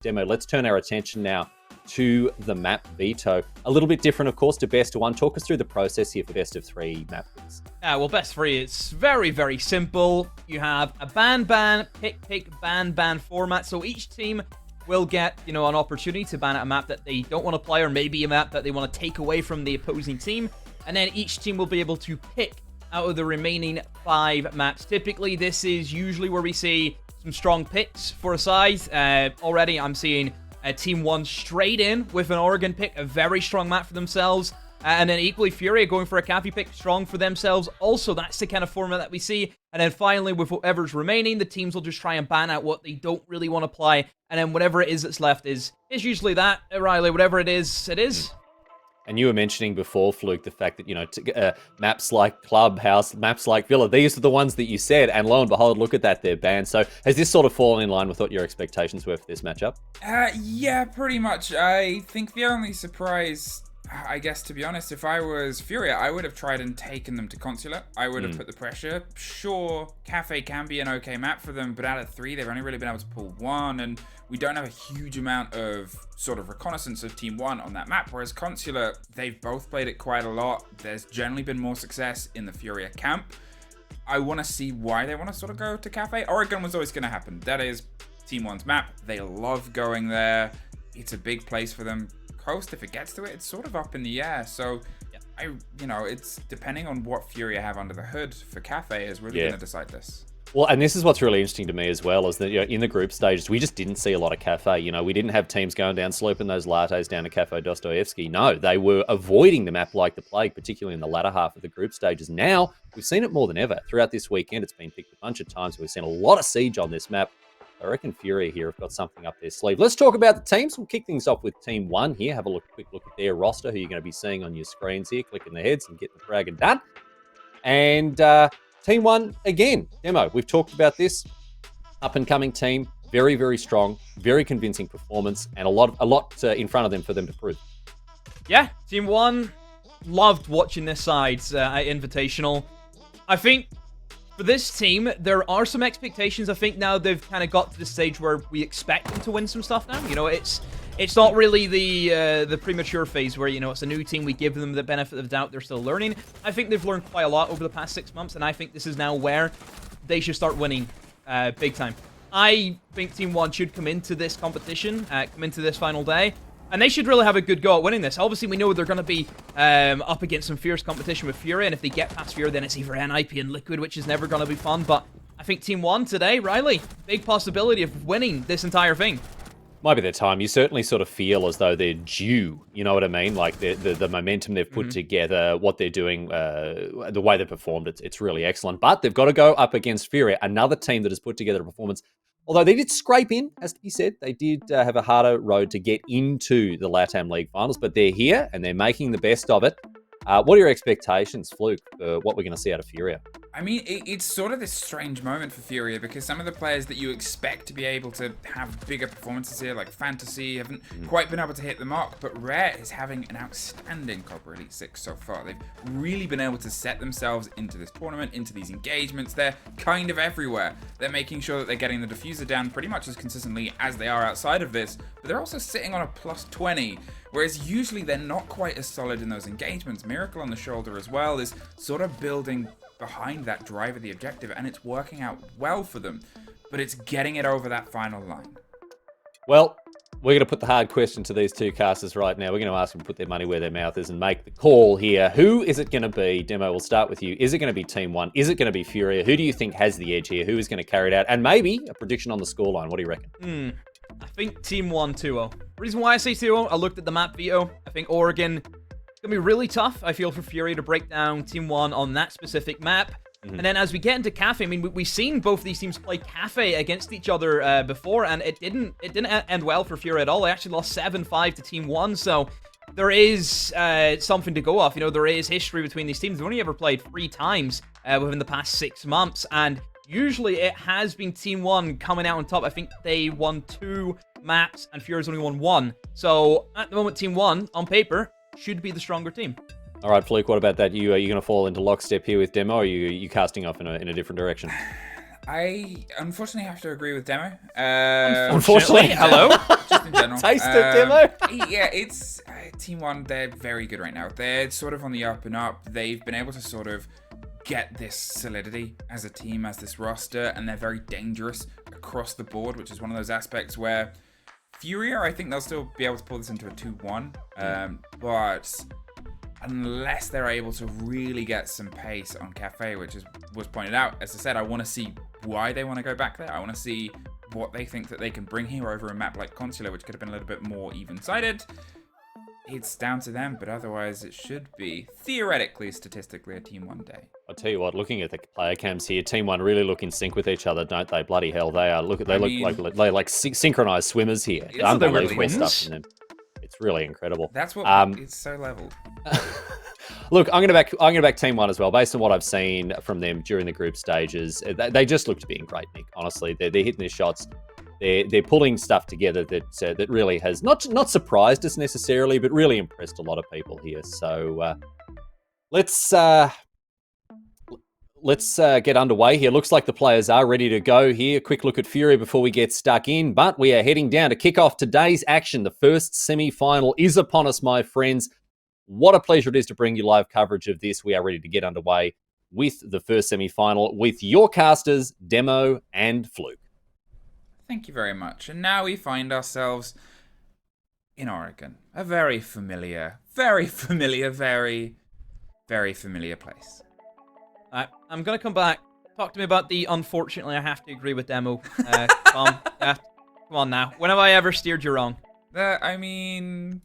Demo, let's turn our attention now to the map veto. A little bit different, of course, to best of one. Talk us through the process here for best of 3 map picks. Well, best of 3, it's very, very simple. You have a ban, pick, ban format. So each team will get, an opportunity to ban at a map that they don't want to play, or maybe a map that they want to take away from the opposing team. And then each team will be able to pick out of the remaining 5 maps. Typically, this is usually where we see some strong picks for a side. Already, I'm seeing Team 1 straight in with an Oregon pick, a very strong map for themselves. And then equally, FURIA going for a Kafe pick, strong for themselves. Also, that's the kind of format that we see. And then finally, with whatever's remaining, the teams will just try and ban out what they don't really want to play. And then whatever it is that's left is usually that, Riley. Whatever it is, it is. And you were mentioning before, Fluke, the fact that, maps like Clubhouse, maps like Villa, these are the ones that you said, and lo and behold, look at that, they're banned. So has this sort of fallen in line with what your expectations were for this matchup? Yeah, pretty much. I think the only surprise, I guess, to be honest, if I was FURIA, I would have tried and taken them to Consulate. I would have put the pressure. Sure, Kafe can be an okay map for them, but out of 3, they've only really been able to pull 1, and we don't have a huge amount of sort of reconnaissance of Team 1 on that map, whereas Consulate, they've both played it quite a lot. There's generally been more success in the FURIA camp. I want to see why they want to sort of go to Kafe. Oregon was always going to happen. That is Team 1's map. They love going there. It's a big place for them. Coast, if it gets to it, it's sort of up in the air. So, it's depending on what FURIA have under the hood for Kafe is really going to decide this. Well, and this is what's really interesting to me as well, is that in the group stages, we just didn't see a lot of Kafe. We didn't have teams going down, sloping those lattes down to Kafe Dostoevsky. No, they were avoiding the map like the plague, particularly in the latter half of the group stages. Now, we've seen it more than ever. Throughout this weekend, it's been picked a bunch of times. We've seen a lot of siege on this map. I reckon FURIA here have got something up their sleeve. Let's talk about the teams. We'll kick things off with Team 1 here. Have a quick look at their roster, who you're going to be seeing on your screens here. Clicking the heads and getting the dragon done. And Team 1, again, Demo, we've talked about this. Up-and-coming team, very, very strong, very convincing performance, and a lot in front of them for them to prove. Yeah, Team 1, loved watching this side at Invitational. I think for this team, there are some expectations. I think now they've kind of got to the stage where we expect them to win some stuff now. It's not really the premature phase where, it's a new team. We give them the benefit of the doubt. They're still learning. I think they've learned quite a lot over the past 6 months, and I think this is now where they should start winning big time. I think Team 1 should come into this competition, come into this final day, and they should really have a good go at winning this. Obviously, we know they're going to be up against some fierce competition with FURIA, and if they get past FURIA, then it's either NIP and Liquid, which is never going to be fun. But I think Team 1 today, Riley, big possibility of winning this entire thing. Might be their time. You certainly sort of feel as though they're due, you know what I mean? Like the momentum they've put together, what they're doing, the way they performed, it's really excellent. But they've got to go up against FURIA, another team that has put together a performance. Although they did scrape in, as to be said, they did have a harder road to get into the LATAM League finals, but they're here and they're making the best of it. What are your expectations, Fluke, for what we're going to see out of FURIA? I mean, it's sort of this strange moment for FURIA because some of the players that you expect to be able to have bigger performances here, like Fantasy, haven't quite been able to hit the mark, but Rare is having an outstanding Copa Elite 6 so far. They've really been able to set themselves into this tournament, into these engagements. They're kind of everywhere. They're making sure that they're getting the diffuser down pretty much as consistently as they are outside of this, but they're also sitting on a plus 20, whereas usually they're not quite as solid in those engagements. Miracle on the shoulder as well is sort of building behind that drive of the objective, and it's working out well for them, but it's getting it over that final line. Well, we're going to put the hard question to these two casters right now. We're going to ask them to put their money where their mouth is and make the call here. Who is it going to be? Demo, we'll start with you. Is it going to be Team 1? Is it going to be FURIA? Who do you think has the edge here? Who is going to carry it out? And maybe a prediction on the scoreline. What do you reckon? I think Team 1 2-0. Reason why I say 2-0, I looked at the map veto. I think Oregon, it's going to be really tough, I feel, for FURIA to break down Team 1 on that specific map. And then as we get into Kafe, I mean, we've seen both of these teams play Kafe against each other before, and it didn't end well for FURIA at all. They actually lost 7-5 to Team 1, so there is something to go off. There is history between these teams. They've only ever played 3 times within the past 6 months, and usually it has been Team 1 coming out on top. I think they won 2 maps, and FURIA's only won 1. So at the moment, Team 1, on paper, should be the stronger team. All right, Fluke, what about that? Are you going to fall into lockstep here with Demo, or are you casting off in a different direction? I unfortunately have to agree with Demo. Unfortunately, hello. Just in general. Taste of Demo. Yeah, it's Team One. They're very good right now. They're sort of on the up and up. They've been able to sort of get this solidity as a team, as this roster, and they're very dangerous across the board, which is one of those aspects where FURIA, I think they'll still be able to pull this into a 2-1, but unless they're able to really get some pace on Kafe, which was pointed out, as I said, I want to see why they want to go back there. I want to see what they think that they can bring here over a map like Consular, which could have been a little bit more even-sided. It's down to them, but otherwise it should be, theoretically, statistically, a Team One day. I'll tell you what, looking at the player cams here, Team One really look in sync with each other, don't they? Bloody hell, they are. Look like synchronized swimmers here. It's Unbelievable really stuff from them. It's really incredible. That's what it's so leveled. Look, I'm gonna back Team One as well, based on what I've seen from them during the group stages. They just look to be in great nick. Honestly, they're hitting their shots. They're pulling stuff together that really has not surprised us necessarily, but really impressed a lot of people here. So let's get underway here. Looks like the players are ready to go here. Quick look at FURIA before we get stuck in, but we are heading down to kick off today's action. The first semi-final is upon us, my friends. What a pleasure it is to bring you live coverage of this. We are ready to get underway with the first semi-final with your casters, Demo and Fluke. Thank you very much. And now we find ourselves in Oregon. A very familiar, very familiar place. I'm going to come back. Talk to me about the unfortunately I have to agree with Demo. Come on now. When have I ever steered you wrong? I mean,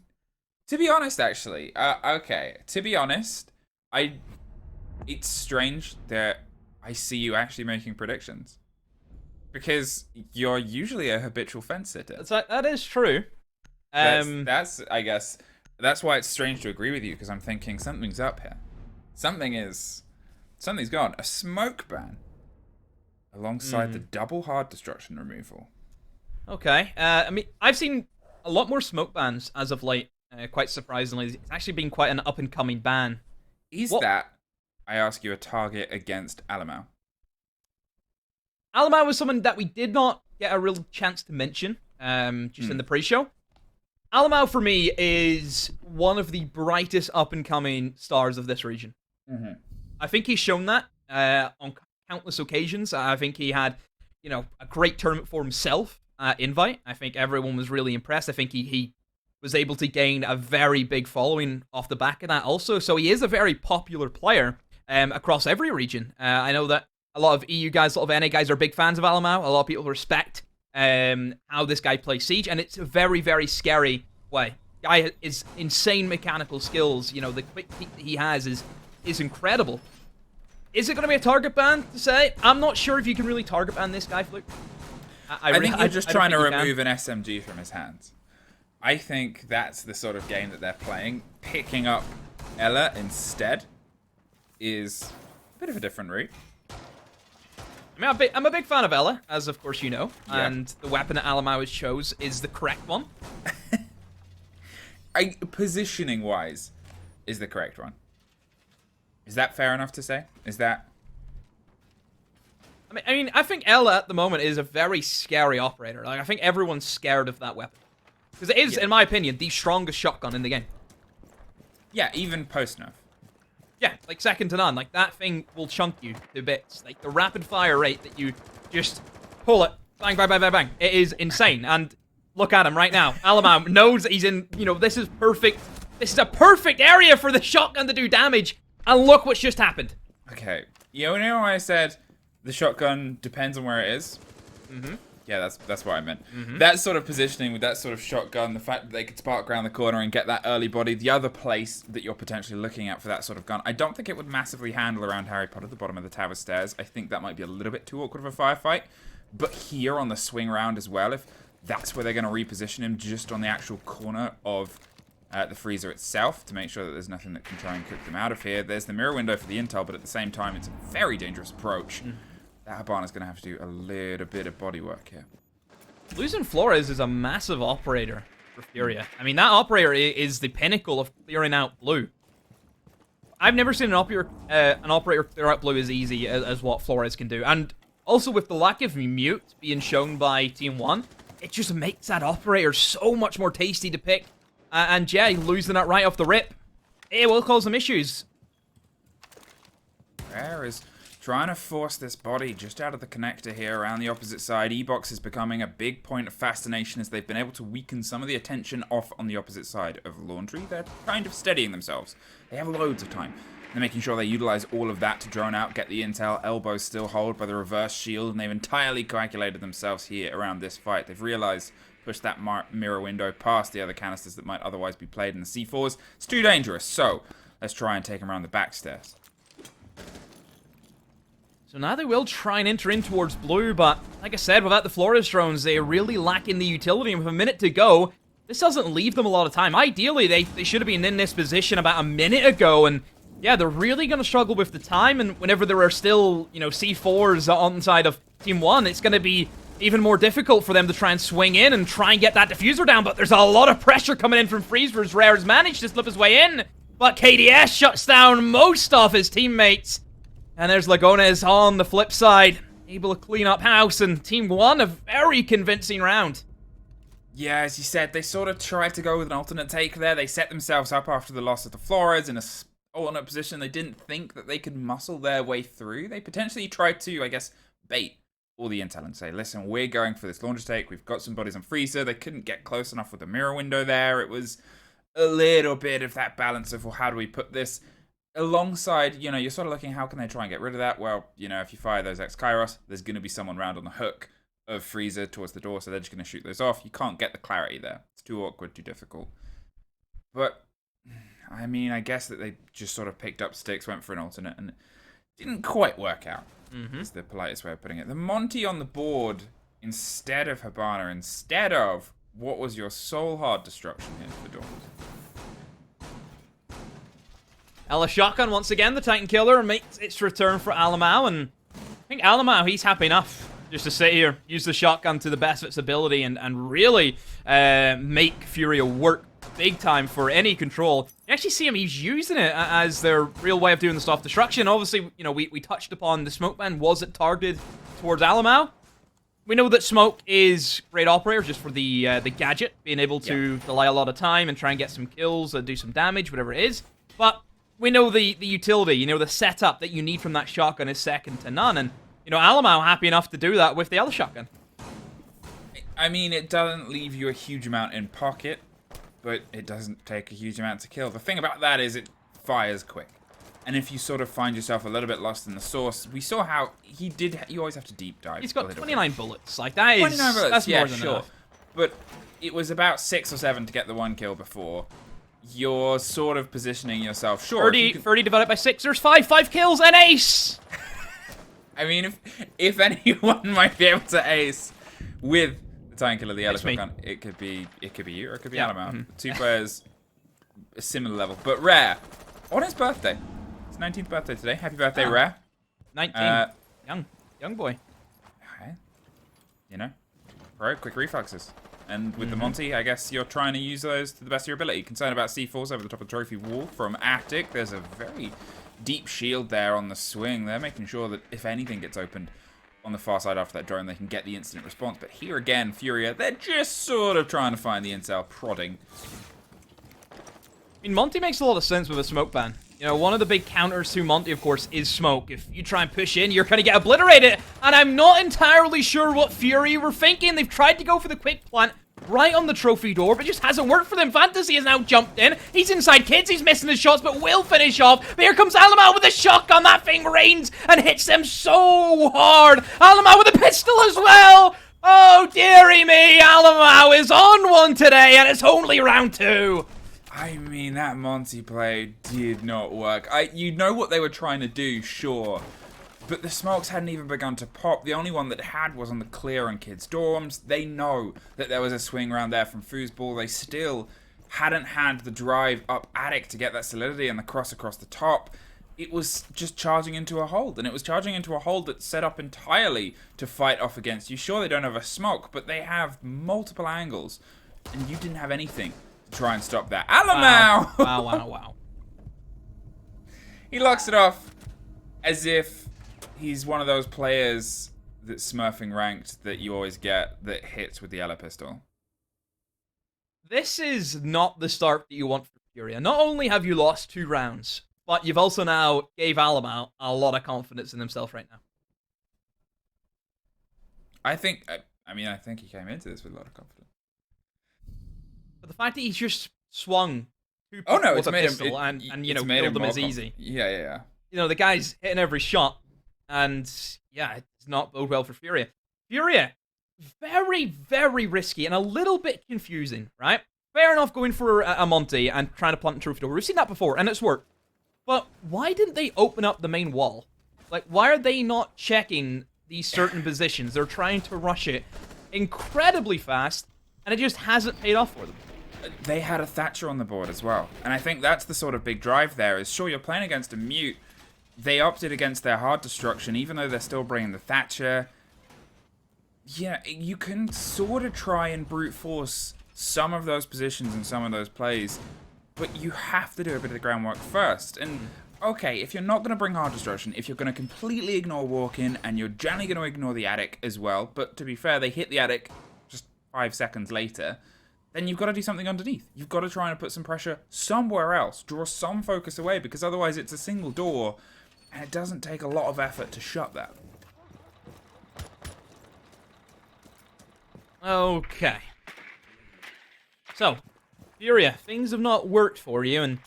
to be honest, actually, okay. To be honest, it's strange that I see you actually making predictions. Because you're usually a habitual fence sitter. That is true. That's I guess, that's why it's strange to agree with you, because I'm thinking something's up here. Something's gone. A smoke ban alongside the double hard destruction removal. Okay. I mean, I've seen a lot more smoke bans as of late. Quite surprisingly, it's actually been quite an up-and-coming ban. Is that, I ask you, a target against Alamo? Alamo was someone that we did not get a real chance to mention just in the pre-show. Alamo, for me, is one of the brightest up-and-coming stars of this region. Mm-hmm. I think he's shown that on countless occasions. I think he had, a great tournament for himself at Invite. I think everyone was really impressed. I think he was able to gain a very big following off the back of that also. So he is a very popular player across every region. I know that a lot of EU guys, a lot of NA guys are big fans of Alamo. A lot of people respect how this guy plays Siege, and it's a very, very scary way. Guy is insane mechanical skills. The quick peek that he has is incredible. Is it going to be a target ban to say? I'm not sure if you can really target ban this guy, Fluke. I think you're just trying to remove an SMG from his hands. I think that's the sort of game that they're playing. Picking up Ella instead is a bit of a different route. I mean, I'm a big fan of Ella, as of course you know, Yeah. and the weapon that Alamo chose is the correct one. Positioning-wise, is the correct one. Is that fair enough to say? Is that... I mean, I think Ella at the moment is a very scary operator. Like, I think everyone's scared of that weapon. Because it is, in my opinion, the strongest shotgun in the game. Yeah, even post-nerf. Yeah, like second to none. Like, that thing will chunk you to bits. Like, the rapid fire rate that you just pull it, bang, bang, bang, bang, bang. It is insane. And look at him right now. Alamo knows that he's in, this is perfect. This is a perfect area for the shotgun to do damage. And look what's just happened. Okay. You know when I said the shotgun depends on where it is? Mm-hmm. Yeah, that's what I meant. Mm-hmm. That sort of positioning with that sort of shotgun, the fact that they could spark around the corner and get that early body, the other place that you're potentially looking at for that sort of gun, I don't think it would massively handle around Harry Potter at the bottom of the tower stairs. I think that might be a little bit too awkward of a firefight. But here on the swing round as well, if that's where they're going to reposition him, just on the actual corner of the freezer itself, to make sure that there's nothing that can try and cook them out of here. There's the mirror window for the intel, but at the same time, it's a very dangerous approach. That Habana's going to have to do a little bit of body work here. Losing Flores is a massive operator for FURIA. I mean, that operator is the pinnacle of clearing out blue. I've never seen an operator clear out blue as easy as what Flores can do. And Also, with the lack of mute being shown by Team 1, it just makes that operator so much more tasty to pick. And yeah, losing that right off the rip, it will cause some issues. Rare is trying to force this body just out of the connector here around the opposite side. E-Box is becoming a big point of fascination as they've been able to weaken some of the attention off on the opposite side of Laundry. They're kind of steadying themselves. They have loads of time. They're making sure they utilize all of that to drone out, get the intel. Elbows still hold by the reverse shield, and they've entirely calculated themselves here around this fight. They've realized push that mirror window past the other canisters that might otherwise be played in the C4s. It's too dangerous, so let's try and take them around the back stairs. So now they will try and enter in towards blue, but like I said, without the Flores drones, they really lack in the utility, and with a minute to go, this doesn't leave them a lot of time. Ideally, they should have been in this position about a minute ago, and yeah, they're really going to struggle with the time, and whenever there are still, you know, C4s on the side of Team 1, it's going to be even more difficult for them to try and swing in and try and get that diffuser down, but there's a lot of pressure coming in from Freeze as Rare has managed to slip his way in, but KDS shuts down most of his teammates. And there's Lagones on the flip side, able to clean up house, and Team 1, a very convincing round. Yeah, as you said, they sort of tried to go with an alternate take there. They set themselves up after the loss of the Flores in a alternate position. They didn't think that they could muscle their way through. They potentially tried to, I guess, bait all the intel and say, listen, we're going for this launch take. We've got some bodies on Freezer. They couldn't get close enough with the mirror window there. It was a little bit of that balance of, well, how do we put this? Alongside, you know, you're sort of looking, how can they try and get rid of that? Well, you know, if you fire those X-Kairos, there's going to be someone round on the hook of Freezer towards the door, so they're just going to shoot those off. You can't get the clarity there. It's too awkward, too difficult. But, I mean, I guess that they just sort of picked up sticks, went for an alternate, and it didn't quite work out. Is the politest way of putting it. The Monty on the board, instead of Habana, instead of what was your soul hard destruction here for Dawn. Ella Shotgun, once again, the Titan Killer, makes its return for Alamau, and I think Alamau, he's happy enough just to sit here, use the shotgun to the best of its ability, and really make FURIA work big time for any control. You actually see him, he's using it as their real way of doing the self-destruction. Obviously, you know, we touched upon the smoke ban. Was it targeted towards Alamau? We know that Smoke is great operator just for the gadget, being able to delay a lot of time and try and get some kills, do some damage, whatever it is. But we know the utility, you know, the setup that you need from that shotgun is second to none. And, you know, Alamau happy enough to do that with the other shotgun. I mean, it doesn't leave you a huge amount in pocket, but it doesn't take a huge amount to kill. The thing about that is it fires quick. And if you sort of find yourself a little bit lost in the source, we saw how he did, you always have to deep dive. He's got 29 bullets. Like, that is, 29 bullets, that's yeah, more than sure. enough. But it was about 6 or 7 to get the 1 kill before. You're sort of positioning yourself. Sure. 30 divided by 6, there's 5 kills, an ace! I mean, if anyone might be able to ace with the Titan Killer, the Ella Shotgun, it could be you or it could be Alamau. 2 players, a similar level. But Rare, on his birthday, it's 19th birthday today. Happy birthday, Rare. 19. Young boy. Okay. You know, pro, quick reflexes. And with the Monty, I guess you're trying to use those to the best of your ability. Concerned about C4s over the top of the trophy wall from Attic. There's a very deep shield there on the swing. They're making sure that if anything gets opened on the far side after that drone, they can get the instant response. But here again, FURIA, they're just sort of trying to find the intel, prodding. I mean, Monty makes a lot of sense with a smoke ban. You know, one of the big counters to Monty, of course, is smoke. If you try and push in, you're going to get obliterated. And I'm not entirely sure what FURIA were thinking. They've tried to go for the quick plant right on the trophy door, but it just hasn't worked for them. Fantasy has now jumped in. He's inside kids. He's missing his shots, but will finish off. But here comes Alamau with a shotgun. That thing rains and hits them so hard. Alamau with a pistol as well. Oh, dearie me. Alamau is on one today, and it's only round 2. I mean, that Monty play did not work. You know what they were trying to do, sure. But the smokes hadn't even begun to pop. The only one that had was on the clear on kids' dorms. They know that there was a swing around there from Foosball. They still hadn't had the drive up Attic to get that solidity and the cross across the top. It was just charging into a hold. And it was charging into a hold that's set up entirely to fight off against you. Sure, they don't have a smoke, but they have multiple angles. And you didn't have anything to try and stop that. Alamau! Wow. He locks it off as if he's one of those players that's smurfing ranked that you always get that hits with the Ela pistol. This is not the start that you want for Furia. Not only have you lost 2 rounds, but you've also now gave Alamau a lot of confidence in himself right now. I think he came into this with a lot of confidence. But the fact that he's just swung 2 Oh no, with it's a made pistol him, and you know, killed them as easy. Yeah. You know, the guy's hitting every shot, and yeah, it's not bode well for Furia. Furia, very, very risky and a little bit confusing, right? Fair enough going for a Monty and trying to plant a trophy door. We've seen that before, and it's worked. But why didn't they open up the main wall? Like, why are they not checking these certain positions? They're trying to rush it incredibly fast, and it just hasn't paid off for them. They had a Thatcher on the board as well. And I think that's the sort of big drive there is, sure, you're playing against a Mute. They opted against their hard destruction, even though they're still bringing the Thatcher. Yeah, you can sort of try and brute force some of those positions and some of those plays, but you have to do a bit of the groundwork first. And okay, if you're not going to bring hard destruction, if you're going to completely ignore walk-in, and you're generally going to ignore the attic as well, but to be fair, they hit the attic just 5 seconds later, then you've got to do something underneath. You've got to try and put some pressure somewhere else, draw some focus away, because otherwise it's a single door, and it doesn't take a lot of effort to shut that. Okay. So, Furia, things have not worked for you, and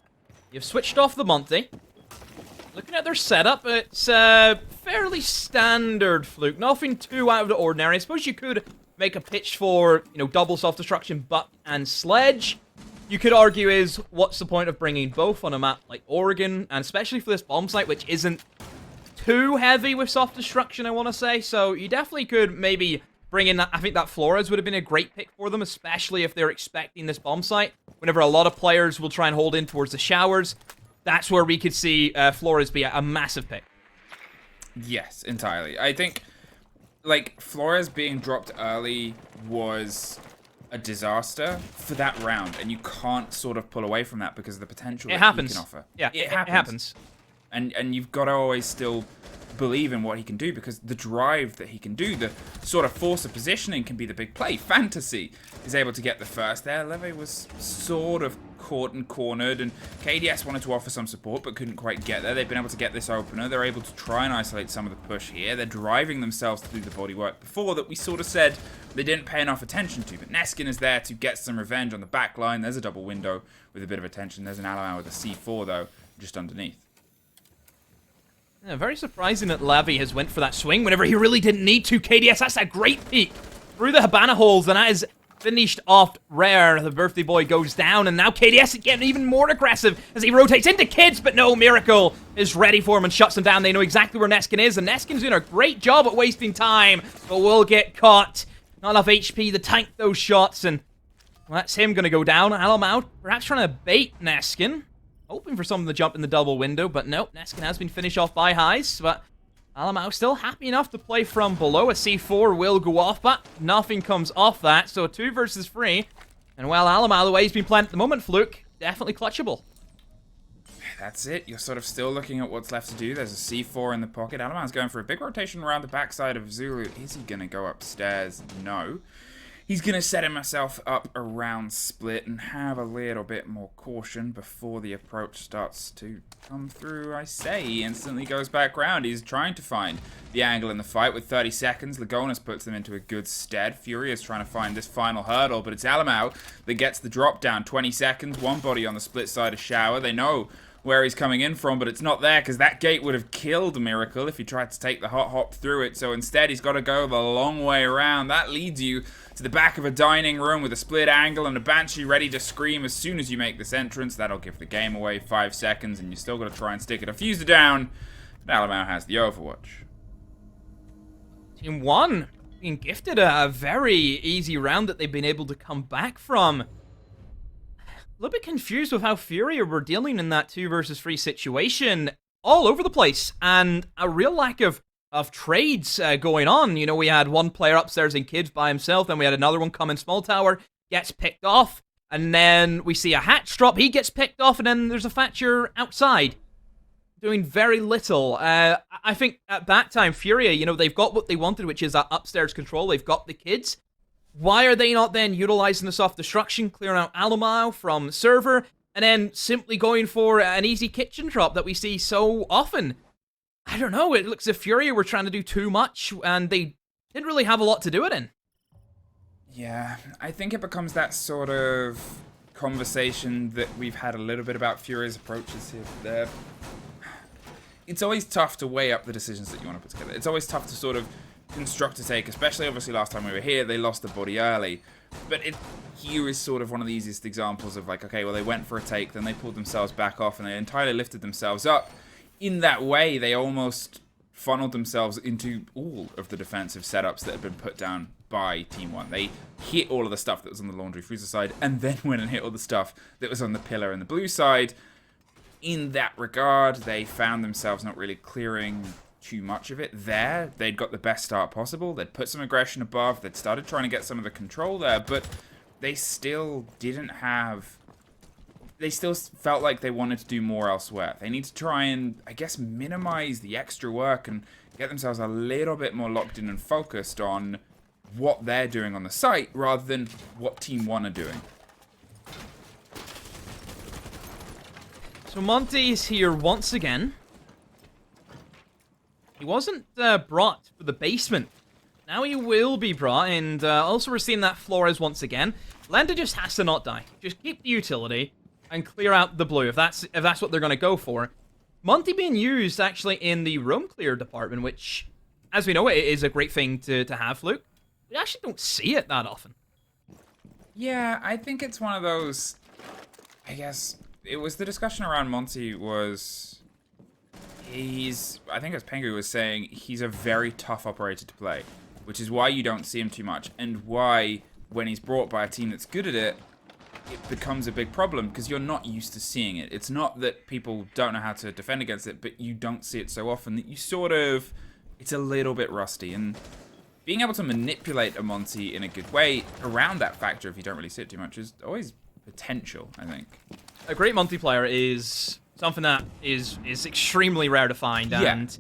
you've switched off the Monty. Looking at their setup, it's fairly standard, Fluke. Nothing too out of the ordinary. I suppose you could make a pitch for, you know, double self-destruction, buck, and sledge. You could argue is, what's the point of bringing both on a map like Oregon, and especially for this bomb site, which isn't too heavy with self-destruction, I want to say. So you definitely could maybe bring in that. I think that Flores would have been a great pick for them, especially if they're expecting this bomb site. Whenever a lot of players will try and hold in towards the showers, that's where we could see Flores be a massive pick. Yes, entirely. I think, like, Flores being dropped early was a disaster for that round, and you can't sort of pull away from that because of the potential that he can offer. Yeah, it happens. And you've got to always still believe in what he can do, because the drive that he can do, the sort of force of positioning can be the big play. Fantasy is able to get the first there. Leve was sort of caught and cornered, and KDS wanted to offer some support but couldn't quite get there. They've been able to get this opener. They're able to try and isolate some of the push here. They're driving themselves to do the body work before that we sort of said they didn't pay enough attention to, but Neskin is there to get some revenge on the back line. There's a double window with a bit of attention. There's an Alamau with a C4 though, just underneath. Yeah, very surprising that Levy has went for that swing whenever he really didn't need to. KDS, that's a great peek through the Habana holes, and that is finished off rare. The birthday boy goes down, and now KDS is getting even more aggressive as he rotates into Kids, but no, Miracle is ready for him and shuts him down. They know exactly where Neskin is, and Neskin's doing a great job at wasting time, but will get caught. Not enough HP to tank those shots, and well, that's him going to go down. Alamau perhaps trying to bait Neskin. Hoping for someone to jump in the double window, but nope, Neskin has been finished off by Heist, but Alamau still happy enough to play from below. A C4 will go off, but nothing comes off that, so 2 versus 3. And well, Alamau, the way he's been playing at the moment, Fluke, definitely clutchable. That's it. You're sort of still looking at what's left to do. There's a C4 in the pocket. Alamau's going for a big rotation around the backside of Zulu. Is he going to go upstairs? No. He's going to set himself up around split and have a little bit more caution before the approach starts to come through. I say he instantly goes back round. He's trying to find the angle in the fight with 30 seconds. Lagonas puts them into a good stead. Furia is trying to find this final hurdle, but it's Alamau that gets the drop down. 20 seconds, one body on the split side of Shower. They know where he's coming in from, but it's not there because that gate would have killed Miracle if he tried to take the hot hop through it. So instead, he's got to go the long way around. That leads you to the back of a dining room with a split angle and a Banshee ready to scream as soon as you make this entrance. That'll give the game away. 5 seconds, and you still got to try and stick a diffuser down. But Alamau has the Overwatch. Team 1 being gifted a very easy round that they've been able to come back from. A little bit confused with how Furia were dealing in that 2 versus 3 situation. All over the place, and a real lack of trades going on. You know, we had one player upstairs in Kids by himself, then we had another one come in Small Tower, gets picked off, and then we see a hatch drop, he gets picked off, and then there's a Thatcher outside. doing very little. I think at that time, Furia, they've got what they wanted, which is that upstairs control. They've got the kids. Why are they not then utilizing the soft destruction, clearing out Alamau from server, and then simply going for an easy kitchen drop that we see so often? I don't know. It looks as if Furia were trying to do too much, and they didn't really have a lot to do it in. Yeah, I think it becomes that sort of conversation that we've had a little bit about Furia's approaches here. It's always tough to weigh up the decisions that you want to put together. It's always tough to sort of construct a take, especially obviously last time we were here, they lost the body early. But here is sort of one of the easiest examples of like, okay, well, they went for a take, then they pulled themselves back off, and they entirely lifted themselves up. In that way, they almost funneled themselves into all of the defensive setups that had been put down by Team 1. They hit all of the stuff that was on the Laundry Freezer side, and then went and hit all the stuff that was on the Pillar and the Blue side. In that regard, they found themselves not really clearing too much of it there. They'd got the best start possible. They'd put some aggression above. They'd started trying to get some of the control there, but they still didn't have... They still felt like they wanted to do more elsewhere. They need to try and, I guess, minimize the extra work and get themselves a little bit more locked in and focused on what they're doing on the site rather than what Team 1 are doing. So Monty is here once again. He wasn't brought for the basement. Now he will be brought, and also we're seeing that Flores once again. Lenda just has to not die. Just keep the utility and clear out the blue if that's what they're going to go for. Monty being used actually in the roam clear department, which, as we know, it is a great thing to have, Luke. We actually don't see it that often. Yeah, I think it's one of those... I guess it was the discussion around Monty was... I think as Pengu was saying, he's a very tough operator to play, which is why you don't see him too much, and why, when he's brought by a team that's good at it, it becomes a big problem, because you're not used to seeing it. It's not that people don't know how to defend against it, but you don't see it so often that you sort of... It's a little bit rusty, and being able to manipulate a Monty in a good way around that factor, if you don't really see it too much, is always potential, I think. A great multiplayer is something that is extremely rare to find, and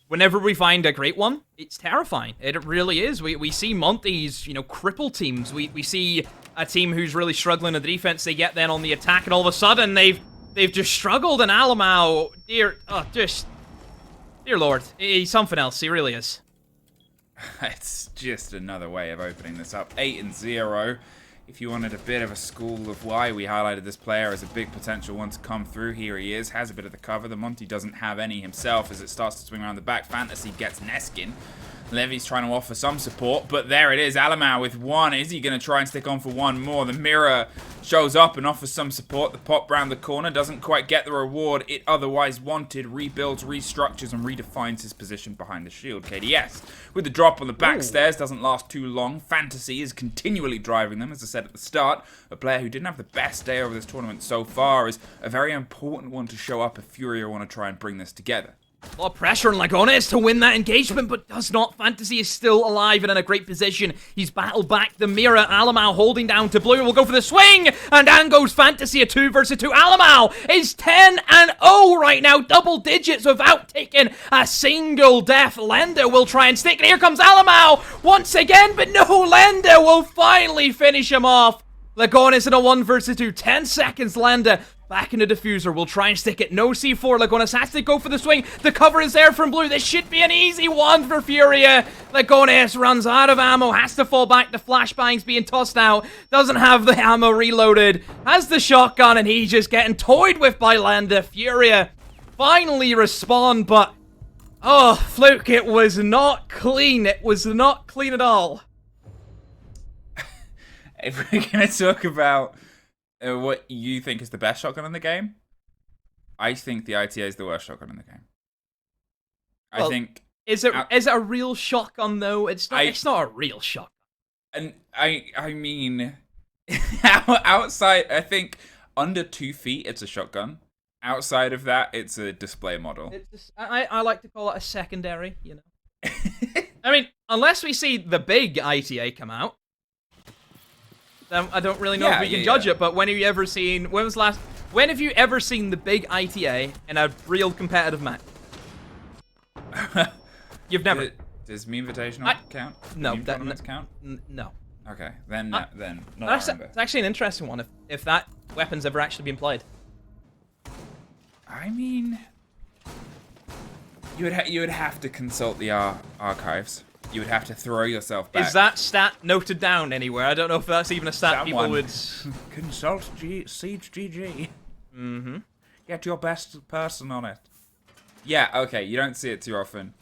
whenever we find a great one, it's terrifying. It really is. We see Monty's, cripple teams. We see a team who's really struggling in the defense. They get then on the attack, and all of a sudden they've just struggled. And Alamau, dear Lord, he's something else. He really is. It's just another way of opening this up. 8-0. If you wanted a bit of a school of why we highlighted this player as a big potential one to come through, here he is. Has a bit of the cover. The Monty doesn't have any himself as it starts to swing around the back. Fantasy gets Neskin. Levy's trying to offer some support, but there it is. Alamau with one. Is he going to try and stick on for one more? The mirror shows up and offers some support. The pop round the corner doesn't quite get the reward it otherwise wanted. Rebuilds, restructures, and redefines his position behind the shield. KDS with the drop on the back stairs doesn't last too long. Fantasy is continually driving them, as I said at the start. A player who didn't have the best day over this tournament so far is a very important one to show up if Furia want to try and bring this together. A lot of pressure on Lagones to win that engagement, but does not. Fantasy is still alive and in a great position. He's battled back the mirror. Alamau holding down to blue. Will go for the swing, and down goes Fantasy. A 2 versus 2. Alamau is 10-0 right now. Double digits without taking a single death. Lenda will try and stick, and here comes Alamau once again, but no, Lenda will finally finish him off. Lagones in a 1 versus 2. 10 seconds, Lenda. Back in the diffuser, we'll try and stick it. No C4, Lagones has to go for the swing. The cover is there from blue. This should be an easy one for Furia. Lagones runs out of ammo, has to fall back. The flashbang's being tossed out. Doesn't have the ammo reloaded. Has the shotgun, and he's just getting toyed with by Lenda. Furia finally respond, but... Oh, Fluke, it was not clean. It was not clean at all. If we're going to talk about... what you think is the best shotgun in the game? I think the ITA is the worst shotgun in the game. Well, I think... Is it a real shotgun, though? It's not a real shotgun. And I mean... outside, I think under 2 feet, it's a shotgun. Outside of that, it's a display model. I like to call it a secondary, I mean, unless we see the big ITA come out, I don't really know if we can judge it, but when have you ever seen... When was the last... When have you ever seen the big ITA in a real competitive match? You've never. Does me invitational count? No, Meme tournaments count? No. Okay, then not That's remember. it's actually an interesting one. If that weapon's ever actually been played. I mean, you would have to consult the archives. You would have to throw yourself back. Is that stat noted down anywhere? I don't know if that's even a stat people would. Consult Siege GG. Mm-hmm. Get your best person on it. Yeah, okay, you don't see it too often.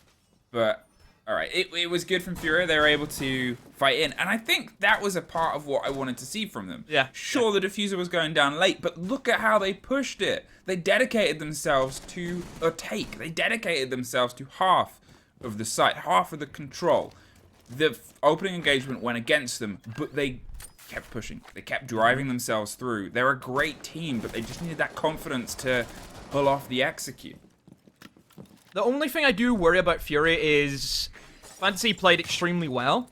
But, alright, it was good from FURIA. They were able to fight in. And I think that was a part of what I wanted to see from them. Yeah. Sure, the diffuser was going down late, but look at how they pushed it. They dedicated themselves to a take. They dedicated themselves to half of the site, half of the control. The opening engagement went against them, but they kept pushing. They kept driving themselves through. They're a great team, but they just needed that confidence to pull off the execute. The only thing I do worry about FURIA is Fantasy played extremely well.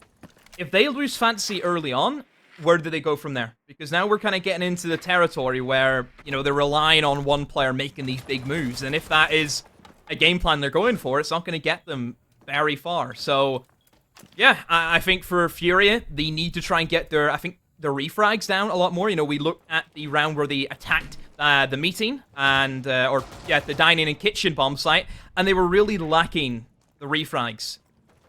If they lose Fantasy early on, where do they go from there? Because now we're kind of getting into the territory where, you know, they're relying on one player making these big moves. And if that is a game plan they're going for, it's not going to get them very far. So, yeah, I think for FURIA, they need to try and get their, I think, the refrags down a lot more. You know, we looked at the round where they attacked the meeting and, the dining and kitchen bomb site, and they were really lacking the refrags.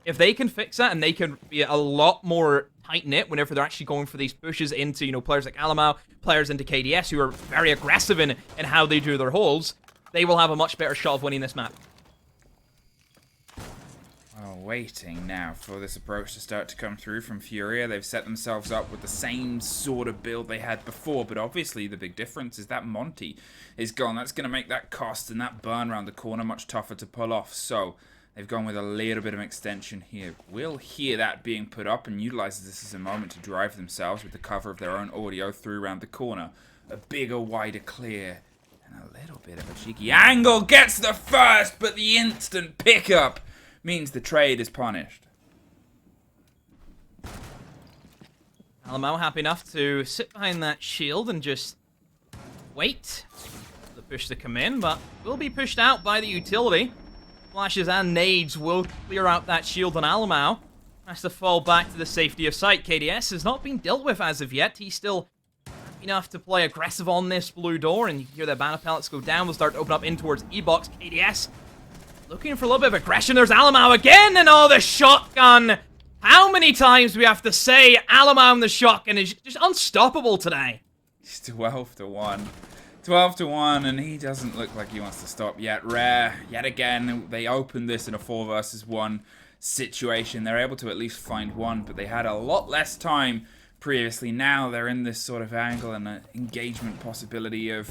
If they can fix that and they can be a lot more tight-knit whenever they're actually going for these pushes into, you know, players like Alamau, players into KDS who are very aggressive in how they do their holds, they will have a much better shot of winning this map. Well, waiting now for this approach to start to come through from FURIA. They've set themselves up with the same sort of build they had before, but obviously the big difference is that Monty is gone. That's going to make that cost and that burn around the corner much tougher to pull off. So they've gone with a little bit of extension here. We'll hear that being put up and utilize this as a moment to drive themselves with the cover of their own audio through around the corner. A bigger, wider clear. And a little bit of a cheeky angle gets the first, but the instant pickup means the trade is punished. Alamau happy enough to sit behind that shield and just wait for the push to come in, but will be pushed out by the utility. Flashes and nades will clear out that shield on Alamau. Has to fall back to the safety of sight. KDS has not been dealt with as of yet. He's still enough to play aggressive on this blue door, and you hear the banner pellets go down. We'll start to open up in towards E-Box. KDS looking for a little bit of aggression. There's Alamau again, and oh, the shotgun. How many times do we have to say Alamau and the shotgun is just unstoppable today? It's 12-1. 12-1, and he doesn't look like he wants to stop yet. Rare, yet again, they opened this in a 4 versus 1 situation. They're able to at least find one, but they had a lot less time previously. Now they're in this sort of angle and an engagement possibility of,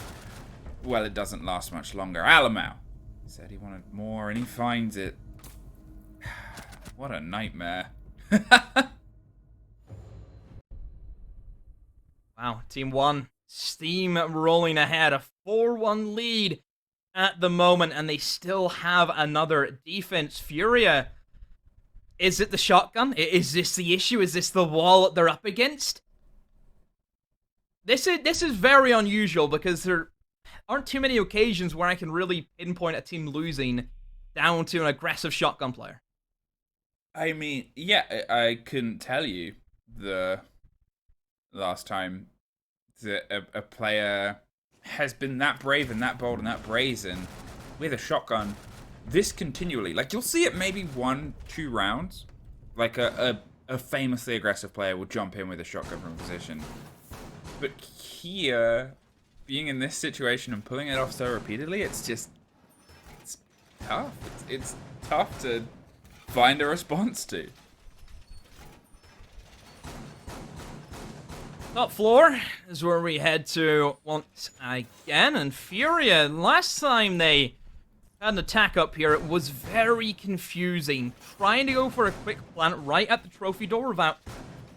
well, it doesn't last much longer. Alamau said he wanted more, and he finds it. What a nightmare. Wow, Team 1, steam rolling ahead, a 4-1 lead at the moment, and they still have another defense. FURIA, is it the shotgun? Is this the issue? Is this the wall that they're up against? This is very unusual because there aren't too many occasions where I can really pinpoint a team losing down to an aggressive shotgun player. I mean, yeah, I couldn't tell you the last time that a player has been that brave and that bold and that brazen with a shotgun this continually. Like, you'll see it maybe 1-2 rounds. Like, a famously aggressive player will jump in with a shotgun from position. But here, being in this situation and pulling it off so repeatedly, it's tough. It's tough to find a response to. Top floor is where we head to once again, and FURIA, last time they had an attack up here, it was very confusing. Trying to go for a quick plant right at the trophy door without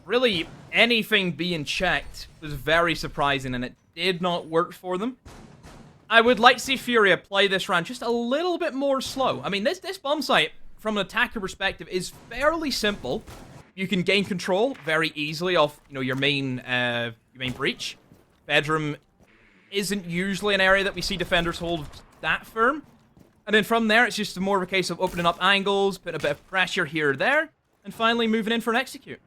really anything being checked was very surprising, and it did not work for them. I would like to see FURIA play this round just a little bit more slow. I mean, this bomb site, from an attacker perspective, is fairly simple. You can gain control very easily of, you know, your main breach. Bedroom isn't usually an area that we see defenders hold that firm. And then from there, it's just more of a case of opening up angles, putting a bit of pressure here or there, and finally moving in for an execute.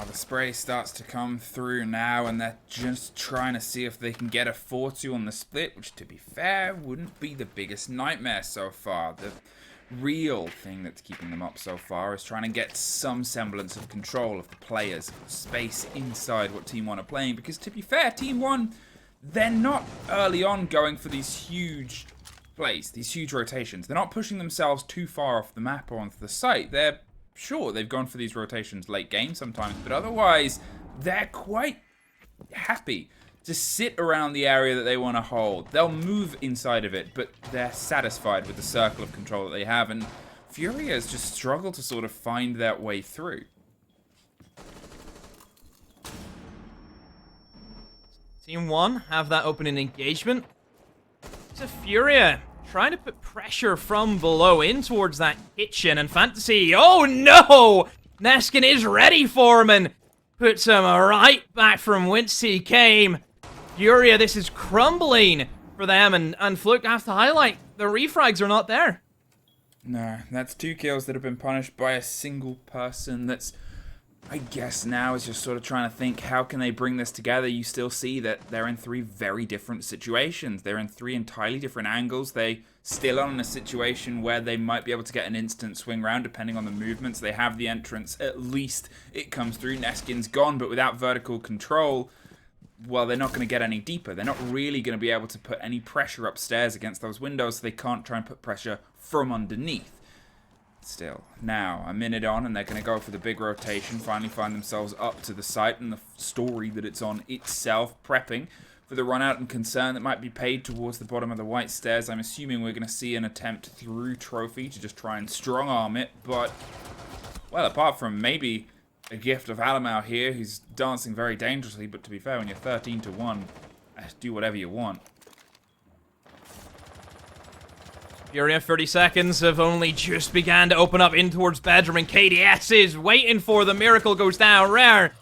The spray starts to come through now, and they're just trying to see if they can get a 4-2 on the split, which, to be fair, wouldn't be the biggest nightmare so far. The real thing that's keeping them up so far is trying to get some semblance of control of the players, of the space inside what Team 1 are playing, because, to be fair, Team 1, they're not early on going for these huge plays, these huge rotations. They're not pushing themselves too far off the map or onto the site. Sure, they've gone for these rotations late game sometimes, but otherwise, they're quite happy to sit around the area that they want to hold. They'll move inside of it, but they're satisfied with the circle of control that they have, and FURIA has just struggled to sort of find their way through. Team 1 have that opening engagement. It's a FURIA trying to put pressure from below in towards that kitchen, and Fantasy, oh no! Neskin is ready for him and puts him right back from whence he came. FURIA, this is crumbling for them, and Fluke, I have to highlight, the refrags are not there. No, that's 2 kills that have been punished by a single person. That's, I guess now is just sort of trying to think, how can they bring this together? You still see that they're in 3 very different situations. They're in 3 entirely different angles. They still are in a situation where they might be able to get an instant swing round depending on the movements. They have the entrance. At least it comes through. Neskin's gone, but without vertical control, well, they're not going to get any deeper. They're not really going to be able to put any pressure upstairs against those windows, so they can't try and put pressure from underneath. Still, now, a minute on, and they're going to go for the big rotation, finally find themselves up to the site and the story that it's on itself, prepping for the run out and concern that might be paid towards the bottom of the white stairs. I'm assuming we're going to see an attempt through Trophy to just try and strong-arm it, but, well, apart from maybe a gift of Alamau here, who's dancing very dangerously, but to be fair, when you're 13-1, do whatever you want. FURIA 30 seconds have only just began to open up in towards bedroom, and KDS is waiting for the miracle goes down. Rare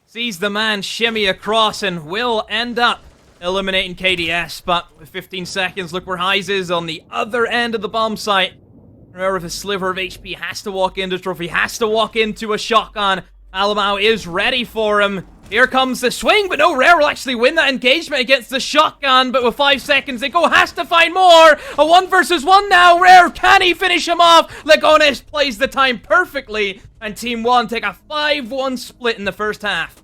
sees the man shimmy across and will end up eliminating KDS, but with 15 seconds, look where Hyze is on the other end of the bomb site. Rare with a sliver of HP has to walk into Trophy, has to walk into a shotgun. Alamau is ready for him. Here comes the swing, but no, Rare will actually win that engagement against the shotgun, but with 5 seconds they go, has to find more! A 1 versus 1 now, Rare, can he finish him off? Legones plays the time perfectly, and Team 1 take a 5-1 split in the first half.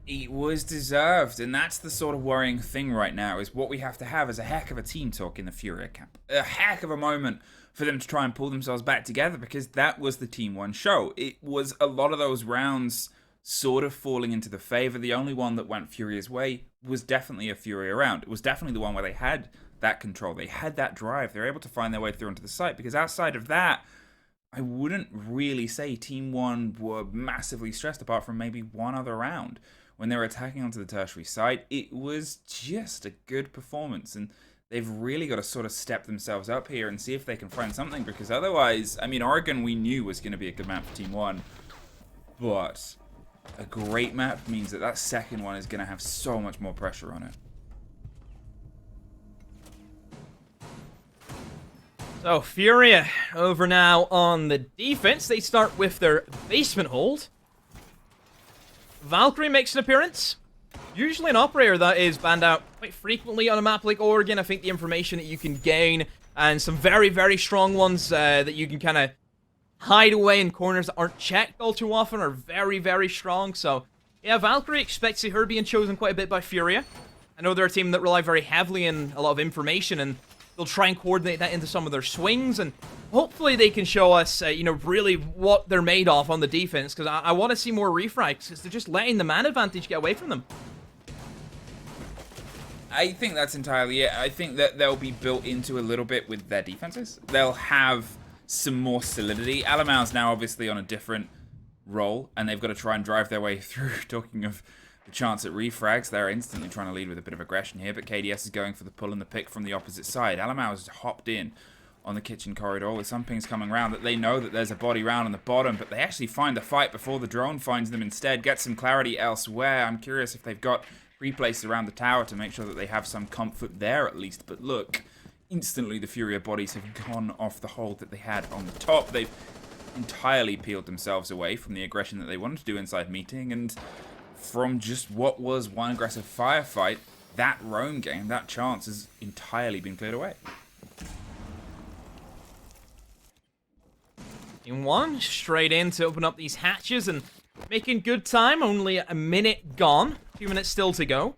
It was deserved, and that's the sort of worrying thing right now, is what we have to have is a heck of a team talk in the FURIA camp. A heck of a moment for them to try and pull themselves back together, because that was the Team 1 show. It was a lot of those rounds sort of falling into the favor. The only one that went FURIA's way was definitely a FURIA round. It was definitely the one where they had that control. They had that drive. They were able to find their way through onto the site, because outside of that, I wouldn't really say Team 1 were massively stressed, apart from maybe one other round. When they were attacking onto the tertiary site, it was just a good performance, and they've really got to sort of step themselves up here and see if they can find something, because otherwise, I mean, Oregon we knew was going to be a good map for Team 1, but a great map means that that second one is going to have so much more pressure on it. So, FURIA over now on the defense. They start with their basement hold. Valkyrie makes an appearance. Usually an operator that is banned out quite frequently on a map like Oregon. I think the information that you can gain, and some very, very strong ones that you can kind of hide away in corners that aren't checked all too often, are very, very strong. So, yeah, Valkyrie expects her being chosen quite a bit by FURIA. I know they're a team that rely very heavily on a lot of information, and they'll try and coordinate that into some of their swings, and hopefully they can show us, you know, really what they're made of on the defense, because I want to see more refrags, because they're just letting the man advantage get away from them. I think that's entirely it. I think that they'll be built into a little bit with their defenses. They'll have some more solidity. Alamau's now obviously on a different role, and they've got to try and drive their way through. Talking of the chance at refrags, they're instantly trying to lead with a bit of aggression here, but KDS is going for the pull and the pick from the opposite side. Alamau has hopped in on the kitchen corridor with some pings coming around that they know that there's a body round on the bottom, but they actually find the fight before the drone finds them instead, get some clarity elsewhere. I'm curious if they've got replays around the tower to make sure that they have some comfort there at least, but look, instantly the FURIA bodies have gone off the hold that they had on the top. They've entirely peeled themselves away from the aggression that they wanted to do inside meeting, and from just what was one aggressive firefight, that roam game, that chance has entirely been cleared away. Team 1 straight in to open up these hatches and making good time. Only a minute gone. 2 minutes still to go.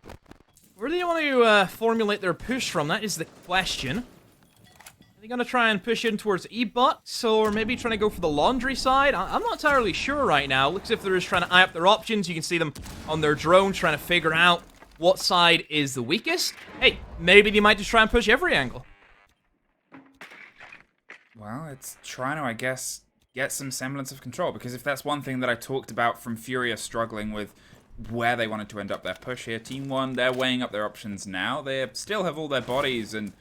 Where do they want to formulate their push from? That is the question. Are they going to try and push in towards E-Bucks, or maybe trying to go for the laundry side? I'm not entirely sure right now. Looks as if they're just trying to eye up their options. You can see them on their drone trying to figure out what side is the weakest. Hey, maybe they might just try and push every angle. Well, it's trying to, I guess, get some semblance of control, because if that's one thing that I talked about from FURIA struggling with where they wanted to end up their push here, Team 1, they're weighing up their options now. They still have all their bodies, and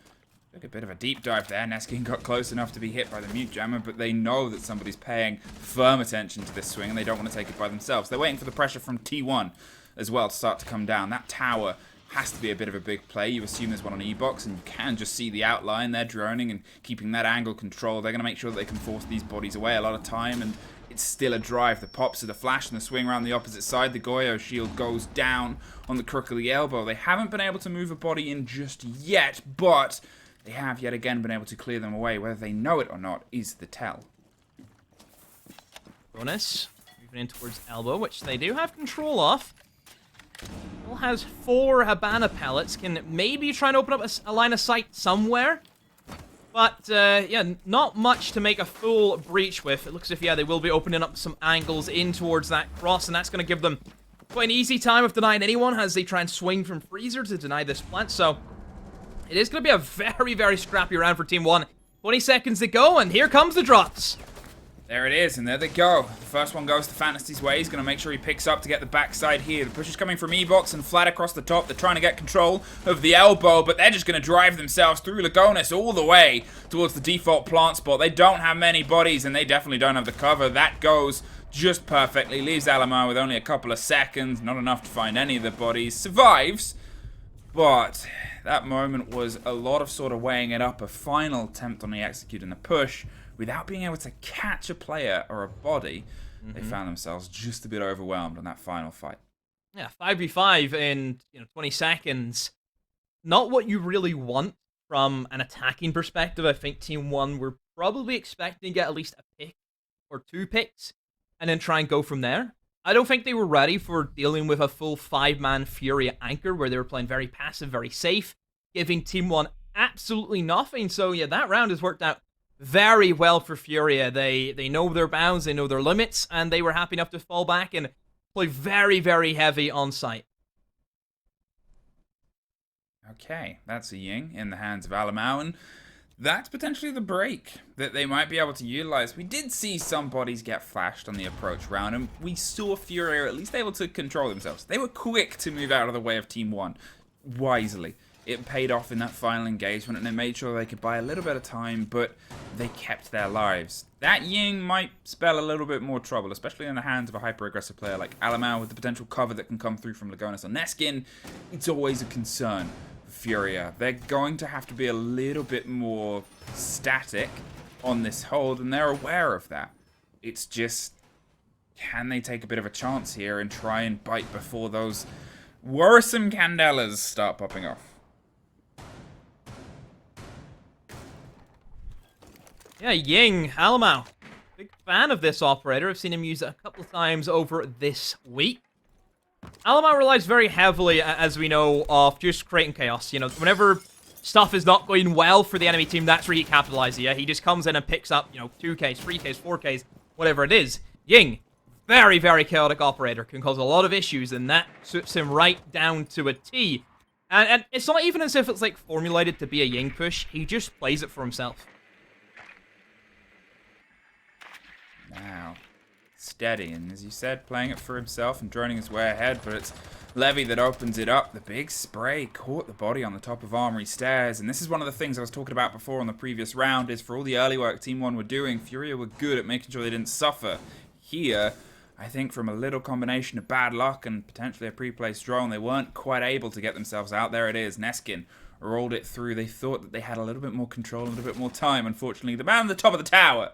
took a bit of a deep dive there. Neskin got close enough to be hit by the mute jammer, but they know that somebody's paying firm attention to this swing, and they don't want to take it by themselves. They're waiting for the pressure from T1 as well to start to come down. That tower has to be a bit of a big play. You assume there's one on E-Box, and you can just see the outline. They're droning and keeping that angle control. They're going to make sure that they can force these bodies away a lot of time, and it's still a drive. The pops of the flash and the swing around the opposite side. The Goyo shield goes down on the crook of the elbow. They haven't been able to move a body in just yet, but they have yet again been able to clear them away. Whether they know it or not is the tell. Bonus. Moving in towards elbow, which they do have control of. Still has 4 Habana pellets. Can maybe try and open up a line of sight somewhere. But, yeah, not much to make a full breach with. It looks as if, yeah, they will be opening up some angles in towards that cross, and that's going to give them quite an easy time of denying anyone as they try and swing from Freezer to deny this plant. So, it is going to be a very, very scrappy round for Team 1. 20 seconds to go, and here comes the drops. There it is, and there they go. The first one goes to Fantasy's way. He's going to make sure he picks up to get the backside here. The push is coming from E-Box and flat across the top. They're trying to get control of the elbow, but they're just going to drive themselves through Lagonis all the way towards the default plant spot. They don't have many bodies, and they definitely don't have the cover. That goes just perfectly. Leaves Alamar with only a couple of seconds. Not enough to find any of the bodies. Survives, but that moment was a lot of sort of weighing it up. A final attempt on the executing the push. Without being able to catch a player or a body, they found themselves just a bit overwhelmed in that final fight. Yeah, 5v5 in 20 seconds. Not what you really want from an attacking perspective. I think Team 1 were probably expecting to get at least a pick or 2 picks and then try and go from there. I don't think they were ready for dealing with a full 5-man FURIA anchor where they were playing very passive, very safe, giving Team 1 absolutely nothing. So yeah, that round has worked out very well for FURIA. They know their bounds, they know their limits, and they were happy enough to fall back and play very, very heavy on site. Okay, that's a Ying in the hands of Alamau, and that's potentially the break that they might be able to utilize. We did see some bodies get flashed on the approach round, and we saw FURIA at least able to control themselves. They were quick to move out of the way of Team 1, wisely. It paid off in that final engagement, and they made sure they could buy a little bit of time, but they kept their lives. That Ying might spell a little bit more trouble, especially in the hands of a hyper-aggressive player like Alamau with the potential cover that can come through from Lagonis or Neskin. It's always a concern for FURIA. They're going to have to be a little bit more static on this hold, and they're aware of that. It's just, can they take a bit of a chance here and try and bite before those worrisome candelas start popping off? Yeah, Ying, Alamau. Big fan of this operator. I've seen him use it a couple of times over this week. Alamau relies very heavily, as we know, of just creating chaos. You know, whenever stuff is not going well for the enemy team, that's where he capitalizes. Yeah, he just comes in and picks up, 2Ks, 3Ks, 4Ks, whatever it is. Ying, very, very chaotic operator, can cause a lot of issues, and that suits him right down to a T. And it's not even as if it's, like, formulated to be a Ying push. He just plays it for himself. Now, steady. And as you said, playing it for himself and droning his way ahead, but it's Levy that opens it up. The big spray caught the body on the top of Armory Stairs. And this is one of the things I was talking about before on the previous round, is for all the early work Team 1 were doing, FURIA were good at making sure they didn't suffer. Here, I think from a little combination of bad luck and potentially a pre-placed drone, they weren't quite able to get themselves out. There it is. Neskin rolled it through. They thought that they had a little bit more control, a little bit more time. Unfortunately, the man on the top of the tower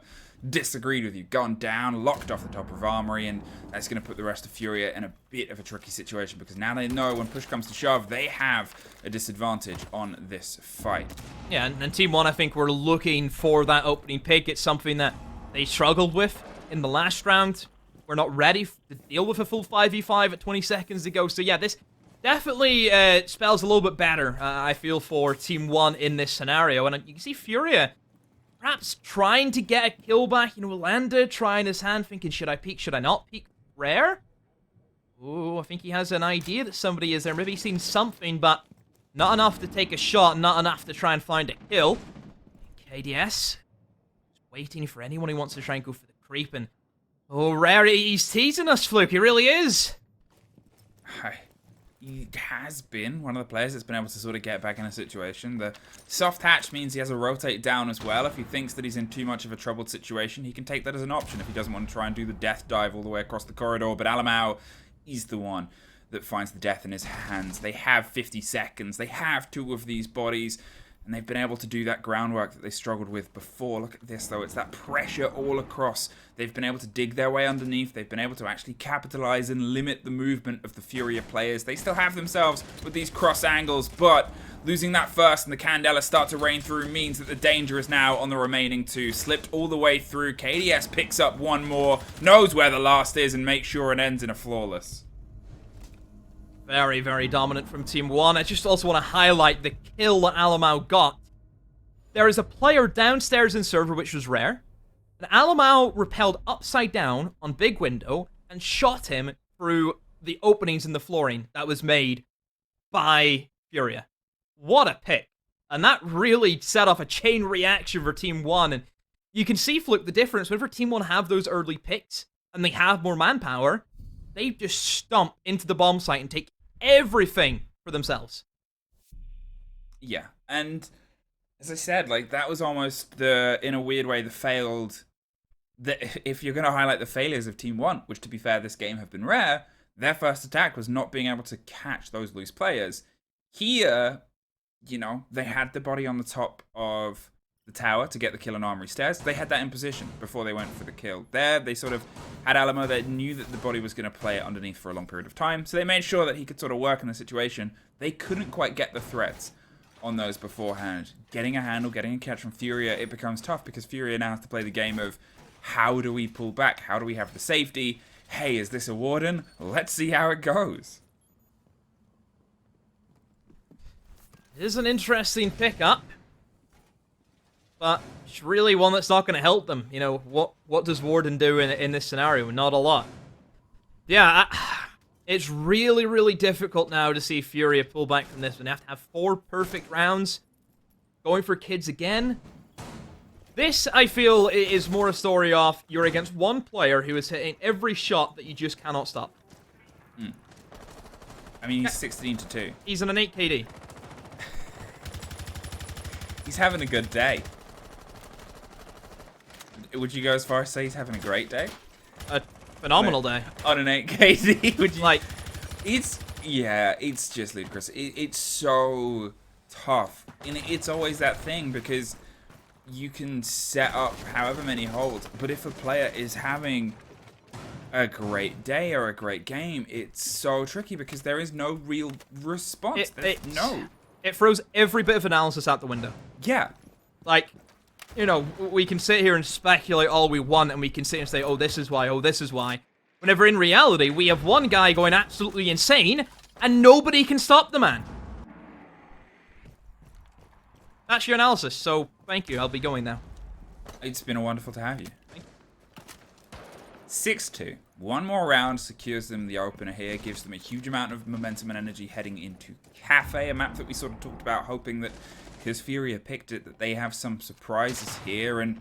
disagreed with you. Gone down, locked off the top of Armory, and that's going to put the rest of FURIA in a bit of a tricky situation, because now they know when push comes to shove, they have a disadvantage on this fight. Yeah, and Team 1, I think, we're looking for that opening pick. It's something that they struggled with in the last round. We're not ready to deal with a full 5v5 at 20 seconds to go. So yeah, this definitely spells a little bit better, I feel, for Team 1 in this scenario. And you can see FURIA perhaps trying to get a kill back. You know, Landa trying his hand, thinking, should I peek, should I not peek? Rare? Ooh, I think he has an idea that somebody is there. Maybe he's seen something, but not enough to take a shot, not enough to try and find a kill. KDS waiting for anyone who wants to try and go for the creep. And oh, Rare, he's teasing us, Fluke. He really is. He has been one of the players that's been able to sort of get back in a situation. The soft hatch means he has a rotate down as well. If he thinks that he's in too much of a troubled situation, he can take that as an option if he doesn't want to try and do the death dive all the way across the corridor. But Alamau, he's the one that finds the death in his hands. They have 50 seconds. They have two of these bodies, and they've been able to do that groundwork that they struggled with before. Look at this, though. It's that pressure all across. They've been able to dig their way underneath. They've been able to actually capitalize and limit the movement of the FURIA players. They still have themselves with these cross angles, but losing that first and the Candela start to rain through means that the danger is now on the remaining two. Slipped all the way through. KDS picks up one more, knows where the last is, and makes sure it ends in a flawless. Very, very dominant from Team 1. I just also want to highlight the kill that Alamau got. There is a player downstairs in server, which was Rare. And Alamau repelled upside down on Big Window and shot him through the openings in the flooring that was made by FURIA. What a pick. And that really set off a chain reaction for Team 1. And you can see, Fluke, the difference. Whenever Team 1 have those early picks and they have more manpower, they just stomp into the bomb site and take everything for themselves. Yeah, and as I said, like, that was almost the, in a weird way, the failed... if you're going to highlight the failures of Team 1, which, to be fair, this game have been rare, their first attack was not being able to catch those loose players. Here, you know, they had the body on the top of the tower to get the kill on Armory Stairs. They had that in position before they went for the kill. There, they sort of had Alamo that knew that the body was going to play it underneath for a long period of time, so they made sure that he could sort of work in the situation. They couldn't quite get the threats on those beforehand. Getting a handle, getting a catch from FURIA, it becomes tough because FURIA now has to play the game of how do we pull back? How do we have the safety? Hey, is this a Warden? Let's see how it goes. It is an interesting pickup, but it's really one that's not going to help them. You know, what does Warden do in this scenario? Not a lot. Yeah, it's really, really difficult now to see FURIA pull back from this one. They have to have 4 perfect rounds. Going for kids again. This, I feel, is more a story of you're against one player who is hitting every shot that you just cannot stop. I mean, he's 16-2. He's on an 8 KD. He's having a good day. Would you go as far as say he's having a great day? A phenomenal day. On an 8 KD? Would you... Like, it's just ludicrous. It's so tough. And it's always that thing because you can set up however many holds, but if a player is having a great day or a great game, it's so tricky because there is no real response. It throws every bit of analysis out the window. Yeah. Like, you know, we can sit here and speculate all we want, and we can sit and say, oh, this is why, oh, this is why. Whenever in reality, we have one guy going absolutely insane, and nobody can stop the man. That's your analysis, so thank you. I'll be going now. It's been wonderful to have you. 6-2. One more round secures them the opener here, gives them a huge amount of momentum and energy heading into Kafe, a map that we sort of talked about, hoping that because FURIA picked it, that they have some surprises here. And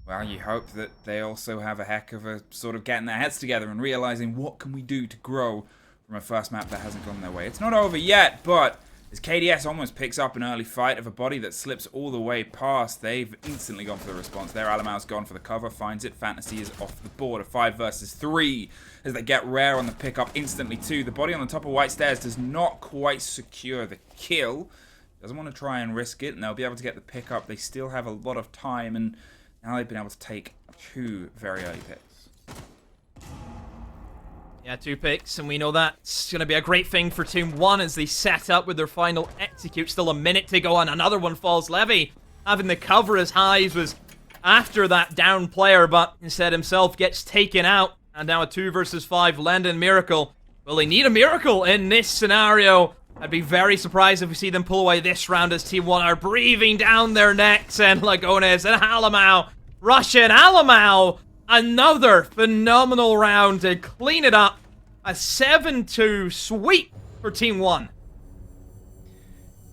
well, you hope that they also have a heck of a sort of getting their heads together and realizing what can we do to grow from a first map that hasn't gone their way. It's not over yet, but as KDS almost picks up an early fight of a body that slips all the way past, they've instantly gone for the response. Their Alamau's gone for the cover, finds it. Fantasy is off the board. A 5 versus 3 as they get rare on the pickup instantly too. The body on the top of White Stairs does not quite secure the kill. Doesn't want to try and risk it, and they'll be able to get the pickup. They still have a lot of time, and now they've been able to take 2 very early picks. Yeah, 2 picks, and we know that's going to be a great thing for Team 1 as they set up with their final execute. Still a minute to go, and another one falls. Levy having the cover as Hives was after that down player, but instead himself gets taken out. And now a 2 versus 5, Landon Miracle. Will they need a miracle in this scenario? I'd be very surprised if we see them pull away this round as Team 1 are breathing down their necks, and Lagones and Alamau, Russian Alamau. Another phenomenal round to clean it up. A 7-2 sweep for Team 1.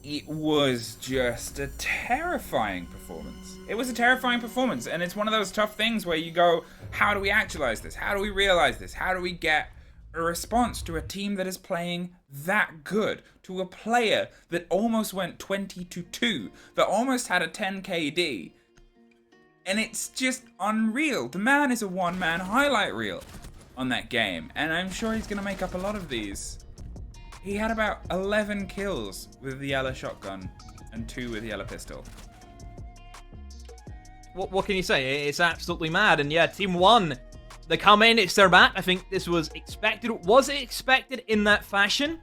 It was just a terrifying performance. It was a terrifying performance, and it's one of those tough things where you go, how do we actualize this? How do we realize this? How do we get a response to a team that is playing that good? To a player that almost went 20-2, that almost had a 10 KD. And it's just unreal. The man is a one-man highlight reel on that game. And I'm sure he's going to make up a lot of these. He had about 11 kills with the yellow shotgun and 2 with the yellow pistol. What can you say? It's absolutely mad. And yeah, Team 1, they come in, it's their back. I think this was expected. Was it expected in that fashion?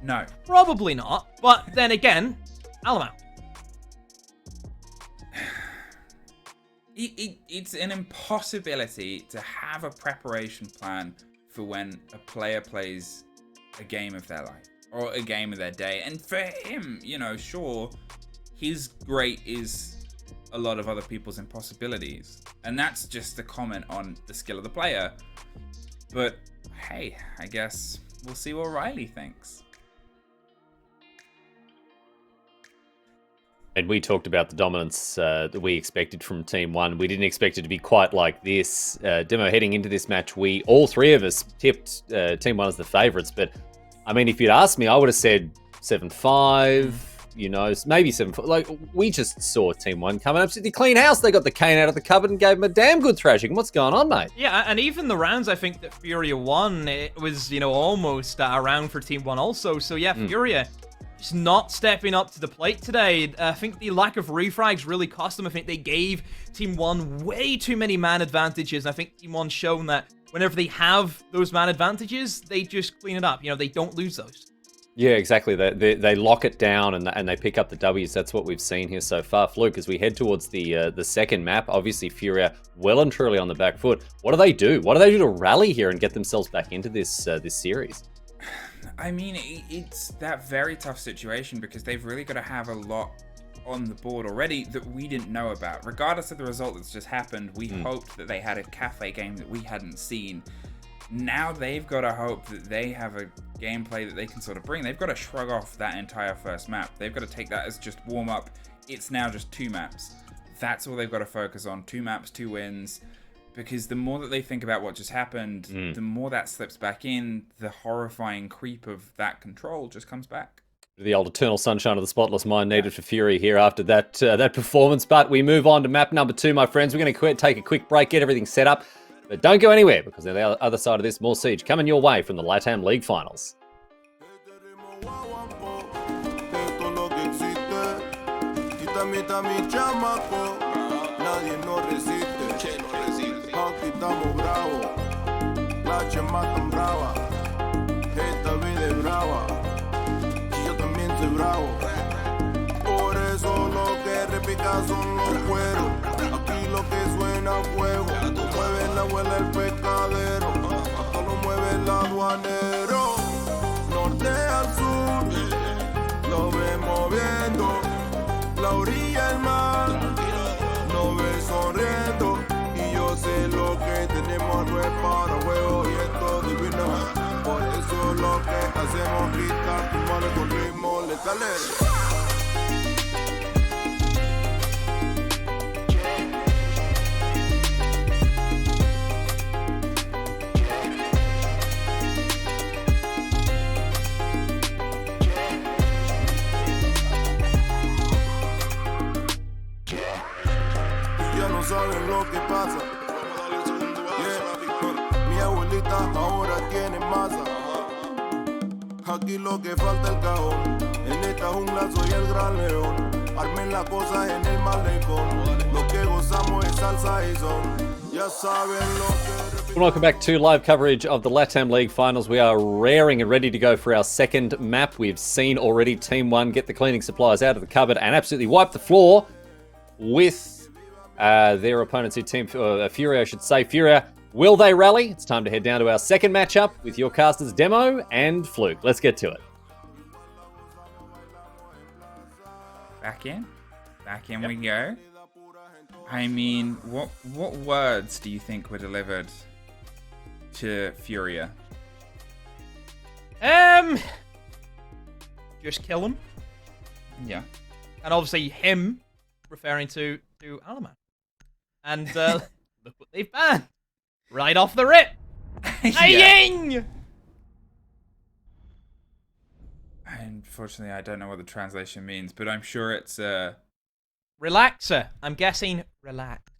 No. Probably not. But then again, Alamau. It's an impossibility to have a preparation plan for when a player plays a game of their life or a game of their day. And for him, you know, sure, his great is a lot of other people's impossibilities. And that's just a comment on the skill of the player. But hey, I guess we'll see what Riley thinks. And we talked about the dominance that we expected from Team 1. We didn't expect it to be quite like this. Demo, heading into this match, all 3 of us tipped Team 1 as the favourites. But, I mean, if you'd asked me, I would have said 7-5, you know, maybe 7-4. Like, we just saw Team 1 coming absolutely clean house. They got the cane out of the cupboard and gave them a damn good thrashing. What's going on, mate? Yeah, and even the rounds I think that FURIA won, it was, you know, almost a round for Team 1 also. So, yeah, FURIA just not stepping up to the plate today. I think the lack of refrags really cost them. I think they gave Team 1 way too many man advantages. I think Team 1's shown that whenever they have those man advantages, they just clean it up. You know, they don't lose those. Yeah, exactly. They lock it down and they pick up the W's. That's what we've seen here so far. Fluke, as we head towards the second map, obviously FURIA well and truly on the back foot. What do they do? What do they do to rally here and get themselves back into this this series? I mean, it's that very tough situation because they've really got to have a lot on the board already that we didn't know about. Regardless of the result that's just happened, we hoped that they had a Kafe game that we hadn't seen. Now they've got to hope that they have a gameplay that they can sort of bring. They've got to shrug off that entire first map. They've got to take that as just warm up. It's now just 2 maps. That's all they've got to focus on. 2 maps, 2 wins. Because the more that they think about what just happened, the more that slips back in, the horrifying creep of that control just comes back. The old eternal sunshine of the spotless mind needed for FURIA here after that that performance. But we move on to map number 2, my friends. We're going to take a quick break, get everything set up. But don't go anywhere, because on the other side of this, more Siege coming your way from the LATAM League Finals. Estamos bravos, la chema tan brava, esta vida es brava, y yo también soy bravo. Por eso lo que repica son los cueros, aquí lo que suena a fuego, mueve la abuela el pescadero, hasta lo mueve el aduanero. Norte al sur, lo vemos viendo, la orilla el mar, lo ve sonriendo. Yo sé lo que tenemos, no es para juego y esto divino. Por eso lo que hacemos, gritar, tumbar con ritmo letales. lo que pasa. Yeah. Mi abuelita ahora tiene masa. Aquí lo que falta el cajón. En esta jungla soy el gran león. Armen las cosas en el malecón. Lo que gozamos es salsa y son. Ya saben lo que... Welcome back to live coverage of the LATAM League Finals. We are raring and ready to go for our second map. We've seen already Team 1 get the cleaning supplies out of the cupboard and absolutely wipe the floor with their opponents in Team FURIA, I should say. FURIA, will they rally? It's time to head down to our second matchup with your casters Demo and Fluke. Let's get to it. Back in we go. I mean, what words do you think were delivered to Furia? Just kill him. Yeah. And obviously him referring to Alaman. And look what they've banned. Right off the rip. Ying! Unfortunately, I don't know what the translation means, but I'm sure it's Relaxer. I'm guessing relax.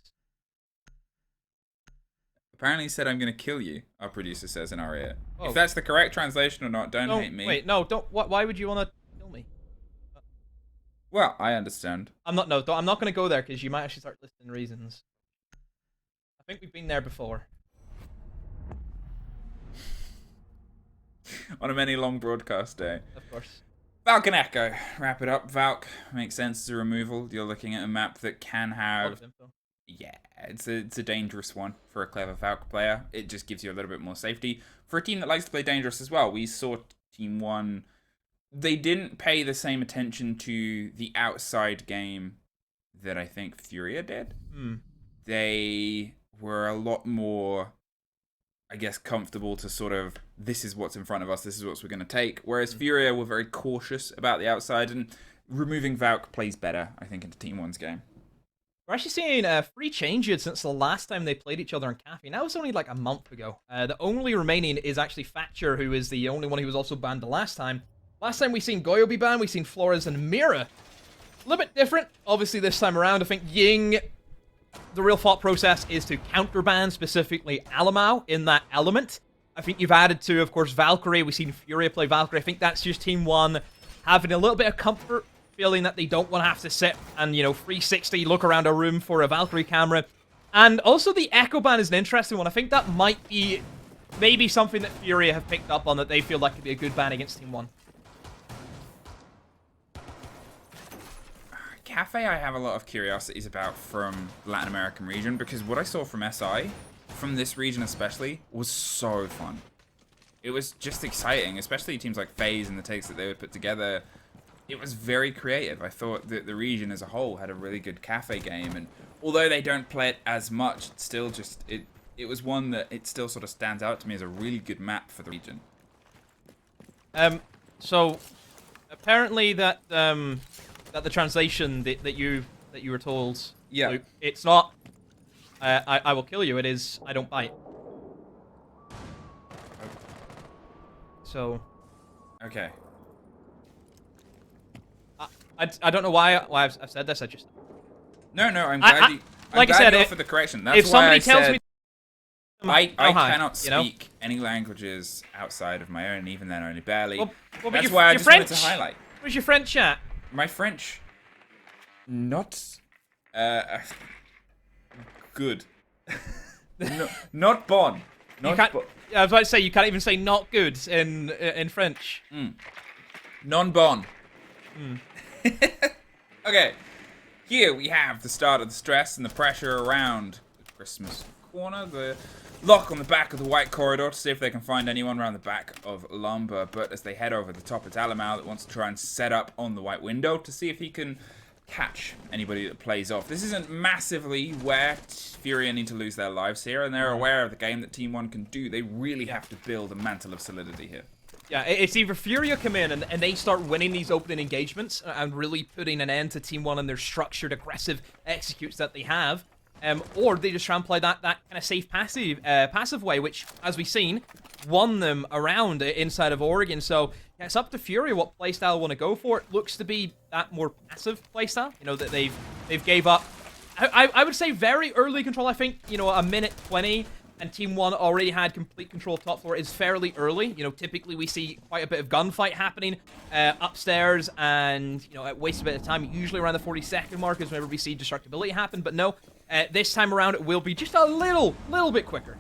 apparently he said I'm gonna kill you, our producer says in our ear. Oh. If that's the correct translation or not, don't hate me. Wait, no, don't. Why would you want to kill me? Well, I understand. I'm not going to go there because you might actually start listing reasons. I think we've been there before. On a many long broadcast day. Of course. Valk and Echo. Wrap it up. Valk makes sense as a removal. You're looking at a map that can A lot have... of info. Yeah, it's a dangerous one for a clever Valk player. It just gives you a little bit more safety. For a team that likes to play dangerous as well, we saw Team 1... They didn't pay the same attention to the outside game that I think Furia did. They were a lot more, I guess, comfortable to sort of, this is what's in front of us, this is what we're going to take. Whereas Furia were very cautious about the outside, and removing Valk plays better, I think, into Team 1's game. We're actually seeing 3 changes since the last time they played each other in Kafe. Now it's only like a month ago. The only remaining is actually Thatcher, who is the only one who was also banned the last time. Last time we seen Goyo be banned, we seen Flores and Mira. A little bit different, obviously, this time around. I think Ying, the real thought process is to counterban specifically Alamau in that element. I think you've added to, of course, Valkyrie. We've seen Furia play Valkyrie. I think that's just Team 1 having a little bit of comfort, feeling that they don't want to have to sit and, 360 look around a room for a Valkyrie camera. And also the Echo ban is an interesting one. I think that might be maybe something that Furia have picked up on that they feel like could be a good ban against Team 1. Kafe, I have a lot of curiosities about from the Latin American region, because what I saw from SI, from this region especially, was so fun. It was just exciting, especially teams like FaZe and the takes that they would put together. It was very creative. I thought that the region as a whole had a really good Kafe game, and although they don't play it as much, it's still just, it was one that it still sort of stands out to me as a really good map for the region. So apparently that the translation that you were told, yeah, Luke, it's not I will kill you. It is I don't bite. So okay. I don't know why I've said this. I just no. I'm glad you. Like I said, you offered the correction. That's if why somebody I tells said, me, I cannot you know? speak any languages outside of my own, even then only barely. Well, that's why I just wanted to highlight. Where's your French chat? My French, not good. No, not bon. Not bon. I was about to say you can't even say not good in French. Non bon. Okay, here we have the start of the stress and the pressure around the Christmas corner. The lock on the back of the white corridor to see if they can find anyone around the back of Lumber. But as they head over the top, it's Alamau that wants to try and set up on the white window to see if he can catch anybody that plays off. This isn't massively where Furia need to lose their lives here, and they're aware of the game that Team 1 can do. They really have to build a mantle of solidity here. Yeah, it's either Furia come in and they start winning these opening engagements and really putting an end to Team 1 and their structured, aggressive executes that they have, or they just try and play that kind of safe passive way, which, as we've seen, won them around inside of Oregon. So yeah, it's up to Furia what playstyle want to go for. It looks to be that more passive playstyle. That they've gave up I would say very early control. I think, you know, a minute 20 and Team 1 already had complete control of top floor is fairly early. You know, typically we see quite a bit of gunfight happening upstairs, and, you know, it wastes a bit of time. Usually around the 40-second mark is whenever we see destructibility happen, but no, this time around it will be just a little bit quicker.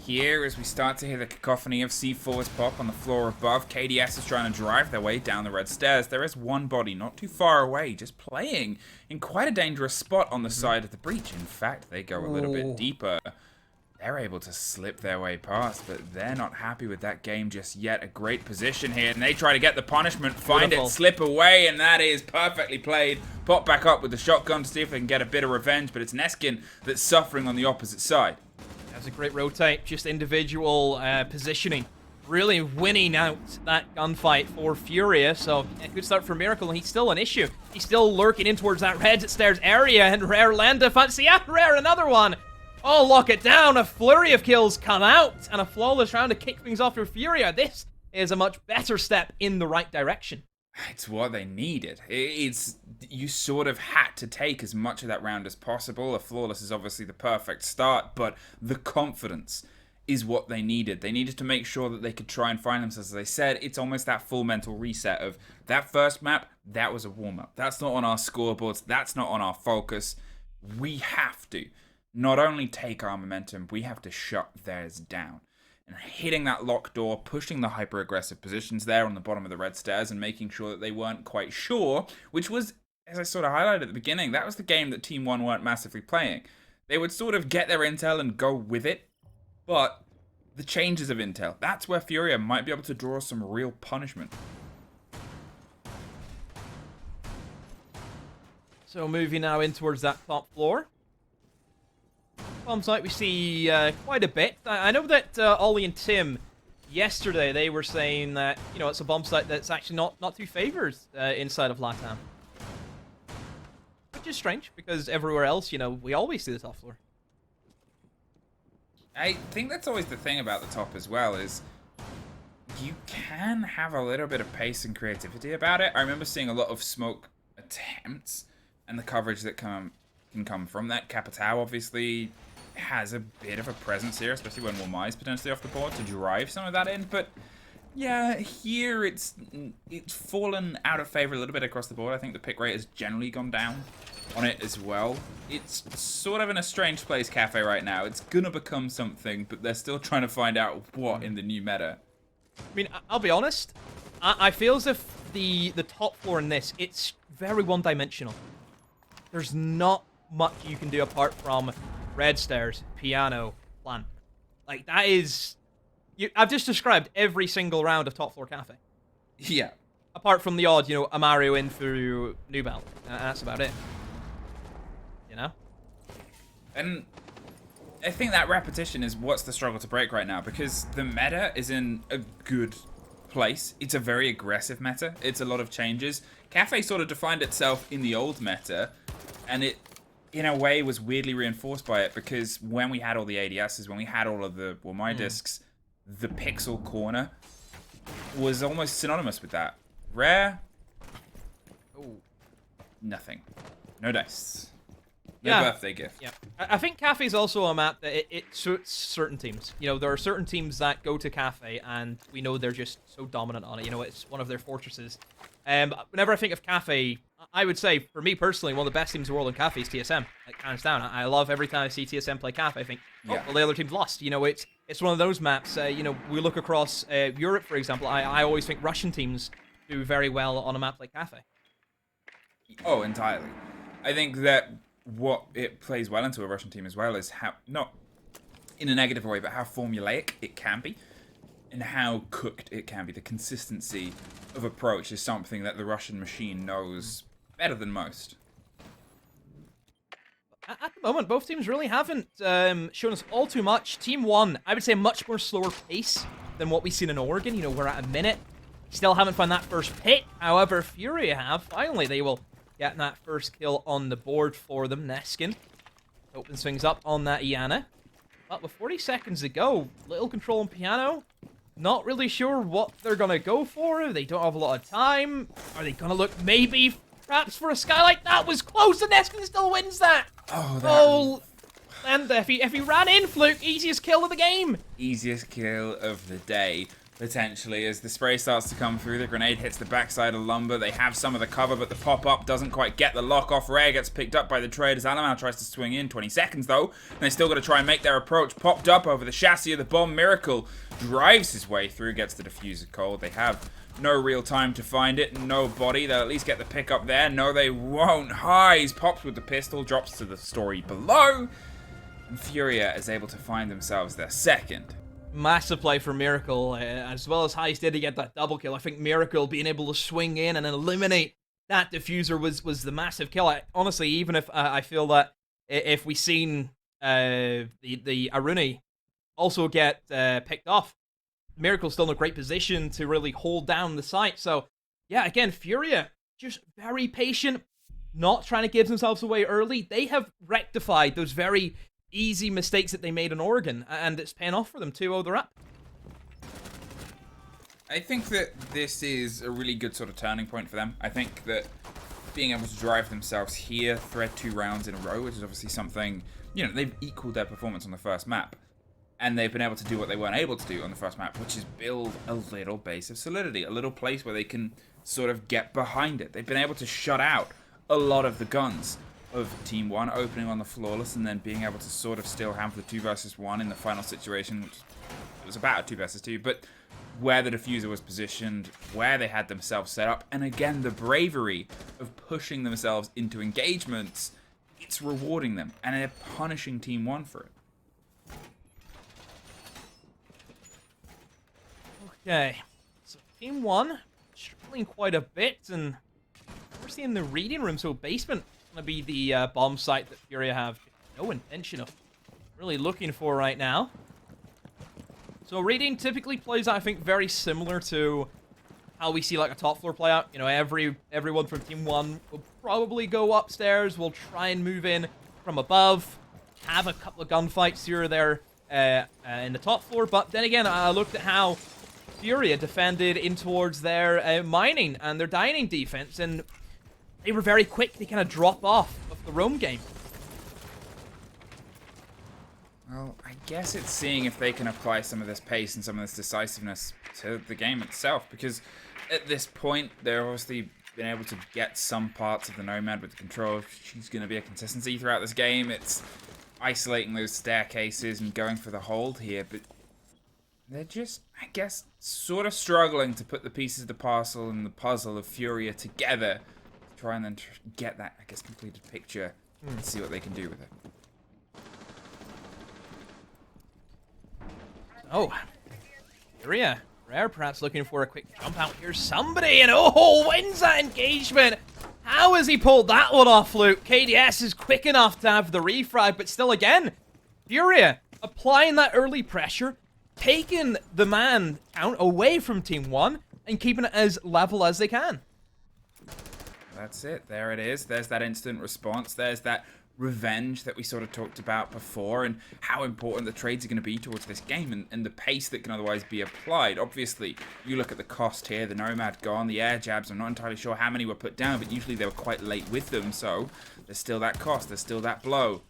Here, as we start to hear the cacophony of C4's pop on the floor above, KDS is trying to drive their way down the red stairs. There is one body not too far away, just playing in quite a dangerous spot on the side of the breach. In fact, they go a little bit deeper. They're able to slip their way past, but they're not happy with that game just yet. A great position here, and they try to get the punishment, find Beautiful. it, slip away, and that is perfectly played. Pop back up with the shotgun to see if they can get a bit of revenge, but it's Neskin that's suffering on the opposite side. That's a great rotate, just individual positioning. Really winning out that gunfight for FURIA, so a good start for Miracle, and he's still an issue. He's still lurking in towards that red stairs area, and Rare land a fancy, yeah, Rare another one. Oh, lock it down, a flurry of kills come out, and a flawless round to kick things off for FURIA. This is a much better step in the right direction. It's what they needed. You sort of had to take as much of that round as possible. A flawless is obviously the perfect start, but the confidence is what they needed. They needed to make sure that they could try and find themselves. As I said, it's almost that full mental reset of that first map, that was a warm-up. That's not on our scoreboards. That's not on our focus. We have to not only take our momentum, we have to shut theirs down. And hitting that locked door, pushing the hyper-aggressive positions there on the bottom of the red stairs and making sure that they weren't quite sure, which was, as I sort of highlighted at the beginning, that was the game that Team 1 weren't massively playing. They would sort of get their intel and go with it, but the changes of intel, that's where FURIA might be able to draw some real punishment. So moving now in towards that top floor. Bomb site we see quite a bit. I know that Ollie and Tim yesterday, they were saying that, you know, it's a bomb site that's actually not too favored inside of LATAM. Which is strange, because everywhere else, you know, we always see the top floor. I think that's always the thing about the top as well, is you can have a little bit of pace and creativity about it. I remember seeing a lot of smoke attempts and the coverage that can come from that. Capitao obviously has a bit of a presence here, especially when oNe is potentially off the board, to drive some of that in, but yeah, here it's fallen out of favor a little bit across the board. I think the pick rate has generally gone down on it as well. It's sort of in a strange place, Kafe, right now. It's gonna become something, but they're still trying to find out what in the new meta. I mean, I'll be honest, I feel as if the top floor in this, it's very one-dimensional. There's not much you can do apart from red stairs, piano, plant. Like, that is... I've just described every single round of top floor Kafe. Yeah. Apart from the odd, you know, a Mario in through New Belt. That's about it. You know? And I think that repetition is what's the struggle to break right now, because the meta is in a good place. It's a very aggressive meta. It's a lot of changes. Kafe sort of defined itself in the old meta, and it, in a way, was weirdly reinforced by it, because when we had all the ADSs, when we had all of the oNe discs, the pixel corner was almost synonymous with that. Rare? Oh, nothing. No dice. No birthday gift. Yeah. I think Kafe is also a map that it suits certain teams. You know, there are certain teams that go to Kafe, and we know they're just so dominant on it. You know, it's one of their fortresses. Whenever I think of Kafe, I would say, for me personally, one of the best teams in the world in Kafe is TSM. Like, hands down. I love every time I see TSM play Kafe. I think, oh, well, the other team's lost. You know, it's one of those maps. You know, we look across Europe, for example. I always think Russian teams do very well on a map like Kafe. Oh, entirely. I think that what it plays well into a Russian team as well is how, not in a negative way, but how formulaic it can be and how cooked it can be. The consistency of approach is something that the Russian machine knows better than most. At the moment, both teams really haven't shown us all too much. Team 1, I would say, much more slower pace than what we've seen in Oregon. You know, we're at a minute. Still haven't found that first hit. However, FURIA have. Finally, they will get that first kill on the board for them. Neskin opens things up on that Iana. But with 40 seconds to go, little control on piano. Not really sure what they're going to go for. They don't have a lot of time. Are they going to look maybe Perhaps for a Skylight, that was close, and Neskin still wins that. Oh, And if he ran in, Fluke, easiest kill of the game. easiest kill of the day, potentially, as the spray starts to come through. The grenade hits the backside of Lumber. They have some of the cover, but the pop-up doesn't quite get the lock-off. Rare gets picked up by the traders. Alamau tries to swing in. 20 seconds, though, and they still got to try and make their approach. Popped up over the chassis of the bomb. Miracle drives his way through, gets the diffuser cold. They have no real time to find it. No body. They'll at least get the pick up there. No, they won't. Highs pops with the pistol. Drops to the story below. And Furia is able to find themselves their second. Massive play for Miracle, as well as Heist did to get that double kill. I think Miracle being able to swing in and eliminate that diffuser was the massive kill. Honestly, even if I feel that if we seen the oNe also get picked off, Miracle's still in a great position to really hold down the site. So, yeah, again, Furia, just very patient, not trying to give themselves away early. They have rectified those very easy mistakes that they made in Oregon, and it's paying off for them. 2-0, they're up. I think that this is a really good sort of turning point for them. I think that being able to drive themselves here, thread 2 rounds in a row, which is obviously something, you know, they've equaled their performance on the first map. And they've been able to do what they weren't able to do on the first map, which is build a little base of solidity, a little place where they can sort of get behind it. They've been able to shut out a lot of the guns of Team 1, opening on the flawless, and then being able to sort of still have the 2 versus 1 in the final situation, which was about a 2 versus 2, but where the diffuser was positioned, where they had themselves set up, and again, the bravery of pushing themselves into engagements, it's rewarding them, and they're punishing Team 1 for it. Okay, so Team 1 struggling quite a bit, and we're seeing the reading room, so basement going to be the bomb site that Furia have no intention of really looking for right now. So reading typically plays out, I think, very similar to how we see like a top floor play out. You know, everyone from Team 1 will probably go upstairs, will try and move in from above, have a couple of gunfights here or there in the top floor, but then again, I looked at how Furia defended in towards their mining and their dining defense, and they were very quick. They kind of drop off of the roam game. Well, I guess it's seeing if they can apply some of this pace and some of this decisiveness to the game itself, because at this point, they're obviously been able to get some parts of the Nomad with the control. She's going to be a consistency throughout this game. It's isolating those staircases and going for the hold here, but they're just, I guess, sort of struggling to put the pieces of the parcel and the puzzle of Furia together to try and then get that, I guess, completed picture and see what they can do with it. Oh, Furia. Rare perhaps looking for a quick jump out here. Somebody, and oh, wins that engagement. How has he pulled that one off, Luke? KDS is quick enough to have the refrag, but still again, Furia applying that early pressure, taking the man count away from Team 1 and keeping it as level as they can. That's it. There it is. There's that instant response. There's that revenge that we sort of talked about before, and how important the trades are going to be towards this game, and the pace that can otherwise be applied. Obviously, you look at the cost here, the Nomad gone, the air jabs, I'm not entirely sure how many were put down, but usually they were quite late with them, so there's still that cost, there's still that blow.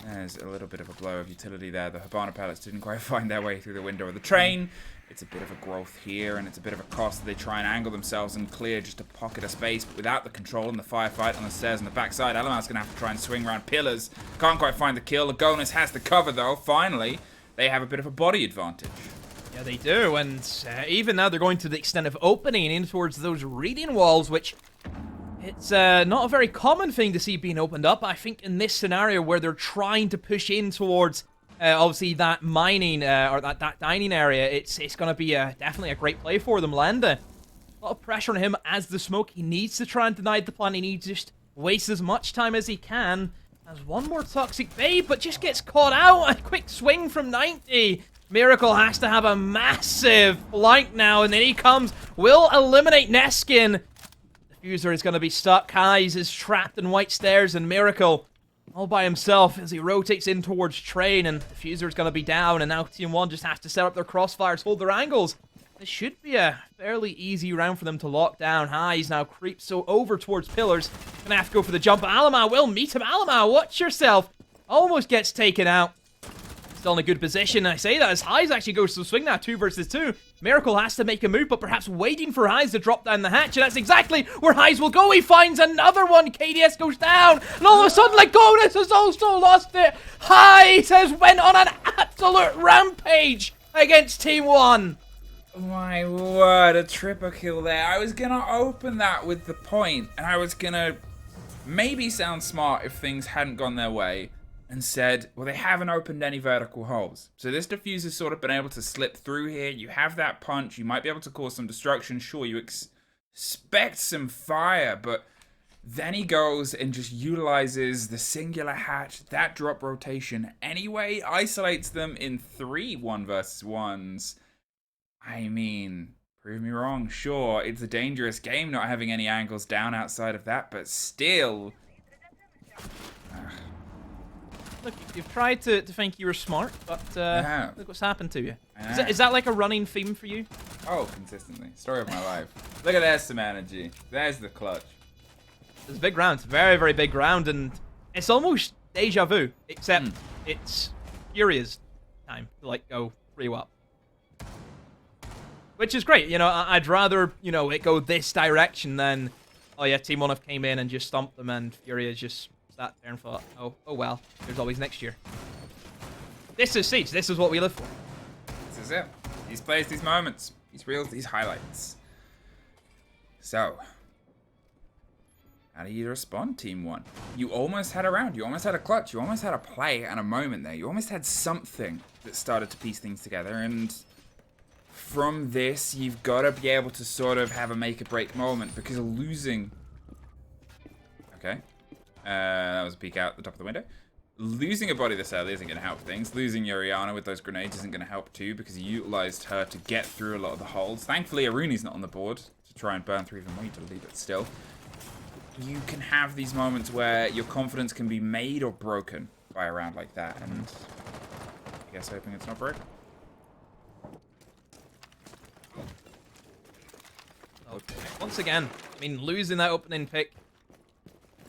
There's a little bit of a blow of utility there. The Habana pellets didn't quite find their way through the window of the train. It's a bit of a growth here, and it's a bit of a cost. They try and angle themselves and clear just a pocket of space, but without the control and the firefight on the stairs on the backside, Alamau's going to have to try and swing around pillars. Can't quite find the kill. Agonis has the cover, though. Finally, they have a bit of a body advantage. Yeah, they do, and even now they're going to the extent of opening in towards those reading walls, which it's not a very common thing to see being opened up. I think in this scenario where they're trying to push in towards obviously that mining or that dining area, it's going to be definitely a great play for them. Landa, a lot of pressure on him as the smoke. He needs to try and deny the plan. He needs to just waste as much time as he can. Has one more toxic bait, but just gets caught out. A quick swing from 90. Miracle has to have a massive blank now, and then he comes, will eliminate Neskin. Diffuser is going to be stuck. Kai's is trapped in white stairs, and Miracle all by himself as he rotates in towards Train, and Diffuser is going to be down, and now Team 1 just has to set up their crossfires, hold their angles. It should be a fairly easy round for them to lock down. Highs now creeps so over towards pillars. Gonna have to go for the jump. Alamar will meet him. Alamar, watch yourself. Almost gets taken out. Still in a good position. I say that as Highs actually goes to the swing now, 2 versus 2. Miracle has to make a move, but perhaps waiting for Highs to drop down the hatch, and that's exactly where Highs will go. He finds another one. KDS goes down, and all of a sudden, Lagonis has also lost it. Highs has went on an absolute rampage against Team 1. My word, a triple kill there. I was gonna open that with the point, and I was gonna maybe sound smart if things hadn't gone their way, and said, well, they haven't opened any vertical holes. So this diffuser's sort of been able to slip through here. You have that punch. You might be able to cause some destruction. Sure, you expect some fire, but then he goes and just utilizes the singular hatch, that drop rotation anyway, isolates them in 3 1 versus 1s. I mean, prove me wrong. Sure, it's a dangerous game not having any angles down outside of that, but still... Look, you've tried to think you were smart, but look what's happened to you. Is that like a running theme for you? Oh, consistently. Story of my life. Look at that, some energy. There's the clutch. It's a big round. Very, very big round, and it's almost deja vu, except it's Furia's time to, like, go 3-up. Which is great. You know, I'd rather, you know, it go this direction than, oh yeah, Team 1 have came in and just stomped them, and Furia just... that there and thought, oh well, there's always next year. This is Siege. This is what we live for. This is it. These plays, these moments, these reels, these highlights. So, how do you respond, Team 1? You almost had a round. You almost had a clutch. You almost had a play and a moment there. You almost had something that started to piece things together. And from this, you've got to be able to sort of have a make-or-break moment, because losing... Okay. That was a peek out the top of the window. Losing a body this early isn't going to help things. Losing Yuriana with those grenades isn't going to help too, because he utilized her to get through a lot of the holes. Thankfully, Aruni's not on the board to try and burn through even more utility, but still. You can have these moments where your confidence can be made or broken by a round like that, and I guess hoping it's not broken. Okay. Once again, I mean, losing that opening pick.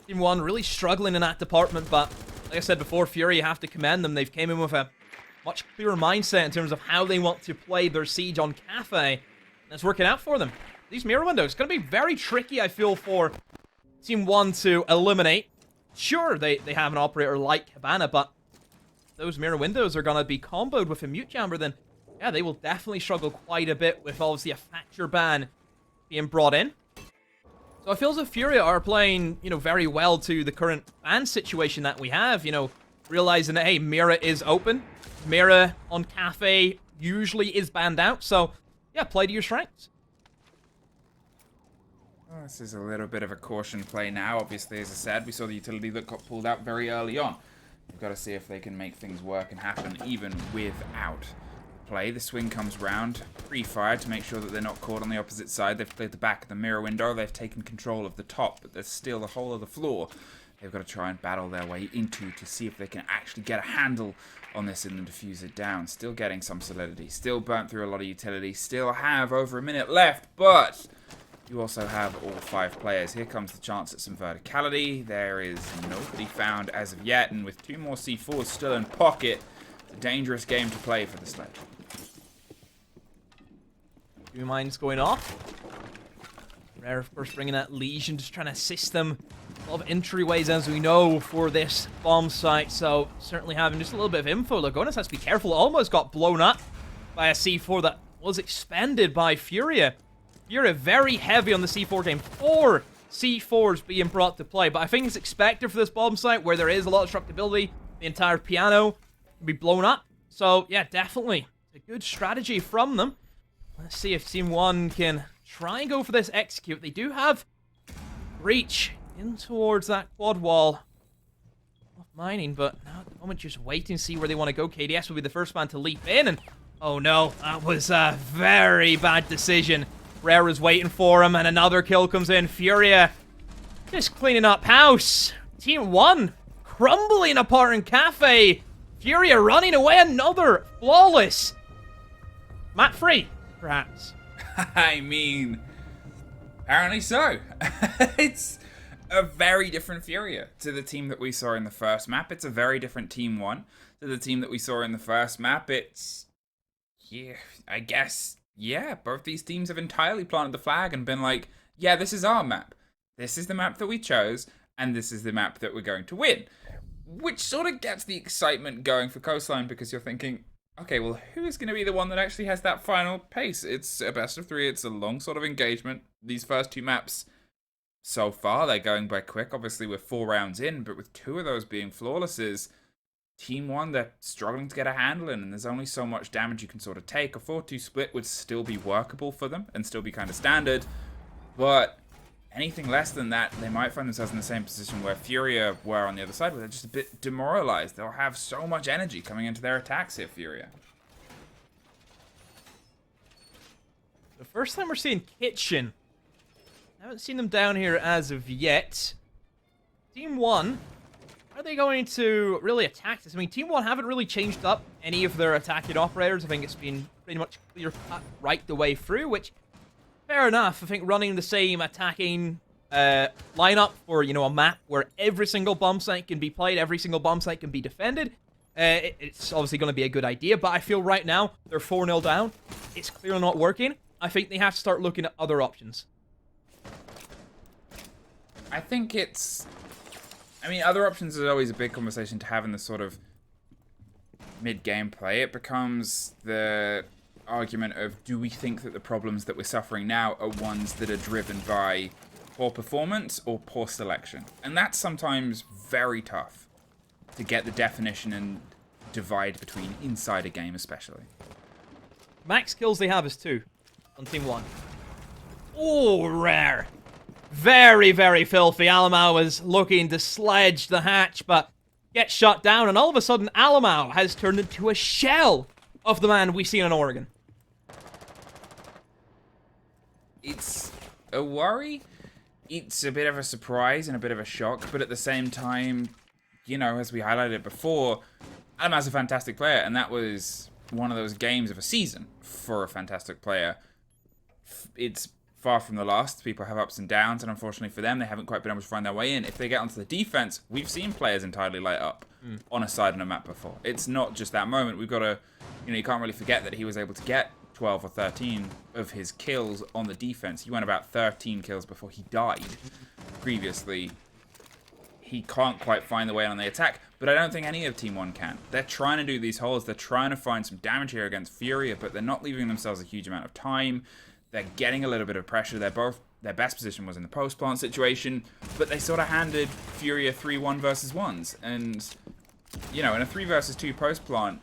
Team 1 really struggling in that department, but like I said before, Fury, you have to commend them. They've came in with a much clearer mindset in terms of how they want to play their siege on Kafe, and it's working out for them. These mirror windows, going to be very tricky, I feel, for Team 1 to eliminate. Sure, they have an operator like Cabana, but those mirror windows are going to be comboed with a mute jammer, then yeah, they will definitely struggle quite a bit with obviously a factor ban being brought in. So I feel as if Furia are playing, you know, very well to the current ban situation that we have, you know, realizing that, hey, Mira is open. Mira on Kafe usually is banned out, so, yeah, play to your strengths. Well, this is a little bit of a caution play now. Obviously, as I said, we saw the utility that got pulled out very early on. We've got to see if they can make things work and happen even without play. The swing comes round, pre-fired to make sure that they're not caught on the opposite side. They've played the back of the mirror window. They've taken control of the top, but there's still the whole of the floor they've got to try and battle their way into to see if they can actually get a handle on this and diffuse it down. Still getting some solidity. Still burnt through a lot of utility. Still have over a minute left, but you also have all 5 players. Here comes the chance at some verticality. There is nobody found as of yet, and with 2 more C4s still in pocket, it's a dangerous game to play for the Sledge. 2 mines going off. Rare, of course, bringing that Legion, just trying to assist them. A lot of entryways, as we know, for this bomb site, so certainly having just a little bit of info. Lagonis has to be careful. Almost got blown up by a C4 that was expended by Furia. Furia very heavy on the C4 game. 4 C4s being brought to play, but I think it's expected for this bomb site where there is a lot of destructibility. The entire piano can be blown up. So, yeah, definitely a good strategy from them. Let's see if Team 1 can try and go for this execute. They do have reach in towards that quad wall of mining, but now at the moment just waiting to see where they want to go. KDS will be the first man to leap in, and oh no, that was a very bad decision. Rare is waiting for him, and another kill comes in. Furia just cleaning up house. Team 1 crumbling apart in Kafe. Furia running away, another flawless map free. Perhaps. I mean, apparently so. It's a very different Furia to the team that we saw in the first map. It's a very different Team 1 to the team that we saw in the first map. It's, yeah, I guess, yeah, both these teams have entirely planted the flag and been like, yeah, this is our map. This is the map that we chose, and this is the map that we're going to win. Which sort of gets the excitement going for Coastline, because you're thinking, okay, well, who's going to be the one that actually has that final pace? It's a best of 3. It's a long sort of engagement. These first 2 maps, so far, they're going by quick. Obviously, we're 4 rounds in, but with 2 of those being flawlesses, Team 1, they're struggling to get a handle in, and there's only so much damage you can sort of take. A 4-2 split would still be workable for them and still be kind of standard, but anything less than that, they might find themselves in the same position where Furia were on the other side, where they're just a bit demoralized. They'll have so much energy coming into their attacks here, Furia. The first time we're seeing Kitchen. I haven't seen them down here as of yet. Team 1, are they going to really attack this? I mean, Team 1 haven't really changed up any of their attacking operators. I think it's been pretty much clear cut right the way through, which, fair enough. I think running the same attacking lineup for, you know, a map where every single bomb site can be played, every single bomb site can be defended, it's obviously going to be a good idea, but I feel right now they're 4-0 down. It's clearly not working. I think they have to start looking at other options. I think it's... I mean, other options is always a big conversation to have in this sort of mid-game play. It becomes the argument of, do we think that the problems that we're suffering now are ones that are driven by poor performance or poor selection? And that's sometimes very tough to get the definition and divide between inside a game especially. Max kills they have is 2 on Team 1. Oh, rare. Very, very filthy. Alamau was looking to sledge the hatch, but gets shot down, and all of a sudden, Alamau has turned into a shell of the man we see in Oregon. It's a worry. It's a bit of a surprise and a bit of a shock, but at the same time, you know, as we highlighted before, Alamau's a fantastic player, and that was one of those games of a season for a fantastic player. It's far from the last. People have ups and downs, and unfortunately for them, they haven't quite been able to find their way in. If they get onto the defense, we've seen players entirely light up on a side on a map before. It's not just that moment. We've got to, you know, you can't really forget that he was able to get 12 or 13 of his kills on the defense. He went about 13 kills before he died. Previously, he can't quite find the way on the attack, but I don't think any of Team 1 can. They're trying to do these holes. They're trying to find some damage here against Furia, but they're not leaving themselves a huge amount of time. They're getting a little bit of pressure. Their best position was in the post-plant situation, but they sort of handed Furia 3-1 versus 1s. And, you know, in a 3 versus 2 post-plant,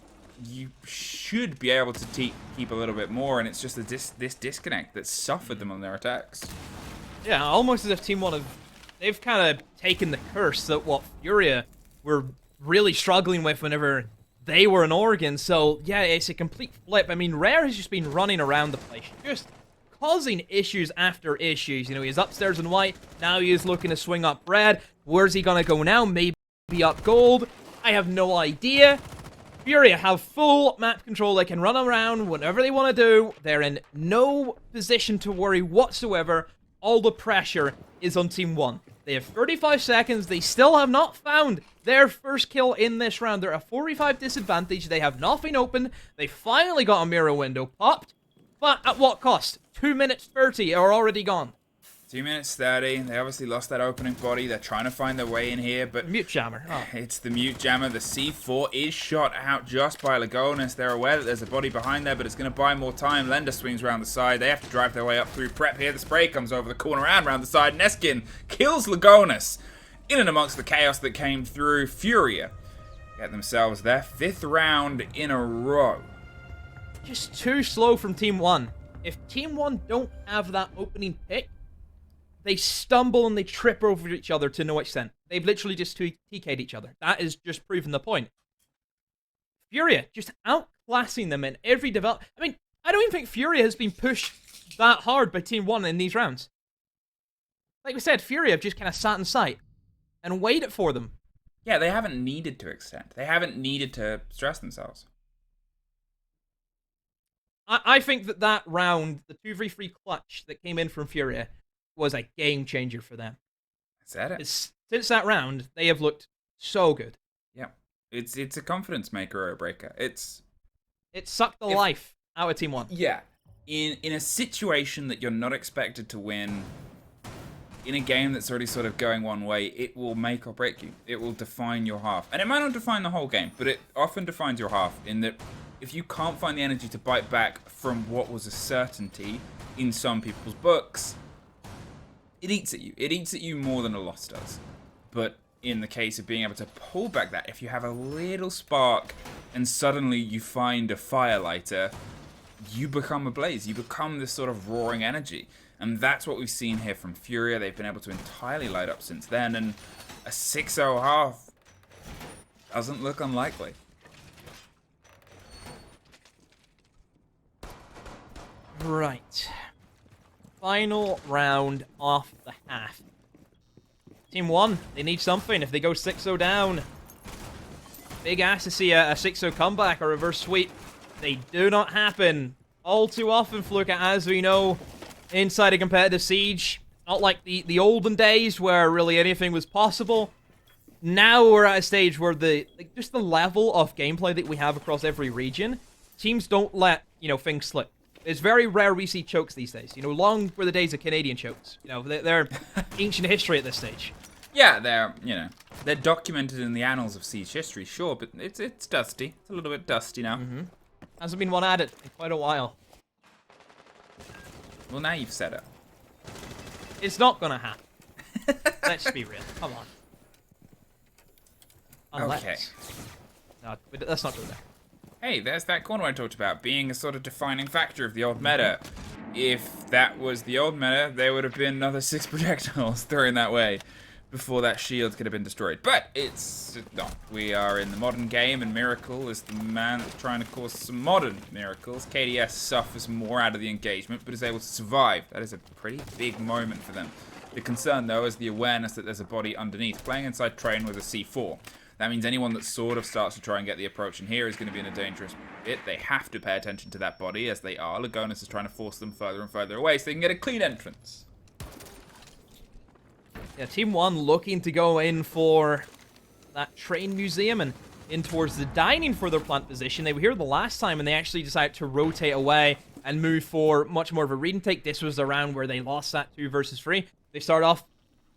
you should be able to keep a little bit more, and it's just this disconnect that suffered them on their attacks. Yeah, almost as if Team 1 they've kind of taken the curse that what Furia were really struggling with whenever they were in Oregon. So, yeah, it's a complete flip. I mean, Rare has just been running around the place, just causing issues after issues. You know, he's upstairs in white, now he is looking to swing up red. Where's he gonna go now? Maybe up gold? I have no idea. Furia have full map control. They can run around whatever they want to do. They're in no position to worry whatsoever. All the pressure is on Team 1. They have 35 seconds. They still have not found their first kill in this round. They're at a 45 disadvantage. They have nothing open. They finally got a mirror window popped. But at what cost? 2 minutes 30 are already gone. 2 minutes 30. They obviously lost that opening body. They're trying to find their way in here, but Mute jammer. Oh. It's the mute jammer. The C4 is shot out just by Lagonis. They're aware that there's a body behind there, but it's going to buy more time. Lender swings around the side. They have to drive their way up through prep here. The spray comes over the corner and around the side. Neskin kills Lagonis. In and amongst the chaos that came through, Furia get themselves their 5th round in a row. Just too slow from Team 1. If Team 1 don't have that opening pick, they stumble and they trip over each other to no extent. They've literally just TK'd each other. That is just proving the point. Furia just outclassing them in every develop. I mean, I don't even think Furia has been pushed that hard by Team 1 in these rounds. Like we said, Furia have just kind of sat in sight and waited for them. Yeah, they haven't needed to extend. They haven't needed to stress themselves. I think that round, the 2-3-3 clutch that came in from FURIA, was a game changer for them. Said it. Since that round, they have looked so good. Yeah. It's a confidence maker or a breaker. It sucked the life out of Team 1. Yeah. In a situation that you're not expected to win, in a game that's already sort of going one way, it will make or break you. It will define your half. And it might not define the whole game, but it often defines your half in that if you can't find the energy to bite back from what was a certainty in some people's books, it eats at you. It eats at you more than a loss does. But in the case of being able to pull back that, if you have a little spark and suddenly you find a firelighter, you become a blaze. You become this sort of roaring energy. And that's what we've seen here from FURIA. They've been able to entirely light up since then. And a 6-0 half doesn't look unlikely. Right. Final round off the half. Team 1, they need something. If they go 6-0 down, big ass to see a 6-0 comeback or reverse sweep. They do not happen all too often, Fluka, as we know, inside a competitive siege. Not like the olden days where really anything was possible. Now we're at a stage where just the level of gameplay that we have across every region, teams don't let, things slip. It's very rare we see chokes these days. Long were the days of Canadian chokes. They're ancient history at this stage. Yeah, they're documented in the annals of siege history, sure, but it's dusty. It's a little bit dusty now. Mm-hmm. Hasn't been one added in quite a while. Well, now you've said it. It's not gonna happen. Let's be real. Come on. Unless... Okay. No, let's not go there. Hey, there's that corner I talked about, being a sort of defining factor of the old meta. If that was the old meta, there would have been another 6 projectiles thrown that way before that shield could have been destroyed. But it's not. We are in the modern game, and Miracle is the man that's trying to cause some modern miracles. KDS suffers more out of the engagement, but is able to survive. That is a pretty big moment for them. The concern, though, is the awareness that there's a body underneath. Playing inside train with a C4. That means anyone that sort of starts to try and get the approach in here is going to be in a dangerous bit. They have to pay attention to that body, as they are. Lagonis is trying to force them further and further away so they can get a clean entrance. Yeah, Team 1 looking to go in for that train museum and in towards the dining for their plant position. They were here the last time and they actually decided to rotate away and move for much more of a read and take. This was the round where they lost that 2 versus 3. They start off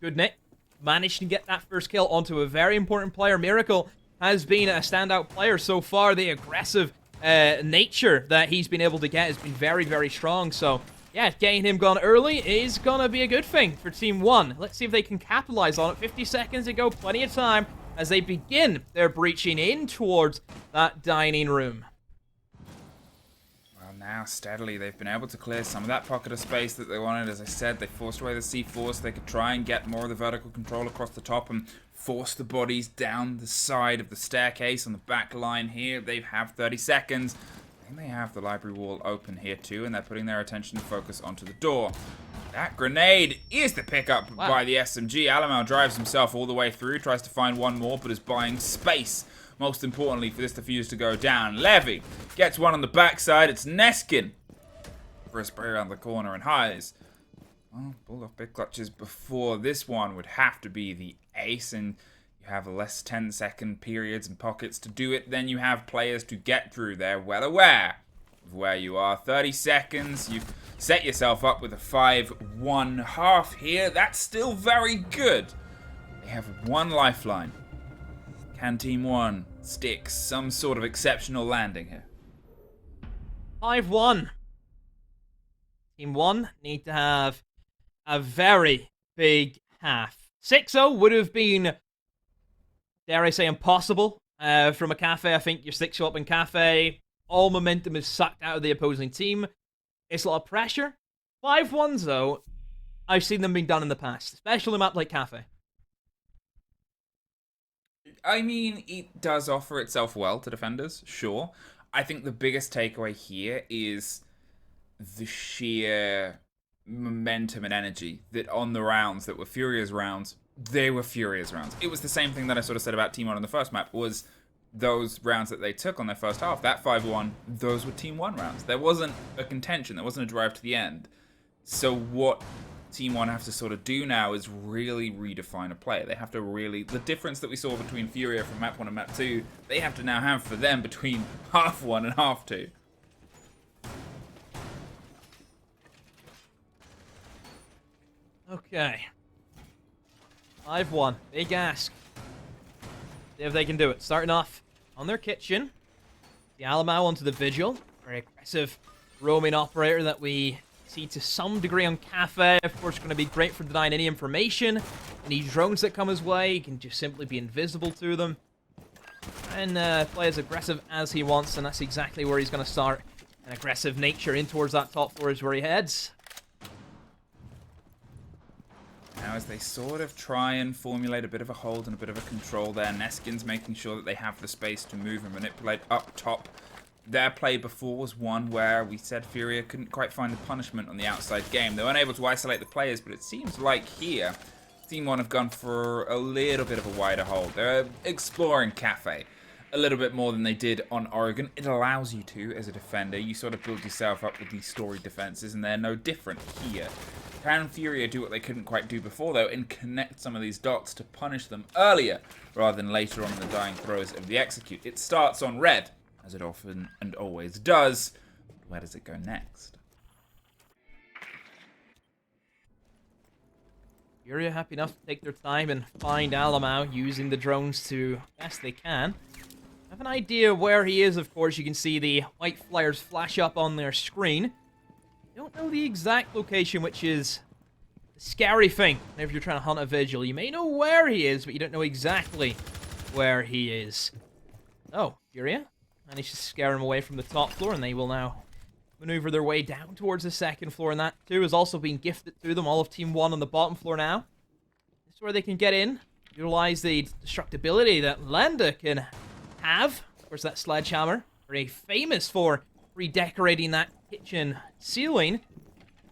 good, Nick. Managed to get that first kill onto a very important player. Miracle has been a standout player so far. The aggressive nature that he's been able to get has been very, very strong. So, yeah, getting him gone early is going to be a good thing for Team 1. Let's see if they can capitalize on it. 50 seconds to go, plenty of time as they begin their breaching in towards that dining room. Now, steadily, they've been able to clear some of that pocket of space that they wanted. As I said, they forced away the C4 so they could try and get more of the vertical control across the top and force the bodies down the side of the staircase on the back line here. They have 30 seconds. I think they have the library wall open here too, and they're putting their attention and focus onto the door. That grenade is the pickup by the SMG. Alamau drives himself all the way through, tries to find one more, but is buying space. Most importantly, for this defuse to go down. Levy gets one on the backside. It's Neskin for a spray around the corner and highs. Well, pulled off big clutches before. This one would have to be the ace, and you have less 10-second periods and pockets to do it. Then you have players to get through. They're well aware of where you are. 30 seconds. You've set yourself up with a 5-1 half here. That's still very good. They have one lifeline. Can Team 1 stick some sort of exceptional landing here? 5-1. Team 1 need to have a very big half. 6-0 would have been, dare I say, impossible. From a Kafe, I think you're 6-0 up in Kafe. All momentum is sucked out of the opposing team. It's a lot of pressure. 5-1s, though, I've seen them being done in the past, especially a map like Kafe. I mean, it does offer itself well to defenders, sure. I think the biggest takeaway here is the sheer momentum and energy that on the rounds that were Furia's rounds, they were Furia's rounds. It was the same thing that I sort of said about Team 1 on the first map, was those rounds that they took on their first half, that 5-1, those were Team 1 rounds. There wasn't a contention. There wasn't a drive to the end. So what Team 1 have to sort of do now is really redefine a play. They have to really... The difference that we saw between FURIA from Map 1 and Map 2, they have to now have for them between half 1 and half 2. Okay. 5-1. Big ask. See if they can do it. Starting off on their kitchen. The Alamau onto the Vigil. Very aggressive roaming operator that we see to some degree on Kafe. Of course, going to be great for denying any information. Any drones that come his way, he can just simply be invisible to them. And play as aggressive as he wants, and that's exactly where he's going to start. An aggressive nature in towards that top floor is where he heads. Now, as they sort of try and formulate a bit of a hold and a bit of a control there, Neskin's making sure that they have the space to move and manipulate up top. Their play before was one where we said FURIA couldn't quite find the punishment on the outside game. They weren't able to isolate the players, but it seems like here, Team 1 have gone for a little bit of a wider hold. They're exploring Kafe a little bit more than they did on Oregon. It allows you to, as a defender, you sort of build yourself up with these storied defenses, and they're no different here. Can FURIA do what they couldn't quite do before, though, and connect some of these dots to punish them earlier, rather than later on in the dying throes of the execute? It starts on red, as it often and always does. Where does it go next? FURIA happy enough to take their time and find Alamau using the drones to best they can. Have an idea where he is, of course. You can see the white flares flash up on their screen. Don't know the exact location, which is the scary thing. If you're trying to hunt a Vigil, you may know where he is, but you don't know exactly where he is. Oh, FURIA managed to scare him away from the top floor, and they will now maneuver their way down towards the second floor, and that too has also been gifted to them. All of Team 1 on the bottom floor now. This is where they can get in, utilize the destructibility that Lenda can have. Of course, that sledgehammer, very famous for redecorating that kitchen ceiling.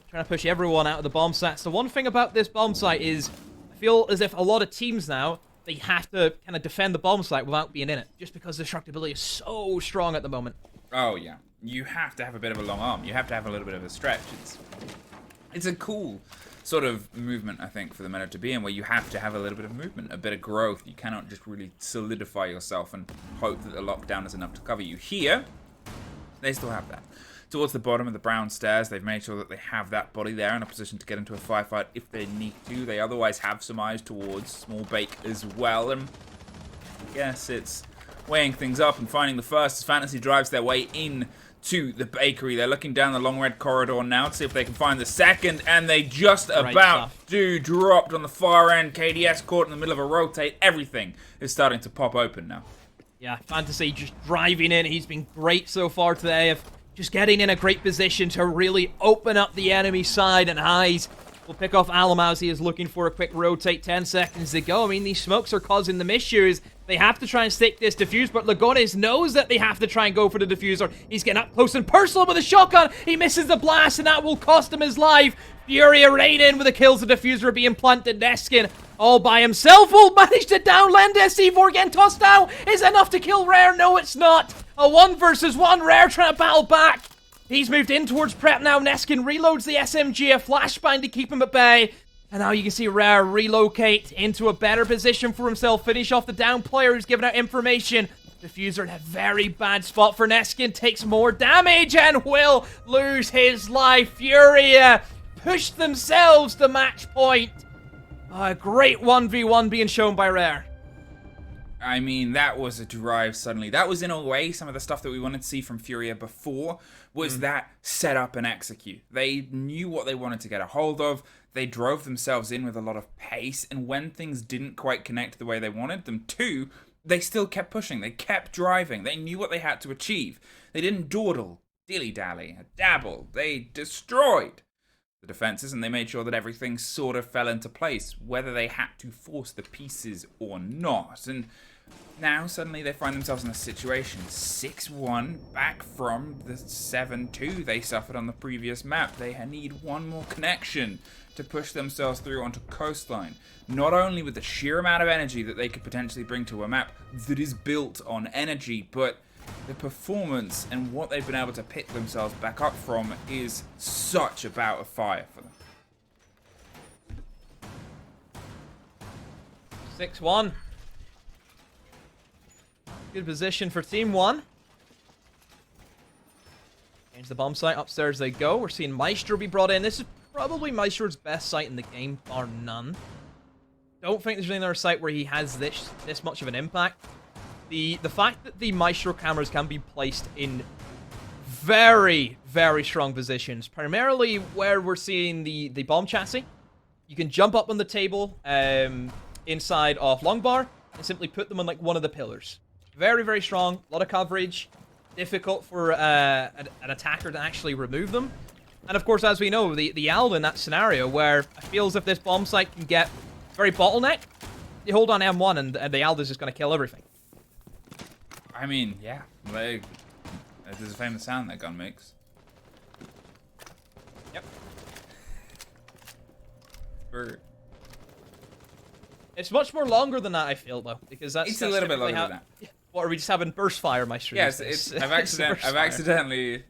Trying to push everyone out of the bomb sites. The one thing about this bomb site is, I feel as if a lot of teams now, they have to kind of defend the bomb site without being in it, just because destructibility is so strong at the moment. Oh, yeah. You have to have a bit of a long arm. You have to have a little bit of a stretch. It's a cool sort of movement, I think, for the meta to be in, where you have to have a little bit of movement, a bit of growth. You cannot just really solidify yourself and hope that the lockdown is enough to cover you. Here, they still have that. Towards the bottom of the brown stairs, they've made sure that they have that body there in a position to get into a firefight if they need to. They otherwise have some eyes towards Small Bake as well, and I guess it's weighing things up and finding the first as Fantasy drives their way in to the bakery. They're looking down the long red corridor now to see if they can find the second, and they just about do. Dropped on the far end. KDS caught in the middle of a rotate. Everything is starting to pop open now. Yeah, Fantasy just driving in. He's been great so far today of just getting in a great position to really open up the enemy side, and Eyes will pick off Alamau as he is looking for a quick rotate. 10 seconds to go. I mean, these smokes are causing them issues. They have to try and stick this defuse, but Lagones knows that they have to try and go for the diffuser. He's getting up close and personal with a shotgun. He misses the blast, and that will cost him his life. FURIA right in with the kills. The diffuser being planted. Neskin all by himself will manage to down Lenda. C4 getting tossed down. Is enough to kill Rare? No, it's not. A 1 versus 1. Rare trying to battle back. He's moved in towards prep now. Neskin reloads the SMG, a flashbang to keep him at bay. And now you can see Rare relocate into a better position for himself. Finish off the down player who's giving out information. Diffuser in a very bad spot for Neskin. Takes more damage and will lose his life. FURIA push themselves to match point. A great 1v1 being shown by Rare. I mean, that was a drive suddenly. That was, in a way, some of the stuff that we wanted to see from FURIA before was that set up and execute. They knew what they wanted to get a hold of. They drove themselves in with a lot of pace, and when things didn't quite connect the way they wanted them to, they still kept pushing. They kept driving. They knew what they had to achieve. They didn't dawdle, dilly-dally, dabble. They destroyed the defenses, and they made sure that everything sort of fell into place, whether they had to force the pieces or not. And Now, suddenly, they find themselves in a situation. 6-1, back from the 7-2 they suffered on the previous map. They need one more connection to push themselves through onto Coastline. Not only with the sheer amount of energy that they could potentially bring to a map that is built on energy, but the performance and what they've been able to pick themselves back up from is such a bout of fire for them. 6-1. Good position for Team 1. Change the bomb site. Upstairs they go. We're seeing Maestro be brought in. This is probably Maestro's best site in the game, bar none. Don't think there's any other site where he has this much of an impact. The fact that the Maestro cameras can be placed in very, very strong positions, primarily where we're seeing the bomb chassis. You can jump up on the table inside of Longbar and simply put them on like one of the pillars. Very, very strong. A lot of coverage. Difficult for an attacker to actually remove them. And of course, as we know, the Aldo in that scenario where it feels if this bomb site can get very bottleneck, you hold on M1 and the Aldo's just going to kill everything. I mean, yeah. There's a famous sound that gun makes. Yep. It's much more longer than that, I feel, though, because that's... It's a little bit longer than that. What, are we just having burst fire, Maestro? Yes, I've accidentally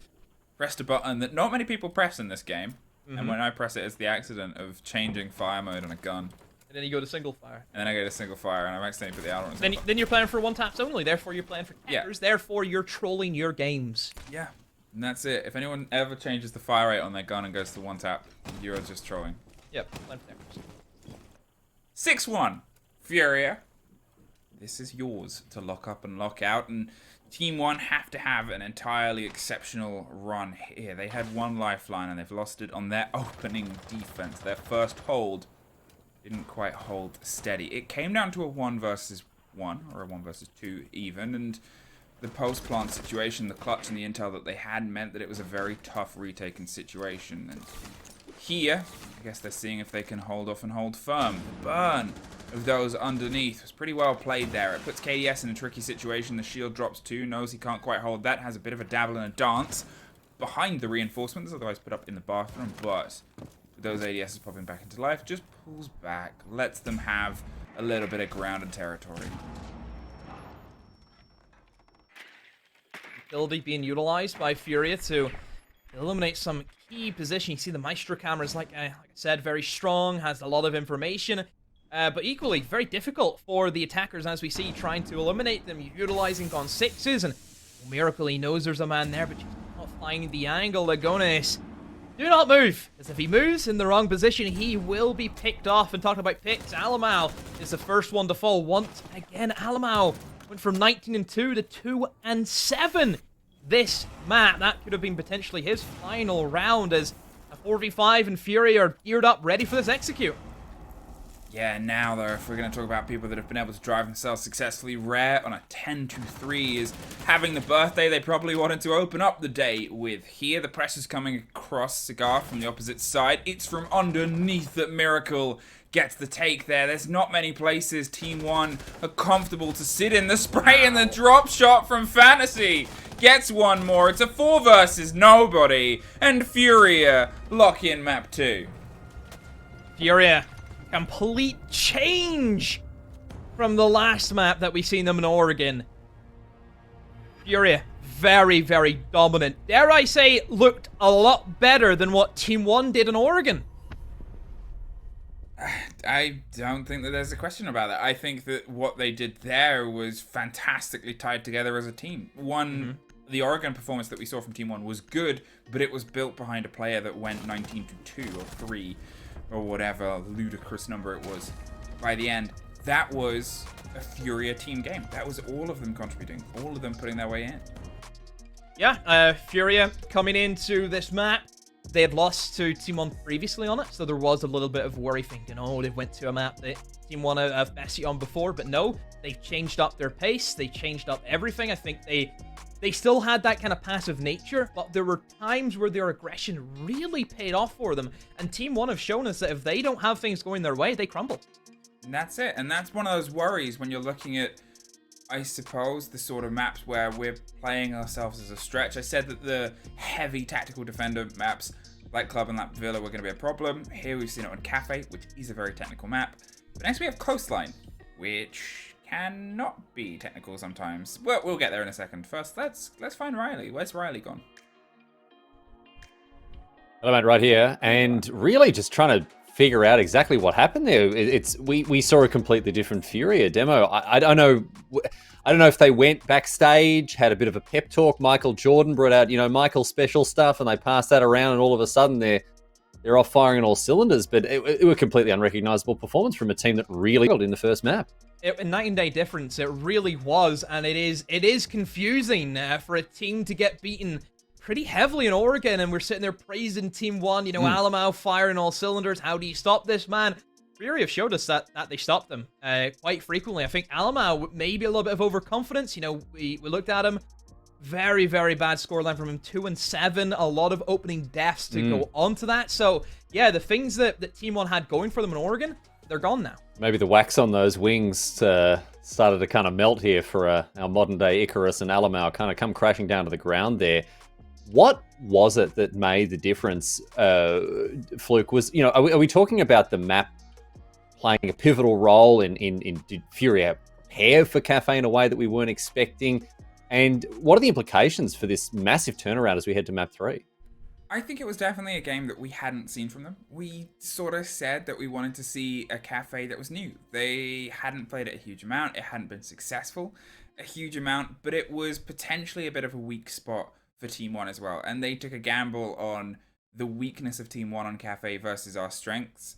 pressed a button that not many people press in this game. And when I press it, it's the accident of changing fire mode on a gun. And then you go to single fire. And then I go to single fire, and I've accidentally put the Aldo on single fire. Then you're playing for one taps only, therefore you're playing for cappers, therefore you're trolling your games. Yeah, and that's it. If anyone ever changes the fire rate on their gun and goes to one tap, you're just trolling. Yep, playing for cappers. 6-1, Furia. This is yours to lock up and lock out, and Team 1 have to have an entirely exceptional run here. They had one lifeline, and they've lost it on their opening defense. Their first hold didn't quite hold steady. It came down to a 1 versus 1, or a 1 versus 2 even, and the post-plant situation, the clutch and the intel that they had meant that it was a very tough retaken situation. And here, I guess they're seeing if they can hold off and hold firm. The burn of those underneath was pretty well played there. It puts KDS in a tricky situation. The shield drops too, knows he can't quite hold that, has a bit of a dabble and a dance behind the reinforcements, otherwise put up in the bathroom, but with those ADSs popping back into life, just pulls back, lets them have a little bit of grounded territory. Ability being utilized by Furia to eliminate some key position. You see the Maestro cameras, like I said, very strong, has a lot of information, but equally very difficult for the attackers, as we see, trying to eliminate them, utilizing Gon 6s, and Miracle, he knows there's a man there, but just not finding the angle. Lagones, do not move, because if he moves in the wrong position, he will be picked off. And talking about picks, Alamau is the first one to fall once again. Alamau went from 19-2 to 2-7 this map. That could have been potentially his final round, as a 45 and Fury are geared up, ready for this execute. Yeah, now though, if we're going to talk about people that have been able to drive themselves successfully, Rare on a 10-3 is having the birthday they probably wanted to open up the day with. Here, the pressure's coming across Cigar from the opposite side. It's from underneath that Miracle gets the take there. There's not many places Team 1 are comfortable to sit in. The spray and the drop shot from Fantasy gets one more. It's a 4 versus nobody. And Furia lock in map 2. Furia, complete change from the last map that we seen them in Oregon. Furia, very, very dominant. Dare I say, looked a lot better than what Team 1 did in Oregon. I don't think that there's a question about that. I think that what they did there was fantastically tied together as a team. The Oregon performance that we saw from Team 1 was good, but it was built behind a player that went 19-2 or 3 or whatever ludicrous number it was by the end. That was a Furia team game. That was all of them contributing, all of them putting their way in. Yeah, Furia coming into this map, they had lost to Team 1 previously on it, so there was a little bit of worry thinking, oh, they went to a map that Team 1 have Bessie on before, but no, they changed up their pace, they changed up everything. I think they still had that kind of passive nature, but there were times where their aggression really paid off for them, and Team 1 have shown us that if they don't have things going their way, they crumble. And that's it, and that's one of those worries when you're looking at I suppose, the sort of maps where we're playing ourselves as a stretch. I said that the heavy tactical defender maps like Club and Lap Villa were going to be a problem. Here we've seen it on Kafe, which is a very technical map. But next we have Coastline, which cannot be technical sometimes. Well, we'll get there in a second. First, let's find Riley. Where's Riley gone? Element right here, and really just trying to figure out exactly what happened there. We saw a completely different Furia demo. I don't know. I don't know if they went backstage, had a bit of a pep talk. Michael Jordan brought out, Michael's special stuff, and they passed that around, and all of a sudden they're off firing on all cylinders. But it was a completely unrecognizable performance from a team that really failed in the first map. A night and day difference. It really was, and it is confusing for a team to get beaten pretty heavily in Oregon, and we're sitting there praising Team One. Alamau firing all cylinders. How do you stop this, man? Furia have showed us that they stopped them quite frequently. I think Alamau maybe a little bit of overconfidence. We looked at him. Very, very bad scoreline from him. 2-7. A lot of opening deaths to go onto that. So, yeah, the things that Team One had going for them in Oregon, they're gone now. Maybe the wax on those wings started to kind of melt here for our modern-day Icarus, and Alamau kind of come crashing down to the ground there. What was it that made the difference, Fluke? Are we talking about the map playing a pivotal role in did Furia prepare for Kafe in a way that we weren't expecting? And what are the implications for this massive turnaround as we head to map 3? I think it was definitely a game that we hadn't seen from them. We sort of said that we wanted to see a Kafe that was new. They hadn't played it a huge amount. It hadn't been successful a huge amount, but it was potentially a bit of a weak spot for Team One as well. And they took a gamble on the weakness of Team One on Kafe versus our strengths.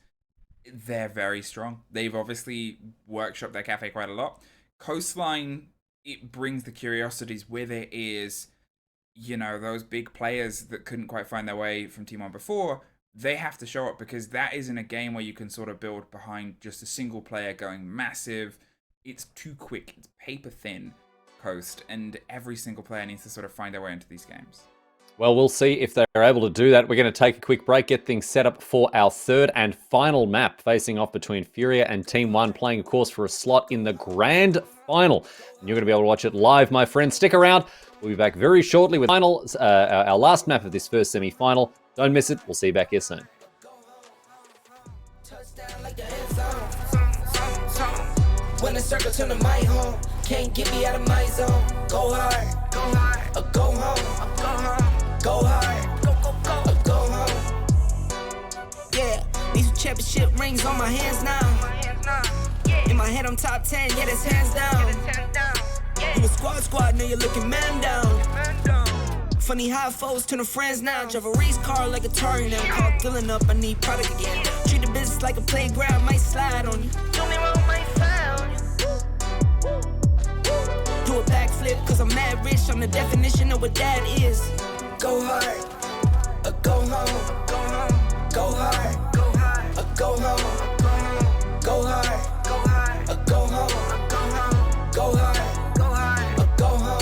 They're very strong. They've obviously workshopped their Kafe quite a lot. Coastline, it brings the curiosities with it is, those big players that couldn't quite find their way from Team One before, they have to show up, because that isn't a game where you can sort of build behind just a single player going massive. It's too quick. It's paper thin, Coast, and every single player needs to sort of find their way into these games. Well, we'll see if they're able to do that. We're going to take a quick break, get things set up for our third and final map, facing off between Furia and Team One, playing, of course, for a slot in the grand final. And you're going to be able to watch it live, my friends. Stick around. We'll be back very shortly with our last map of this first semi-final. Don't miss it. We'll see you back here soon. When the circle turn to my home, can't get me out of my zone. Go hard, or go home, go hard, or go home. Yeah, these championship rings on my hands now. In my head I'm top 10, yeah, that's hands down. You a squad, know you're looking man down. Funny how foes turn to friends now. Drive a race car like a Atari now. Call filling up, I need product again. Treat the business like a playground, might slide on you. Do me wrong, might slide on you. Do a backflip, cause I'm mad rich. I'm the definition of what that is. Go hard, or go home. Go hard, or go home. Go hard, or go home. Go hard, or go home.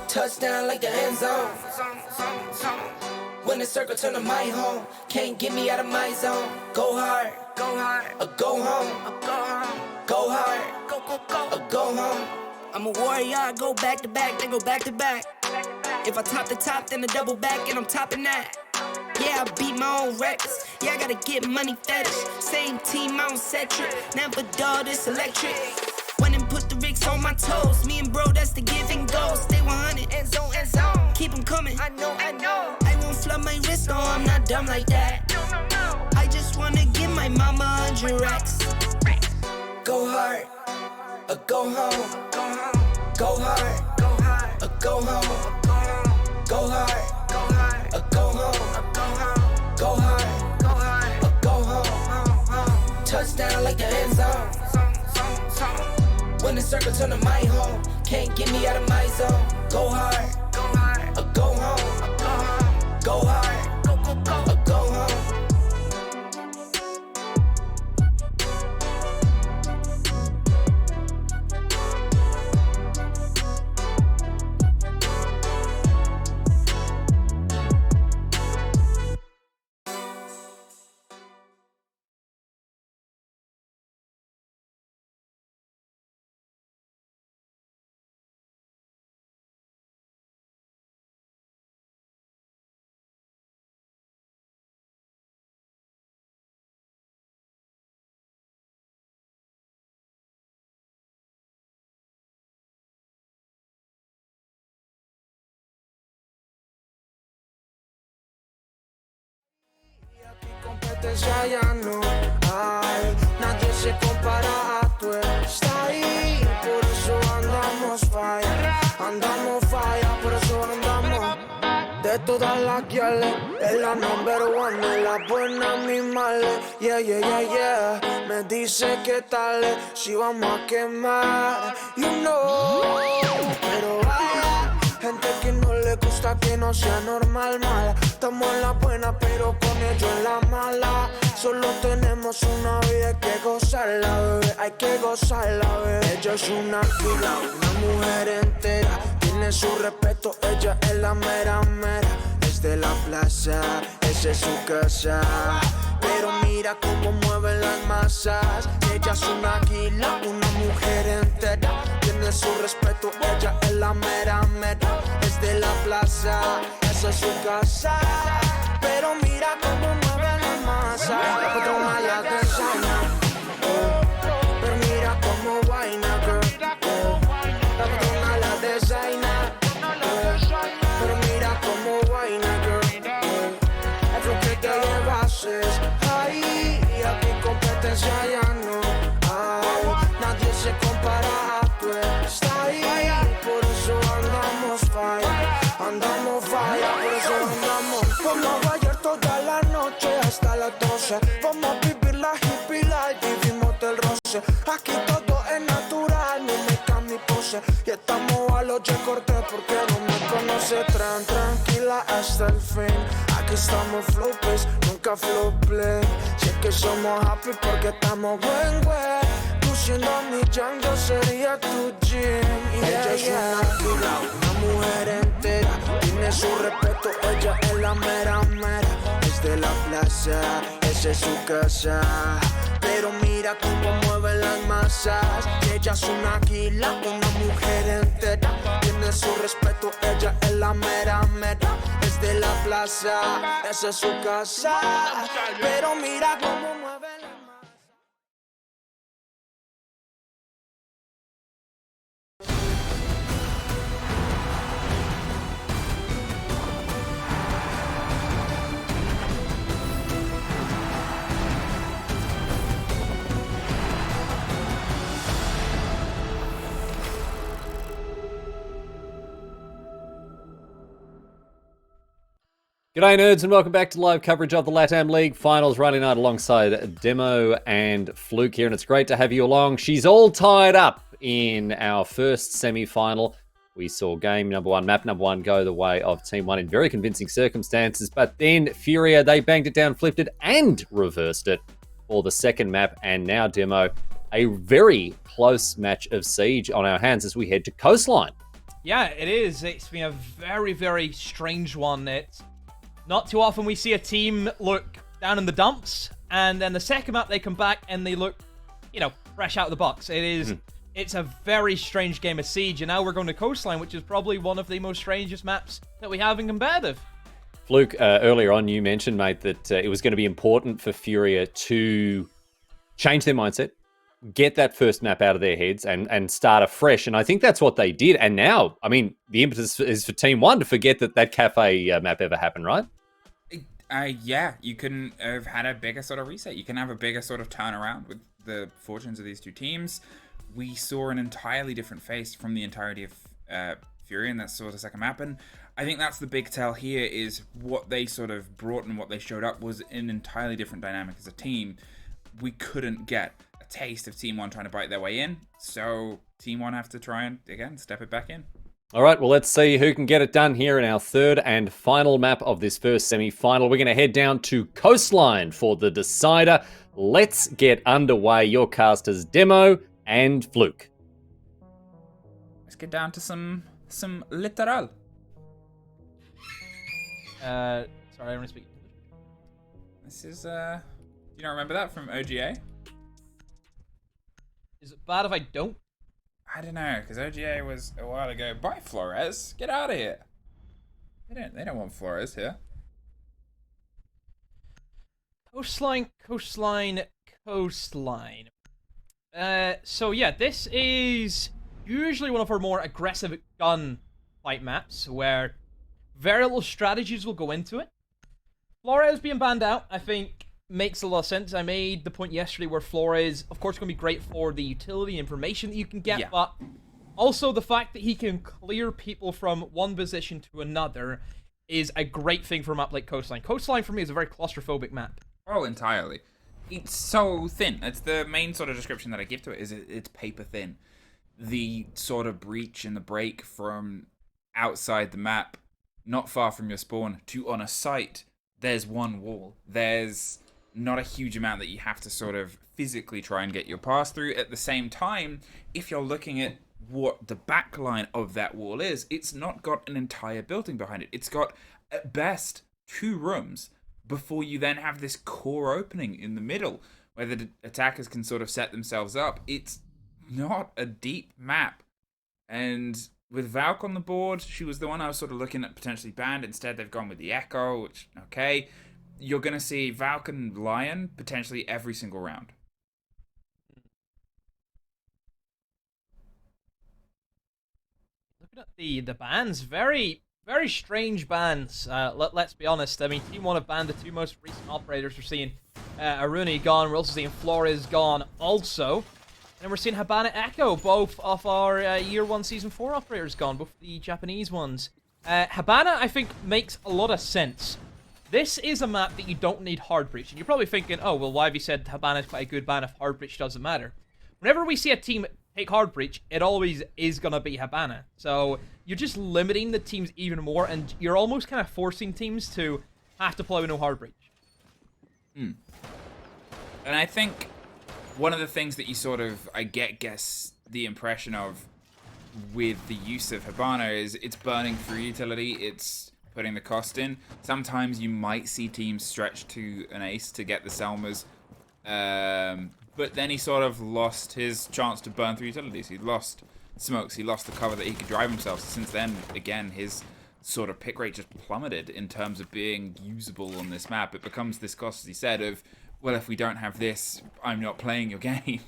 Touchdown like the end zone. When the circle turn to my home, can't get me out of my zone. Go hard, or go home. Go hard, or go home. I'm a warrior, I go back to back, then go back to back. If I top the top, then I double back, and I'm topping that. Yeah, I beat my own records. Yeah, I gotta get money fetish. Same team, I don't set trip. Never dull, this electric. Went and put the Ricks on my toes. Me and bro, that's the give and go. Stay 100, end zone, end zone. Keep them coming. I know. I won't flood my wrist, no, I'm not dumb like that. No. I just wanna give my mama 100 racks. Go hard, or go home. Go hard, or go home. Go hard, or go home. Go hard, or go home. Touchdown like the end zone. When the circle turn to my home, can't get me out of my zone. Go hard, or go home. Go hard, or go home. competencia ya no hay. Nadie se compara a tu style. Por eso andamos falla, por eso andamos. De todas las guiales, es la number one, es la buena, mi male. Yeah, yeah, yeah, yeah. Me dice que tal, si vamos a quemar, you know. Pero vaya, gente que no le gusta que no sea normal, mala. Estamos en la buena, pero con ellos en la mala. Solo tenemos una vida, hay que gozarla, bebé. Hay que gozarla, bebé. Ella es una fila, una mujer entera. Tiene su respeto, ella es la mera mera. Es de la plaza, esa es su casa. Pero mira cómo mueven las masas. Ella es una águila, una mujer entera. Tiene su respeto, ella es la mera mera. Es de la plaza, esa es su casa. Pero mira cómo mueven las masas. La patrona la designa. Pero mira cómo vaina, girl. La patrona la designa. Pero mira cómo vaina, girl. Es lo que te llevases. Ay, aquí competencia ya no hay. Nadie se compara a tu style. Por eso andamos falla, por eso andamos. Vamos a bailar toda la noche hasta las 12. Vamos a vivir la hippie life, vivimos del roce. Aquí todo es natural, no me cambio mi pose. Y estamos a los J corté porque no me conoce. Tranquila hasta el fin. Aquí estamos flopes, nunca floplay. Sé que somos happy porque estamos buen. Tú siendo mi Django sería tu Jim. Ella es una fila, una mujer entera. Tiene su respeto, ella es la mera mera. Es de la plaza, esa es su casa. Pero mira cómo mueven las masas. Ella es una águila, una mujer entera. Tiene su respeto, ella es la mera mera. Es de la plaza, esa es su casa. Pero mira cómo mueven las masas. G'day nerds and welcome back to live coverage of the LATAM League Finals Rally Night alongside Demo and Fluke here, and it's great to have you along. She's all tied up in our first semi-final. We saw game number one, map number one, go the way of Team One in very convincing circumstances, but then FURIA, they banged it down, flipped it, and reversed it for the second map, and now Demo, a very close match of Siege on our hands as we head to Coastline. Yeah, it is. It's been a very, very strange one. It's not too often we see a team look down in the dumps, and then the second map they come back and they look, fresh out of the box. It's a very strange game of Siege, and now we're going to Coastline, which is probably one of the most strangest maps that we have in competitive. Fluke, earlier on you mentioned, mate, that it was going to be important for FURIA to change their mindset, get that first map out of their heads and start afresh. And I think that's what they did. And now, I mean, the impetus is for Team One to forget that Kafe map ever happened, right? Yeah, you couldn't have had a bigger sort of reset. You can have a bigger sort of turnaround with the fortunes of these two teams. We saw an entirely different face from the entirety of FURIA in that sort of second map. And I think that's the big tell here is what they sort of brought and what they showed up was an entirely different dynamic as a team. We couldn't get a taste of Team One trying to bite their way in. So Team One have to try and, again, step it back in. All right, well, let's see who can get it done here in our third and final map of this first semi-final. We're going to head down to Coastline for the decider. Let's get underway. Your casters, Demo and Fluke. Let's get down to some literal. Sorry, I don't speak English. This is, you don't remember that from OGA? Is it bad if I don't? I don't know, because OGA was a while ago. Bye, Flores. Get out of here. They don't want Flores here. Coastline. So yeah, this is usually one of our more aggressive gun fight maps where very little strategies will go into it. Flores being banned out, I think, makes a lot of sense. I made the point yesterday where Flores, of course, going to be great for the utility information that you can get, but also the fact that he can clear people from one position to another is a great thing for a map like Coastline. Coastline, for me, is a very claustrophobic map. Oh, entirely. It's so thin. It's the main sort of description that I give to it, is it's paper thin. The sort of breach and the break from outside the map, not far from your spawn, to on a site, there's one wall. There's not a huge amount that you have to sort of physically try and get your pass through. At the same time, if you're looking at what the backline of that wall is, it's not got an entire building behind it. It's got, at best, 2 rooms before you then have this core opening in the middle where the attackers can sort of set themselves up. It's not a deep map. And with Valk on the board, she was the one I was sort of looking at potentially banned. Instead, they've gone with the Echo, which, okay. You're going to see Valk and Lion potentially every single round. Looking at the bans, very strange bans. Let's be honest. I mean, Team 1 have banned the 2 most recent operators. We're seeing Aruni gone. We're also seeing Flores gone also. And we're seeing Habana Echo, both of our Year 1 Season 4 operators gone, both the Japanese ones. Habana, I think, makes a lot of sense. This is a map that you don't need Hard Breach. And you're probably thinking, oh, well, why have you said Habana is quite a good ban if Hard Breach doesn't matter? Whenever we see a team take Hard Breach, it always is going to be Habana. So you're just limiting the teams even more, and you're almost kind of forcing teams to have to play with no Hard Breach. And I think one of the things that you sort of, I guess the impression of with the use of Habana is it's burning through utility, it's putting the cost in. Sometimes you might see teams stretch to an ace to get the Selmas, but then he sort of lost his chance to burn through utilities. He lost smokes, he lost the cover that he could drive himself. So since then, again, his sort of pick rate just plummeted in terms of being usable on this map. It becomes this cost, as he said, of, well, if we don't have this, I'm not playing your game.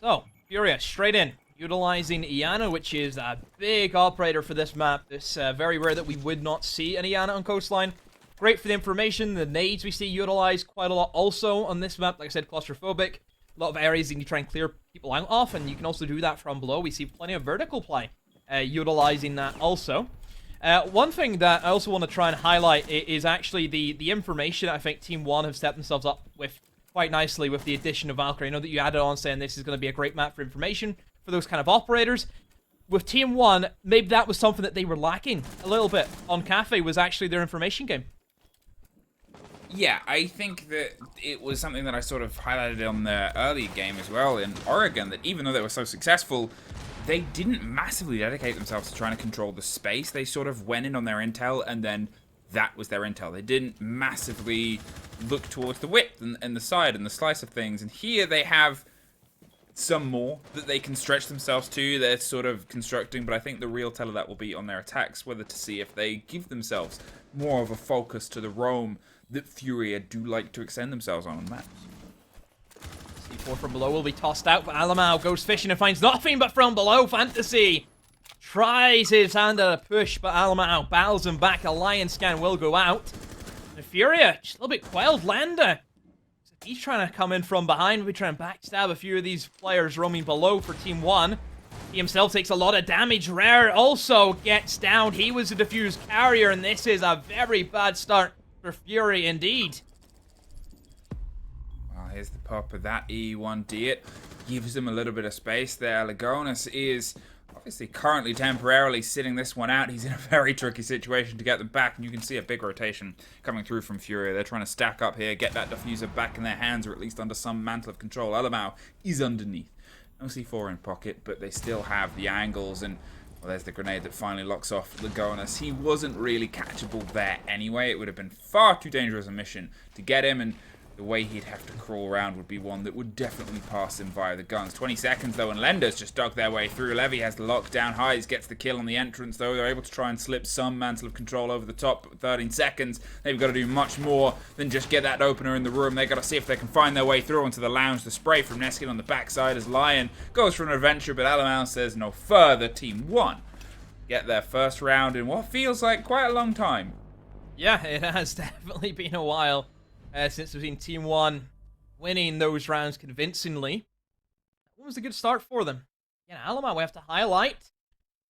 So, FURIA, straight in. Utilizing Iana, which is a big operator for this map. It's very rare that we would not see an Iana on Coastline. Great for the information. The nades we see utilized quite a lot also on this map. Like I said, claustrophobic. A lot of areas you can try and clear people out of, and you can also do that from below. We see plenty of vertical play utilizing that also. One thing that I also want to try and highlight is actually the information I think Team 1 have stepped themselves up with quite nicely with the addition of Valkyrie. I know that you added on saying this is going to be a great map for information for those kind of operators. With Team 1, maybe that was something that they were lacking a little bit on Kafe, was actually their information game. Yeah, I think that it was something that I sort of highlighted on the early game as well in Oregon, that even though they were so successful, they didn't massively dedicate themselves to trying to control the space. They sort of went in on their intel, and then that was their intel. They didn't massively look towards the width and the side and the slice of things. And here they have some more that they can stretch themselves to. They're sort of constructing, but I think the real tell of that will be on their attacks, whether to see if they give themselves more of a focus to the roam that FURIA do like to extend themselves on maps. C4 from below will be tossed out, but Alamau goes fishing and finds nothing but from below. Fantasy tries his hand at a push, but Alamau battles him back. A lion scan will go out. And FURIA, just a little bit quelled. Landa, he's trying to come in from behind. We try and backstab a few of these players roaming below for Team 1. He himself takes a lot of damage. Rare also gets down. He was a diffused carrier, and this is a very bad start for FURIA indeed. Well, here's the pop of that E1D. It gives him a little bit of space there. Lagonis is obviously currently temporarily sitting this one out. He's in a very tricky situation to get them back, and you can see a big rotation coming through from FURIA. They're trying to stack up here, get that diffuser back in their hands, or at least under some mantle of control. Alamau is underneath. No C4 in pocket, but they still have the angles, and well, there's the grenade that finally locks off Lagonis. He wasn't really catchable there anyway. It would have been far too dangerous a mission to get him, and the way he'd have to crawl around would be one that would definitely pass him via the guns. 20 seconds though, and Lenders just dug their way through. Levy has the lockdown. Highs gets the kill on the entrance though. They're able to try and slip some mantle of control over the top. But 13 seconds, they've got to do much more than just get that opener in the room. They've got to see if they can find their way through onto the lounge. The spray from Neskin on the backside as Lion goes for an adventure, but Alamau says no further. Team 1 get their first round in what feels like quite a long time. Yeah, it has definitely been a while since we've seen Team 1 winning those rounds convincingly. That was a good start for them. Yeah, Alama, we have to highlight.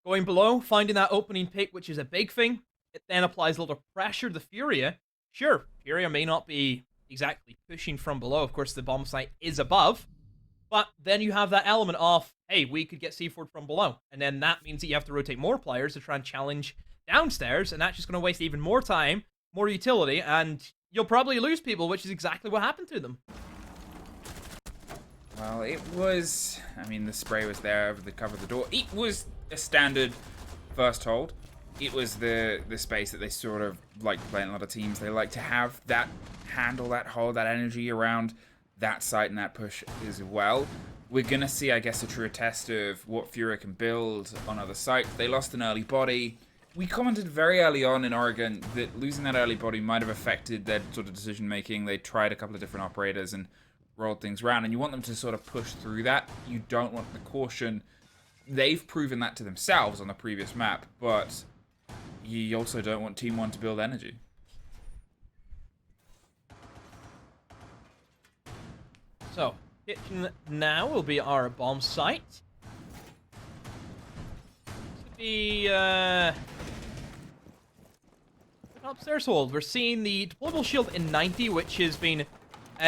Going below, finding that opening pick, which is a big thing. It then applies a lot of pressure to FURIA. Sure, FURIA may not be exactly pushing from below. Of course, the bomb site is above. But then you have that element of, hey, we could get C4 from below. And then that means that you have to rotate more players to try and challenge downstairs. And that's just going to waste even more time, more utility, and you'll probably lose people, which is exactly what happened to them. Well, it was... I mean, the spray was there over the cover of the door. It was a standard first hold. It was the space that they sort of like to play in a lot of teams. They like to have that handle, that hold, that energy around that site and that push as well. We're going to see, I guess, a true test of what FURIA can build on other sites. They lost an early body. We commented very early on in Oregon that losing that early body might have affected their sort of decision making. They tried a couple of different operators and rolled things around, and you want them to sort of push through that. You don't want the caution. They've proven that to themselves on the previous map, but you also don't want Team 1 to build energy. So, kitchen now will be our bomb site. This would be, upstairs hold. We're seeing the deployable shield in 90, which has been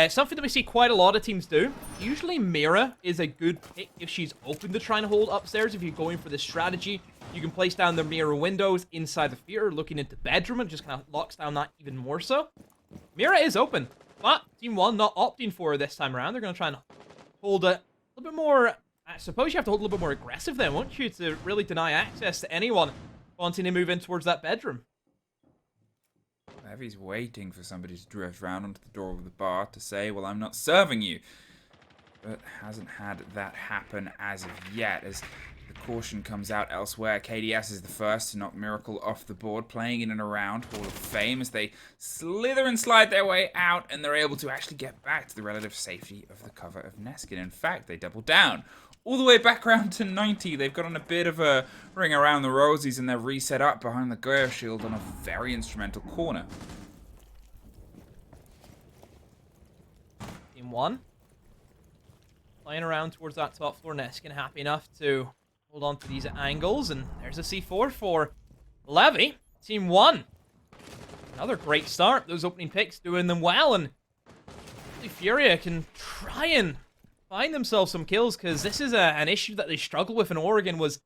something that we see quite a lot of teams do. Usually Mira is a good pick if she's open to trying to hold upstairs. If you're going for this strategy, you can place down the Mira windows inside the theater, looking into bedroom, and just kind of locks down that even more so. Mira is open, but Team 1 not opting for her this time around. They're going to try and hold a little bit more... I suppose you have to hold a little bit more aggressive then, won't you, to really deny access to anyone wanting to move in towards that bedroom. Heavy's waiting for somebody to drift round onto the door of the bar to say, well, I'm not serving you. But hasn't had that happen as of yet, as the caution comes out elsewhere. KDS is the first to knock Miracle off the board, playing in and around Hall of Fame as they slither and slide their way out, and they're able to actually get back to the relative safety of the cover of Neskin. In fact, they double down. All the way back around to 90. They've got on a bit of a ring around the rosies, and they're reset up behind the Goya shield on a very instrumental corner. Team 1. Playing around towards that top floor. Neskin happy enough to hold on to these angles, and there's a C4 for Levy. Team 1. Another great start. Those opening picks doing them well, and FURIA can try and find themselves some kills, because this is an issue that they struggle with in Oregon, was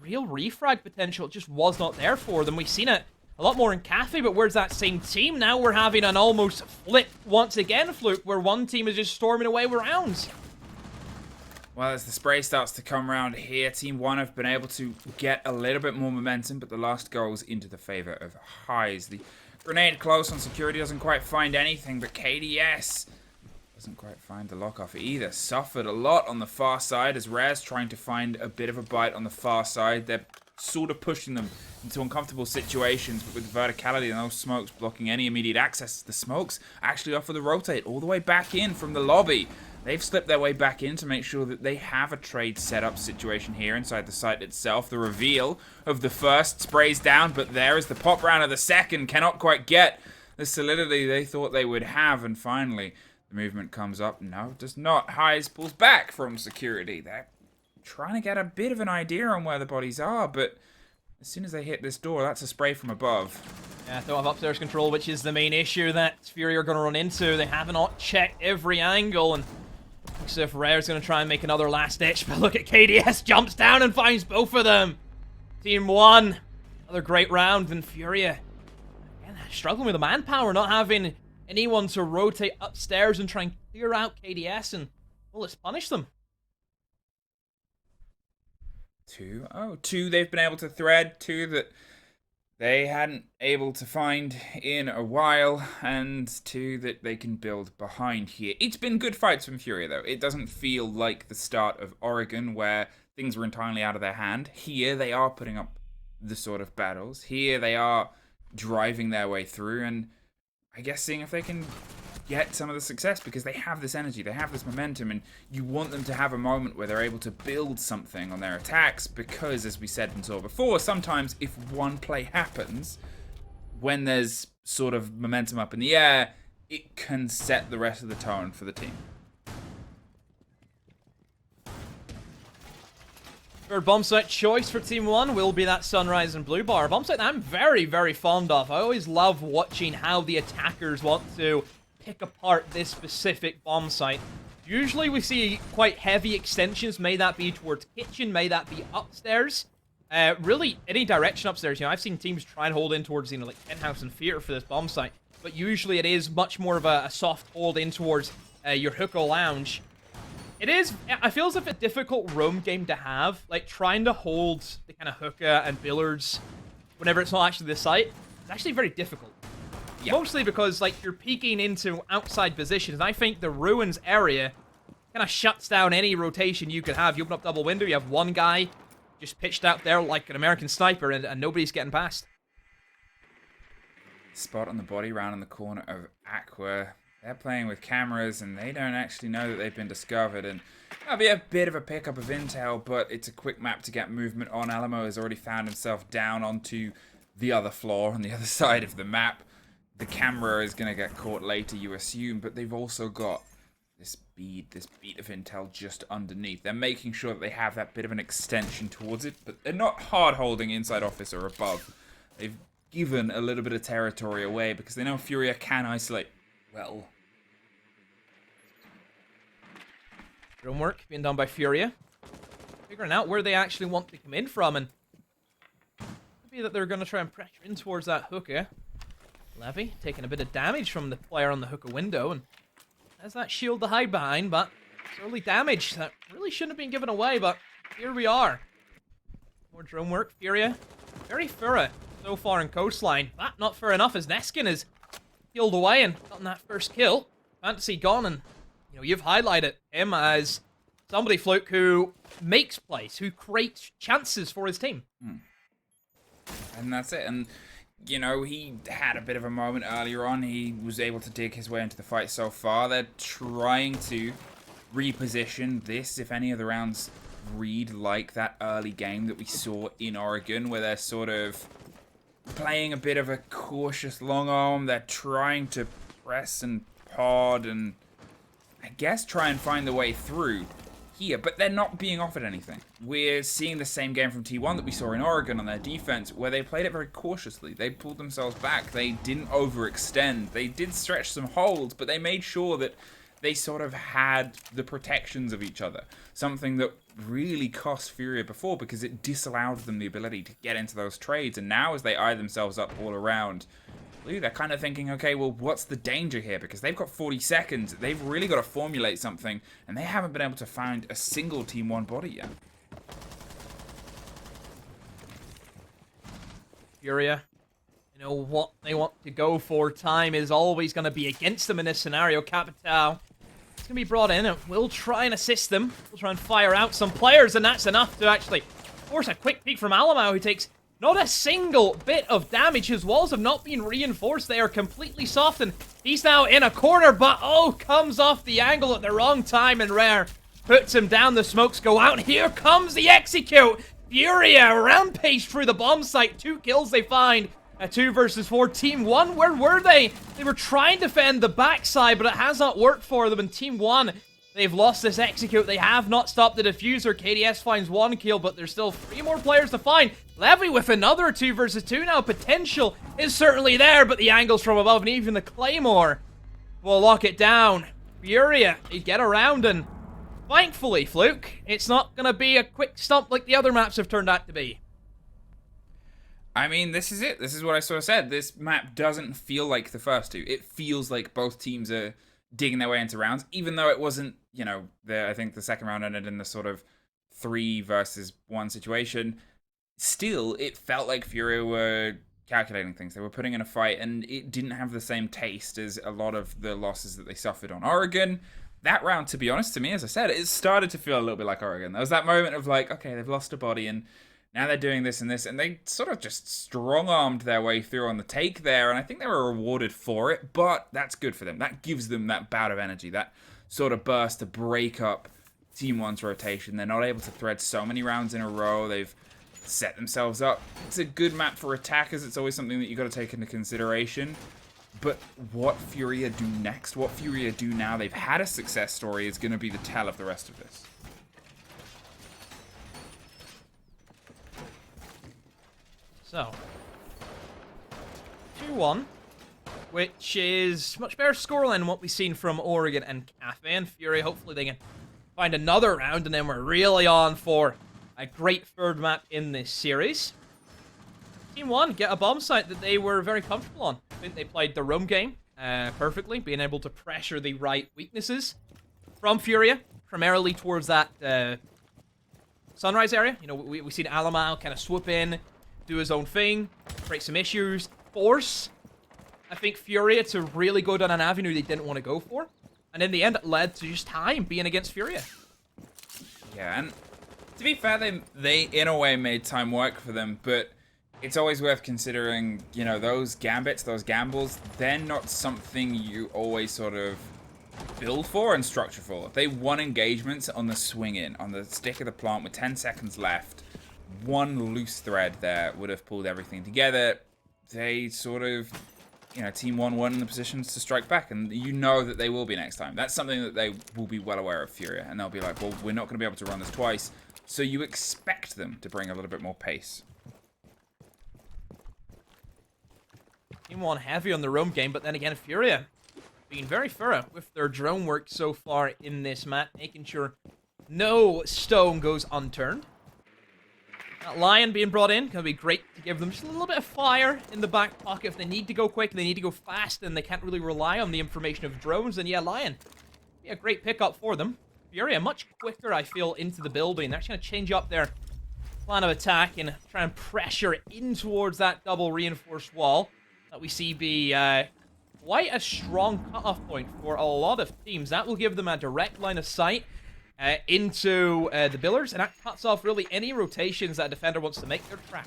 real refrag potential. It just was not there for them. We've seen it a lot more in Kafe, but where's that same team? Now we're having an almost flip once again, Fluke, where one team is just storming away with rounds. Well, as the spray starts to come around here, Team 1 have been able to get a little bit more momentum, but the last goes into the favor of Highs. The grenade close on security doesn't quite find anything, but KDS doesn't quite find the lock-off either. Suffered a lot on the far side as Rare's trying to find a bit of a bite on the far side. They're sort of pushing them into uncomfortable situations, but with verticality and those smokes blocking any immediate access, the smokes actually offer the rotate all the way back in from the lobby. They've slipped their way back in to make sure that they have a trade setup situation here inside the site itself. The reveal of the first sprays down, but there is the pop round of the second. Cannot quite get the solidity they thought they would have, and finally the movement comes up. No, it does not. Highs pulls back from security. They're trying to get a bit of an idea on where the bodies are, but as soon as they hit this door, that's a spray from above. Yeah, don't have upstairs control, which is the main issue that FURIA are going to run into. They have not checked every angle, and looks as if Rare's going to try and make another last ditch, but look at KDS, jumps down and finds both of them. Team 1, another great round, and FURIA, again, struggling with the manpower, not having anyone to rotate upstairs and try and clear out KDS, and, well, let's punish them. 2 they've been able to thread, 2 that they hadn't able to find in a while, and 2 that they can build behind here. It's been good fights from FURIA, though. It doesn't feel like the start of Oregon, where things were entirely out of their hand. Here, they are putting up the sort of battles. Here, they are driving their way through, and I guess seeing if they can get some of the success, because they have this energy, they have this momentum, and you want them to have a moment where they're able to build something on their attacks, because, as we said and saw before, sometimes if one play happens, when there's sort of momentum up in the air, it can set the rest of the tone for the team. Third bomb site choice for Team 1 will be that Sunrise and Blue Bar. A bomb site that I'm very, very fond of. I always love watching how the attackers want to pick apart this specific bomb site. Usually we see quite heavy extensions. May that be towards kitchen, may that be upstairs. Really, any direction upstairs. You know, I've seen teams try and hold in towards, you know, like penthouse and theater for this bomb site. But usually it is much more of a soft hold in towards your hookah lounge. It is, I feel as if a difficult roam game to have, like trying to hold the kind of hookah and billiards whenever it's not actually the site. It's actually very difficult. Yeah. Mostly because, like, you're peeking into outside positions, and I think the ruins area kind of shuts down any rotation you could have. You open up double window, you have one guy just pitched out there like an American sniper, and nobody's getting past. Spot on the body round in the corner of Aqua. They're playing with cameras, and they don't actually know that they've been discovered. And that'll be a bit of a pickup of intel, but it's a quick map to get movement on. Alamo has already found himself down onto the other floor on the other side of the map. The camera is going to get caught later, you assume, but they've also got this beat of intel just underneath. They're making sure that they have that bit of an extension towards it, but they're not hard-holding inside office or above. They've given a little bit of territory away because they know FURIA can isolate well. Drone work being done by FURIA. Figuring out where they actually want to come in from, and it could be that they're going to try and pressure in towards that hookah. Levy taking a bit of damage from the player on the hookah window, and has that shield to hide behind, but it's early damage that really shouldn't have been given away, but here we are. More drone work. FURIA very thorough so far in coastline. That not fair enough as Neskin is killed away and gotten that first kill. Fantasy gone, and you know, you've highlighted him as somebody, Fluke, who makes plays, who creates chances for his team. And that's it. And you know, he had a bit of a moment earlier on. He was able to dig his way into the fight so far. They're trying to reposition this, if any of the rounds read like that early game that we saw in Oregon, where they're sort of playing a bit of a cautious long arm. They're trying to press and pod and I guess try and find the way through here, but they're not being offered anything. We're seeing the same game from T1 that we saw in Oregon on their defense, where they played it very cautiously. They pulled themselves back. They didn't overextend. They did stretch some holds, but they made sure that they sort of had the protections of each other. Something that really cost FURIA before because it disallowed them the ability to get into those trades. And now as they eye themselves up all around, they're kind of thinking, okay, well, what's the danger here? Because they've got 40 seconds. They've really got to formulate something, and they haven't been able to find a single Team 1 body yet. FURIA, you know, what they want to go for. Time is always going to be against them in this scenario. Capital is going to be brought in, and we'll try and assist them. We'll try and fire out some players, and that's enough to actually force a quick peek from Alamo, who takes not a single bit of damage. His walls have not been reinforced. They are completely soft, and he's now in a corner, but oh, comes off the angle at the wrong time, and Rare puts him down. The smokes go out, and here comes the execute. FURIA rampage through the bomb site. 2 kills they find. A 2 versus 4. Team 1, where were they? They were trying to defend the backside, but it has not worked for them. And Team 1, they've lost this execute. They have not stopped the diffuser. KDS finds 1 kill, but there's still 3 more players to find. Levy with another 2 versus 2 now. Potential is certainly there, but the angles from above and even the Claymore will lock it down. FURIA, they get around, and thankfully, Fluke, it's not going to be a quick stump like the other maps have turned out to be. I mean, this is it. This is what I sort of said. This map doesn't feel like the first 2. It feels like both teams are digging their way into rounds, even though it wasn't, you know, I think the second round ended in the sort of 3 versus 1 situation. Still, it felt like FURIA were calculating things. They were putting in a fight, and it didn't have the same taste as a lot of the losses that they suffered on Oregon. That round, to be honest, to me, as I said, it started to feel a little bit like Oregon. There was that moment of like, okay, they've lost a body, and now they're doing this and this, and they sort of just strong-armed their way through on the take there, and I think they were rewarded for it, but that's good for them. That gives them that bout of energy, that sort of burst to break up Team 1's rotation. They're not able to thread so many rounds in a row. They've set themselves up. It's a good map for attackers. It's always something that you got to take into consideration. But what FURIA do next, what FURIA do now, they've had a success story, is going to be the tell of the rest of this. So, 2-1, which is much better scoreline than what we've seen from Oregon and Kafe and FURIA. Hopefully they can find another round, and then we're really on for a great third map in this series. Team 1 get a bomb site that they were very comfortable on. I think they played the roam game perfectly, being able to pressure the right weaknesses from FURIA, primarily towards that sunrise area. You know, we've seen Alamau kind of swoop in, do his own thing, create some issues, force, I think, FURIA to really go down an avenue they didn't want to go for. And in the end, it led to just time being against FURIA. Yeah, and to be fair, they in a way made time work for them, but it's always worth considering, you know, those gambits, those gambles, they're not something you always sort of build for and structure for. They won engagements on the swing in, on the stick of the plant with 10 seconds left. One loose thread there would have pulled everything together. They sort of, you know, Team 1 won in the positions to strike back, and you know that they will be next time. That's something that they will be well aware of, FURIA, and they'll be like, well, we're not going to be able to run this twice, so you expect them to bring a little bit more pace. Team 1 heavy on the roam game, but then again, FURIA being very thorough with their drone work so far in this map, making sure no stone goes unturned. That Lion being brought in can be great to give them just a little bit of fire in the back pocket if they need to go quick, they need to go fast, and they can't really rely on the information of drones. And yeah, Lion be a great pickup for them. FURIA much quicker, I feel, into the building. They're actually going to change up their plan of attack and try and pressure in towards that double reinforced wall that we see be quite a strong cutoff point for a lot of teams. That will give them a direct line of sight into the Billers, and that cuts off really any rotations that a defender wants to make their track.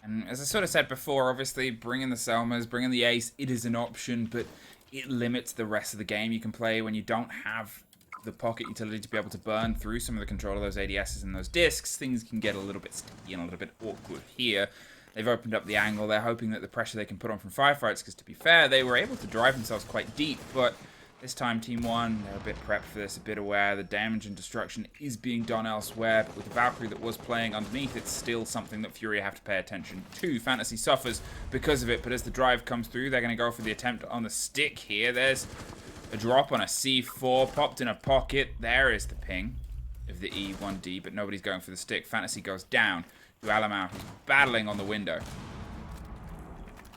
And as I sort of said before, obviously bringing the Selmas, bringing the Ace, it is an option, but it limits the rest of the game you can play when you don't have the pocket utility to be able to burn through some of the control of those ADSs and those discs. Things can get a little bit sticky and a little bit awkward here. They've opened up the angle. They're hoping that the pressure they can put on from firefights, because to be fair, they were able to drive themselves quite deep, but this time Team 1, they're a bit prepped for this, a bit aware. The damage and destruction is being done elsewhere, but with the Valkyrie that was playing underneath, it's still something that FURIA have to pay attention to. Fantasy suffers because of it, but as the drive comes through, they're going to go for the attempt on the stick here. There's a drop on a C4, popped in a pocket. There is the ping of the E1D, but nobody's going for the stick. Fantasy goes down to Alamau, who's battling on the window.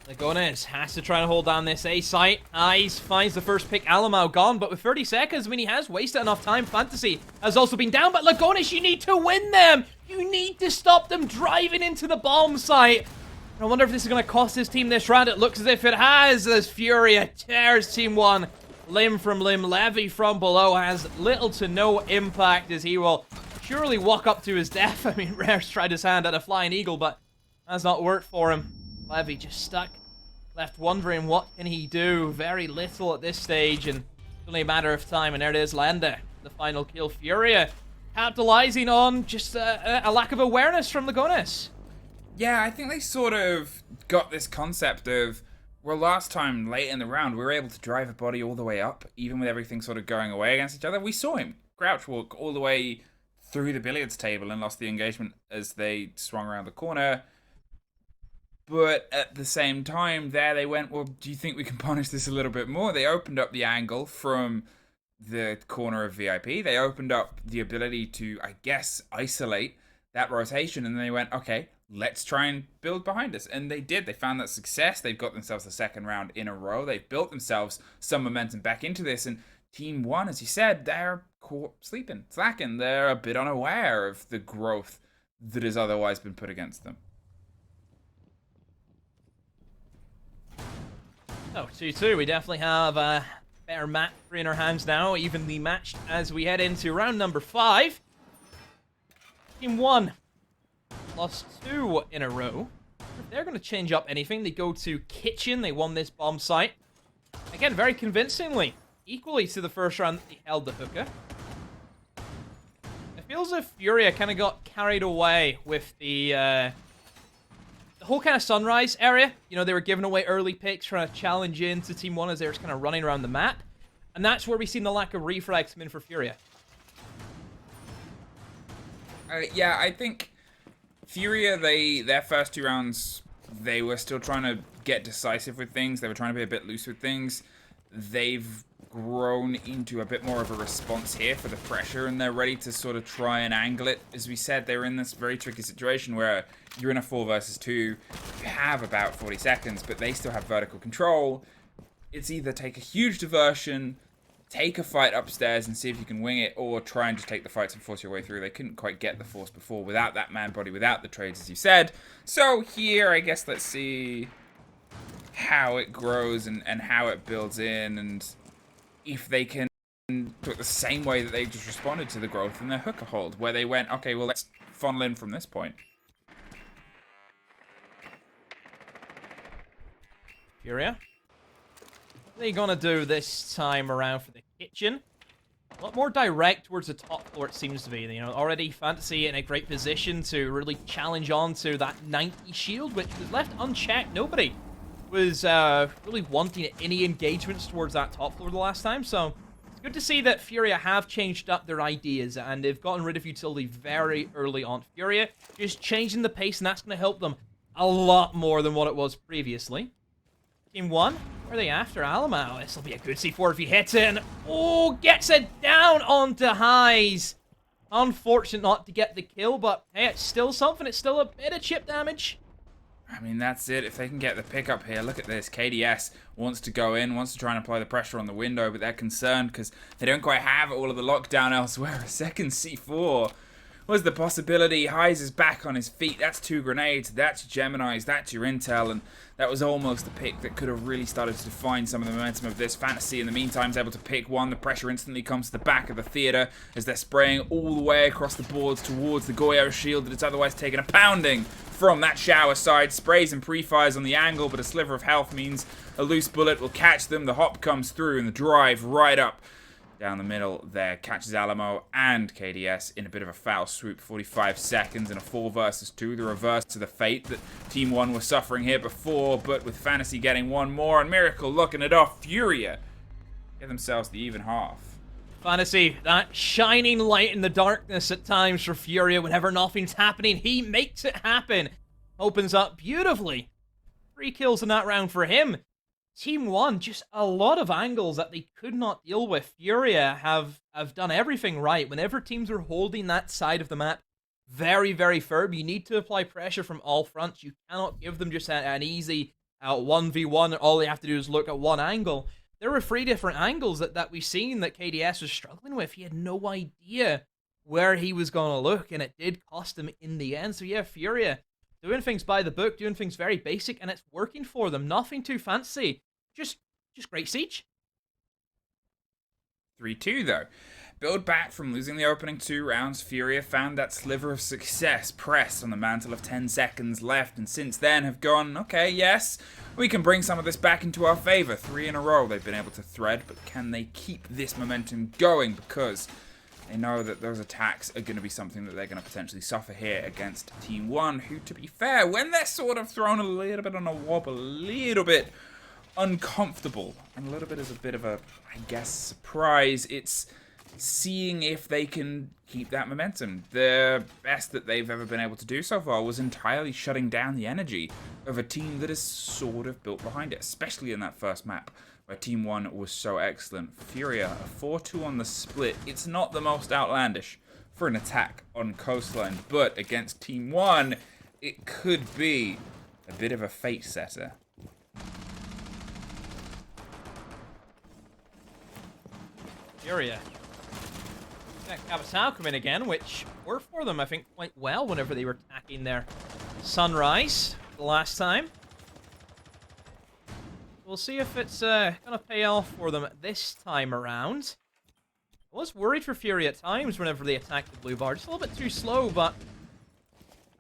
Lagones has to try and hold down this A site. Eyes finds the first pick. Alamau gone, but with 30 seconds, I mean, he has wasted enough time. Fantasy has also been down, but Lagones, you need to win them. You need to stop them driving into the bomb site. I wonder if this is going to cost his team this round. It looks as if it has, as FURIA tears Team 1 limb from limb. Levy from below has little to no impact, as he will surely walk up to his death. I mean, Rare's tried his hand at a flying eagle, but that's not worked for him. Levy just stuck, left wondering what can he do. Very little at this stage, and it's only a matter of time. And there it is, Landa, the final kill. FURIA capitalizing on just a lack of awareness from Lagones. Yeah, I think they sort of got this concept of, well, last time late in the round, we were able to drive a body all the way up, even with everything sort of going away against each other. We saw him crouch walk all the way through the billiards table and lost the engagement as they swung around the corner. But at the same time, there they went, well, do you think we can punish this a little bit more? They opened up the angle from the corner of VIP. They opened up the ability to, I guess, isolate that rotation. And they went, okay, let's try and build behind us. And they did. They found that success. They've got themselves the second round in a row. They've built themselves some momentum back into this. And Team 1, as you said, they're caught sleeping, slacking. They're a bit unaware of the growth that has otherwise been put against them. Oh, 2-2. We definitely have a better map in our hands now, evenly matched as we head into round number 5. Team 1 lost 2 in a row. If they're going to change up anything, they go to Kitchen. They won this bomb site. Again, very convincingly. Equally to the first round, they held the hookah. feels as if FURIA kind of got carried away with the whole kind of sunrise area. You know, they were giving away early picks, trying to challenge into Team 1 as they were just kind of running around the map. And that's where we've seen the lack of refrags come in for FURIA. Yeah, I think FURIA, their first 2 rounds, they were still trying to get decisive with things. They were trying to be a bit loose with things. They've grown into a bit more of a response here for the pressure, and they're ready to sort of try and angle it. As we said, they're in this very tricky situation where you're in a 4 versus 2. You have about 40 seconds, but they still have vertical control. It's either take a huge diversion, take a fight upstairs and see if you can wing it, or try and just take the fights and force your way through. They couldn't quite get the force before without that man body, without the trades, as you said. So here, I guess, let's see how it grows and how it builds in, and if they can do it the same way that they just responded to the growth in their hooker hold, where they went, okay, well, let's funnel in from this point. FURIA. What are they gonna do this time around for the kitchen? A lot more direct towards the top floor, it seems to be. You know, already Fantasy in a great position to really challenge on to that 90 shield, which was left unchecked. Nobody was really wanting any engagements towards that top floor the last time, so it's good to see that FURIA have changed up their ideas, and they've gotten rid of utility very early on. FURIA just changing the pace, and that's going to help them a lot more than what it was previously. Team 1, where are they after? Alamo. This will be a good C4 if he hits it. And, oh, gets it down onto highs. Unfortunate not to get the kill, but hey, it's still something. It's still a bit of chip damage. I mean, that's it. If they can get the pickup here, look at this. KDS wants to go in, wants to try and apply the pressure on the window, but they're concerned because they don't quite have all of the lockdown elsewhere. A second C4 was the possibility. Highs is back on his feet. That's 2 grenades. That's your Geminis. That's your intel. And that was almost the pick that could have really started to define some of the momentum of this. Fantasy, in the meantime, is able to pick one. The pressure instantly comes to the back of the theater as they're spraying all the way across the boards towards the Goyo shield that it's otherwise taken a pounding from that shower side. Sprays and pre-fires on the angle, but a sliver of health means a loose bullet will catch them. The hop comes through and the drive right up down the middle there catches Alamo and KDS in a bit of a foul swoop. 45 seconds in a 4 versus 2. The reverse to the fate that Team 1 was suffering here before, but with Fantasy getting one more and Miracle looking it off. FURIA get themselves the even half. Fantasy, that shining light in the darkness at times for FURIA whenever nothing's happening. He makes it happen. Opens up beautifully. 3 kills in that round for him. Team 1, just a lot of angles that they could not deal with. FURIA have done everything right. Whenever teams are holding that side of the map very, very firm, you need to apply pressure from all fronts. You cannot give them just an easy 1v1. All they have to do is look at one angle. There were 3 different angles that we've seen that KDS was struggling with. He had no idea where he was going to look, and it did cost him in the end. So yeah, FURIA doing things by the book, doing things very basic, and it's working for them. Nothing too fancy. Just great siege. 3-2 though. Build back from losing the opening 2 rounds, FURIA found that sliver of success pressed on the mantle of 10 seconds left, and since then have gone, okay, yes, we can bring some of this back into our favor. 3 in a row they've been able to thread, but can they keep this momentum going? Because they know that those attacks are going to be something that they're going to potentially suffer here against Team 1, who, to be fair, when they're sort of thrown a little bit on a wobble, a little bit uncomfortable, and a little bit as a bit of a, I guess, surprise, it's seeing if they can keep that momentum. The best that they've ever been able to do so far was entirely shutting down the energy of a team that is sort of built behind it, especially in that first map where Team 1 was so excellent. FURIA, a 4-2 on the split. It's not the most outlandish for an attack on Coastline, but against Team 1, it could be a bit of a fate setter. FURIA. Kafe come in again, which worked for them, I think, quite well whenever they were attacking their sunrise the last time. We'll see if it's going to pay off for them this time around. I was worried for FURIA at times whenever they attacked the blue bar. Just a little bit too slow, but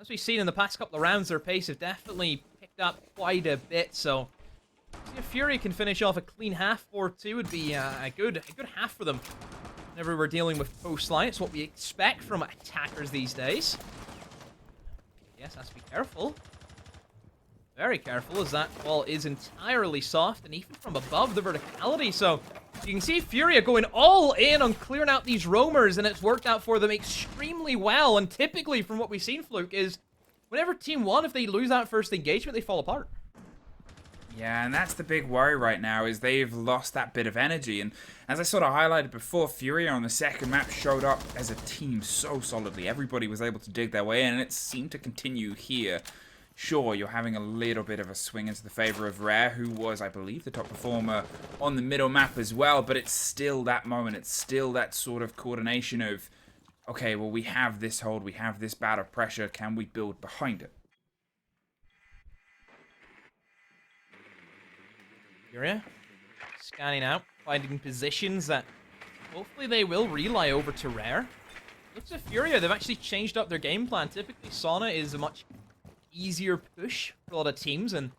as we've seen in the past couple of rounds, their pace have definitely picked up quite a bit, so if FURIA can finish off a clean half 4-2 would be a good half for them. Whenever we're dealing with coastline, it's what we expect from attackers these days. Yes, has to be careful. Very careful, as that wall is entirely soft, and even from above the verticality, so you can see Furia going all in on clearing out these roamers, and it's worked out for them extremely well, and typically, from what we've seen, Fluke, is whenever Team 1, if they lose that first engagement, they fall apart. Yeah, and that's the big worry right now, is they've lost that bit of energy. And as I sort of highlighted before, Furia on the second map showed up as a team so solidly. Everybody was able to dig their way in, and it seemed to continue here. Sure, you're having a little bit of a swing into the favor of Rare, who was, I believe, the top performer on the middle map as well, but it's still that moment. It's still that sort of coordination of, okay, well, we have this hold, we have this bout of pressure, can we build behind it? Furia scanning out, finding positions that hopefully they will relay over to Rare. Looks at Furia, they've actually changed up their game plan. Typically, Sauna is a much easier push for a lot of teams, and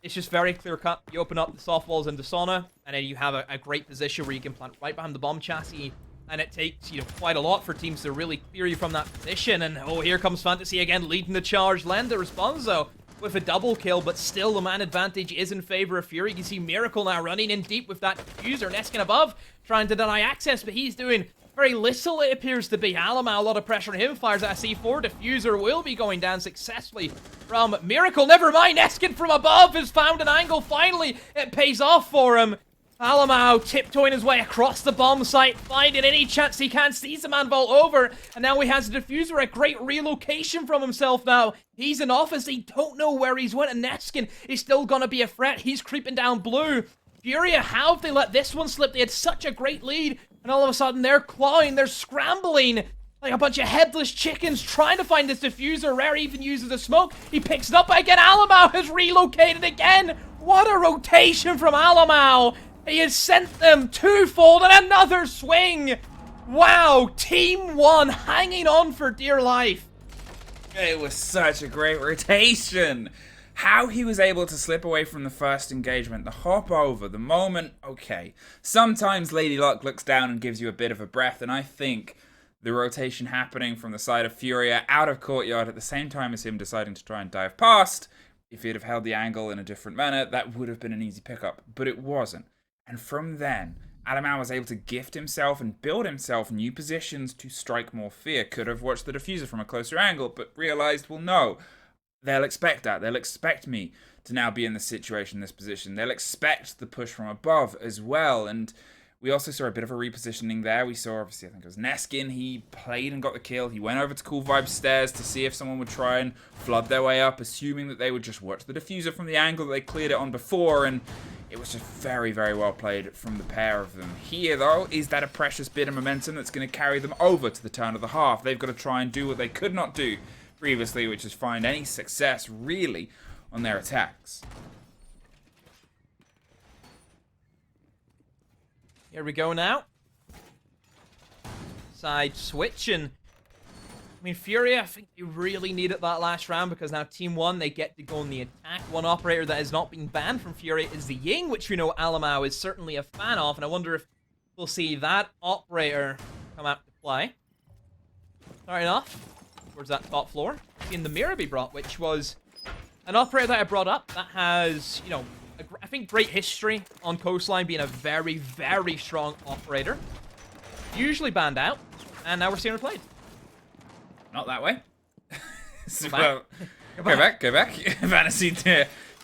it's just very clear cut. You open up the soft walls into Sauna, and then you have a great position where you can plant right behind the bomb chassis, and it takes, quite a lot for teams to really clear you from that position. And oh, here comes Fantasy again, leading the charge. Lenda responds though with a double kill, but still the man advantage is in favor of Fury. You can see Miracle now running in deep with that diffuser. Neskin above, trying to deny access, but he's doing very little, it appears to be. Alama, a lot of pressure on him, fires at a C4. Diffuser will be going down successfully from Miracle. Never mind, Neskin from above has found an angle. Finally, it pays off for him. Alamau tiptoeing his way across the bomb site, finding any chance he can, sees the man vault over, and now he has a diffuser, a great relocation from himself now. He's in office, they don't know where he's went, and Neskin is still gonna be a threat. He's creeping down blue. Furia, how have they let this one slip? They had such a great lead, and all of a sudden they're clawing, they're scrambling like a bunch of headless chickens trying to find this diffuser. Rare even uses the smoke. He picks it up again. Alamau has relocated again. What a rotation from Alamau. He has sent them twofold and another swing. Wow, Team 1 hanging on for dear life. It was such a great rotation. How he was able to slip away from the first engagement, the hop over, the moment, okay. Sometimes Lady Luck looks down and gives you a bit of a breath, and I think the rotation happening from the side of Furia out of courtyard at the same time as him deciding to try and dive past, if he'd have held the angle in a different manner, that would have been an easy pickup, but it wasn't. And from then, Alamau was able to gift himself and build himself new positions to strike more fear. Could have watched the diffuser from a closer angle, but realized, well, no. They'll expect that. They'll expect me to now be in this situation, this position. They'll expect the push from above as well. And we also saw a bit of a repositioning there. We saw, obviously, I think it was Neskin. He played and got the kill. He went over to Cool Vibes stairs to see if someone would try and flood their way up, assuming that they would just watch the diffuser from the angle that they cleared it on before. And it was just very, very well played from the pair of them. Here, though, is that a precious bit of momentum that's going to carry them over to the turn of the half. They've got to try and do what they could not do previously, which is find any success, really, on their attacks. Here we go now. Side switch, and I mean, Furia, I think they really needed that last round, because now Team 1, they get to go on the attack. One operator that has not been banned from Furia is the Ying, which we know Alamau is certainly a fan of, and I wonder if we'll see that operator come out to play. Starting off towards that top floor, in the mirror be brought, which was an operator that I brought up that has, I think great history on coastline, being a very, very strong operator. Usually banned out, and now we're seeing her played. Not that way. Go back. Go back. Fantasy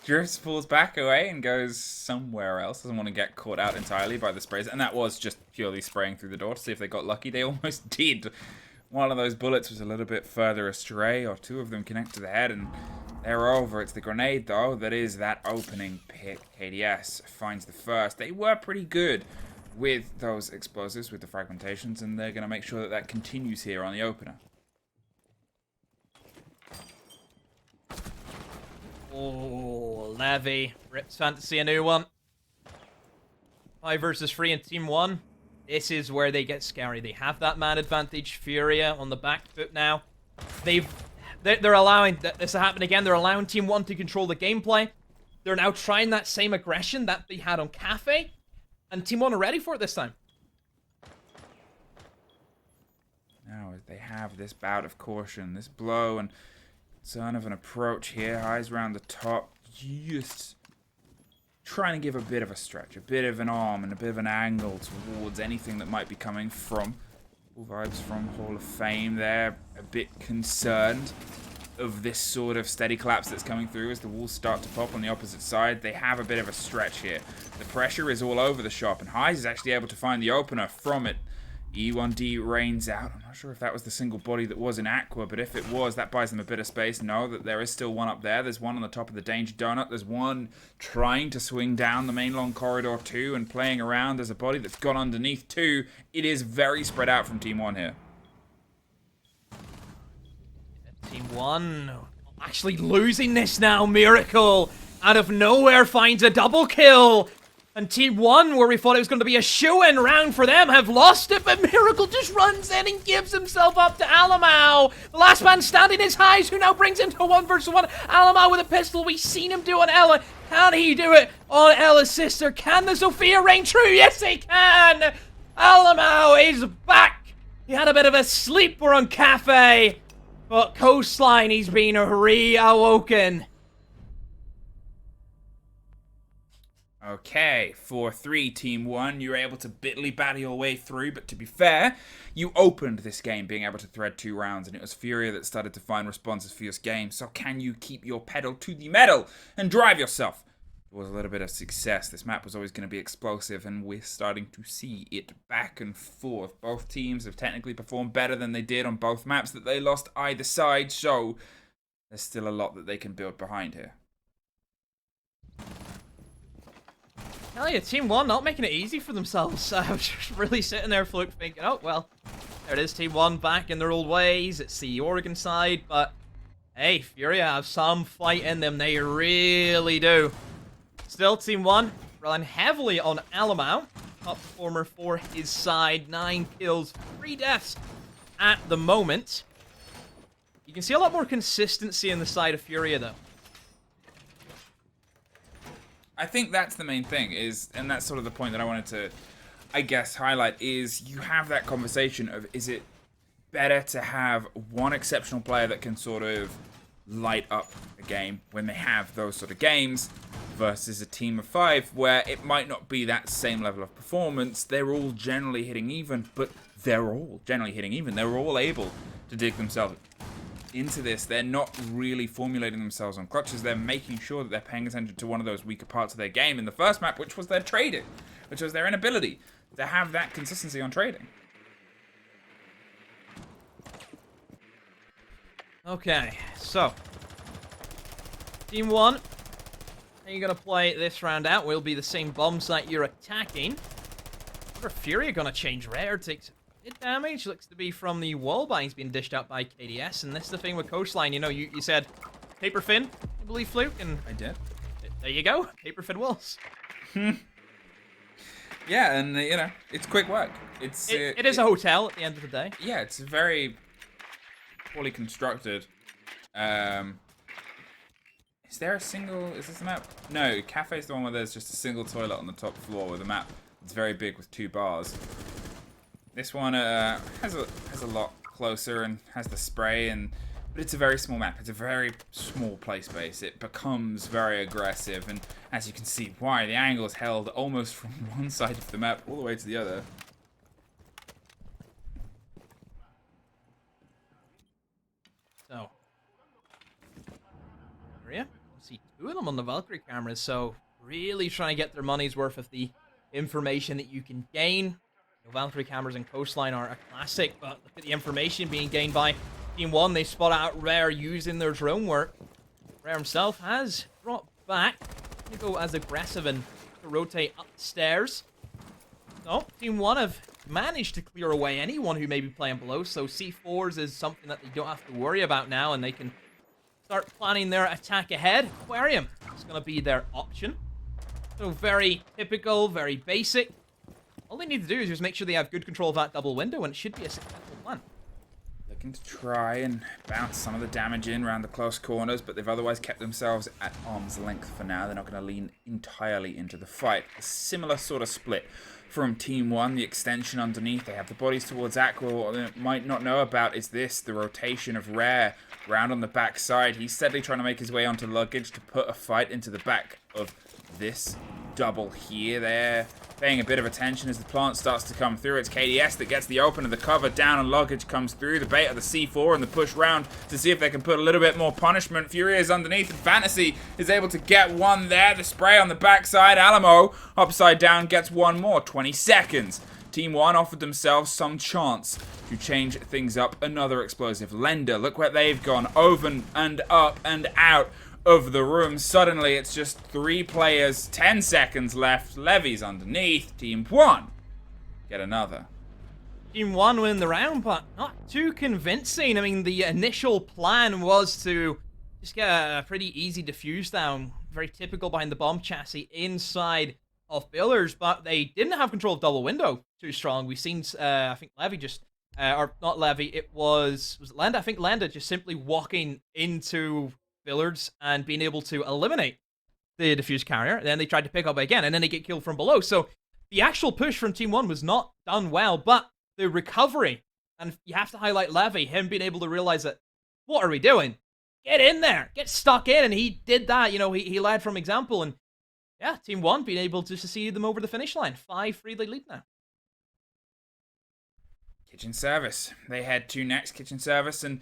drifts, pulls back away, and goes somewhere else. Doesn't want to get caught out entirely by the sprays. And that was just purely spraying through the door to see if they got lucky. They almost did. One of those bullets was a little bit further astray, or two of them connect to the head, and they're over. It's the grenade, though, that is that opening pick. KDS finds the first. They were pretty good with those explosives, with the fragmentations, and they're going to make sure that that continues here on the opener. Oh, Levy rips Fantasy a new one. 5 versus 3 in Team 1. This is where they get scary. They have that man advantage. Furia on the back foot now. They're allowing this to happen again. They're allowing Team 1 to control the gameplay. They're now trying that same aggression that they had on Kafe. And Team 1 are ready for it this time. Now they have this bout of caution, this blow and turn of an approach here. Eyes around the top. Just trying to give a bit of a stretch, a bit of an arm, and a bit of an angle towards anything that might be coming from. Cool vibes from Hall of Fame there. A bit concerned of this sort of steady collapse that's coming through as the walls start to pop on the opposite side. They have a bit of a stretch here. The pressure is all over the shop, and Highs is actually able to find the opener from it. E1D rains out. I'm not sure if that was the single body that was in Aqua, but if it was, that buys them a bit of space. Know that there is still one up there. There's one on the top of the Danger Donut. There's one trying to swing down the main long corridor too and playing around. There's a body that's gone underneath too. It is very spread out from Team 1 here. Team 1 actually losing this now. Miracle out of nowhere finds a double kill. And Team 1, where we thought it was going to be a shoe-in round for them, have lost it, but Miracle just runs in and gives himself up to Alamau. The last man standing is Highs, who now brings him to 1 versus 1. Alamau with a pistol. We've seen him do on Ella. Can he do it on Ella's sister? Can the Sophia ring true? Yes, he can! Alamau is back. He had a bit of a sleeper on Kafe, but Coastline, he's been reawoken. Okay, 4-3, Team 1. You were able to bitterly battle your way through, but to be fair, you opened this game being able to thread 2 rounds, and it was Furia that started to find responses for your game. So can you keep your pedal to the metal and drive yourself towards a little bit of success? This map was always going to be explosive, and we're starting to see it back and forth. Both teams have technically performed better than they did on both maps that they lost either side, so there's still a lot that they can build behind here. Hell yeah, Team 1 not making it easy for themselves. Just really sitting there, Fluke, thinking, oh, well, there it is, Team 1 back in their old ways. It's the Oregon side, but hey, Furia have some fight in them. They really do. Still, Team 1 relying heavily on Alamau, top performer for his side. 9 kills, 3 deaths at the moment. You can see a lot more consistency in the side of Furia, though. I think that's the main thing, and that's sort of the point that I wanted to, I guess, highlight, is you have that conversation of, is it better to have one exceptional player that can sort of light up a game when they have those sort of games, versus a team of 5 where it might not be that same level of performance. They're all generally hitting even, but they're all generally hitting even. They're all able to dig themselves into this. They're not really formulating themselves on clutches. They're making sure that they're paying attention to one of those weaker parts of their game in the first map, which was their trading, which was their inability to have that consistency on trading. Okay, so Team 1, how are you going to play this round out? Will be the same bomb site you're attacking. What are Furia going to change? Rare takes hit damage, looks to be from the wall bangs being dished out by KDS, and this is the thing with Coastline. You know, you said paper fin, I believe, Fluke, and I did. There you go, paper fin walls. Yeah, and you know, it's quick work. It is a hotel at the end of the day. Yeah, it's very poorly constructed. Is there a single? Is this a map? No, Cafe is the one where there's just a single toilet on the top floor with a map. It's very big with 2 bars. This one has a lot closer and has the spray, but it's a very small map. It's a very small play space. It becomes very aggressive, and as you can see, why the angle is held almost from one side of the map all the way to the other. So, Furia, see 2 of them on the Valkyrie cameras, so really trying to get their money's worth of the information that you can gain. Valkyrie cameras and Coastline are a classic, but look at the information being gained by Team 1. They spot out Rare using their drone work. Rare himself has dropped back to go as aggressive and to rotate upstairs. So, Team 1 have managed to clear away anyone who may be playing below, so C4s is something that they don't have to worry about now, and they can start planning their attack ahead. Aquarium is going to be their option. So very typical, very basic. All they need to do is just make sure they have good control of that double window, and it should be a successful plan. Looking to try and bounce some of the damage in around the close corners, but they've otherwise kept themselves at arm's length for now. They're not going to lean entirely into the fight. A similar sort of split from Team 1, the extension underneath. They have the bodies towards Aqua. What they might not know about is this, the rotation of Rare round on the back side. He's steadily trying to make his way onto luggage to put a fight into the back of this double here. They're paying a bit of attention as the plant starts to come through. It's KDS that gets the open of the cover down, and luggage comes through. The bait of the C4 and the push round to see if they can put a little bit more punishment. FURIA is underneath, and Fantasy is able to get one there. The spray on the backside. Alamo upside down gets one more. 20 seconds. Team 1 offered themselves some chance to change things up. Another explosive. Lender, look where they've gone. Over and up and out of the room. Suddenly, it's just 3 players, 10 seconds left. Levy's underneath. Team 1 get another. Team 1 win the round, but not too convincing. I mean, the initial plan was to just get a pretty easy defuse down. Very typical behind the bomb chassis inside of Billers, but they didn't have control of double window too strong. We've seen, I think Levy just, or not Levy, it was it Landa? I think Landa just simply walking into Billards and being able to eliminate the diffuse carrier. Then they tried to pick up again, and then they get killed from below. So the actual push from Team 1 was not done well, but the recovery, and you have to highlight Levy, him being able to realize that, what are we doing? Get in there, get stuck in, and he did that. You know, he led from example, and yeah, Team 1 being able to see them over the finish line. 5-3 they lead now. Kitchen Service. They head to next, Kitchen Service, and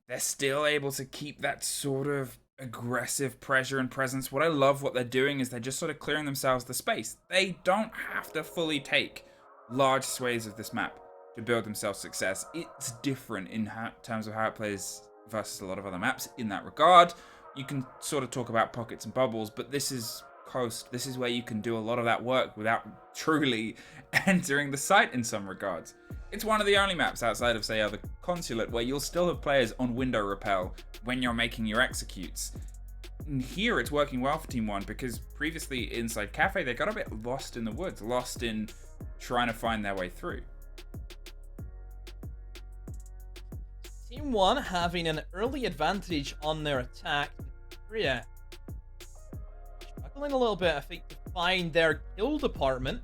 they're still able to keep that sort of aggressive pressure and presence. What I love what they're doing is they're just sort of clearing themselves the space. They don't have to fully take large swathes of this map to build themselves success. It's different in terms of how it plays versus a lot of other maps in that regard. You can sort of talk about pockets and bubbles, but this is coast. This is where you can do a lot of that work without truly entering the site in some regards. It's one of the only maps outside of, say, other Consulate where you'll still have players on window rappel when you're making your executes. And here it's working well for Team 1 because previously inside Kafe they got a bit lost in the woods, lost in trying to find their way through. Team 1 having an early advantage on their attack. FURIA struggling a little bit, I think, to find their kill department.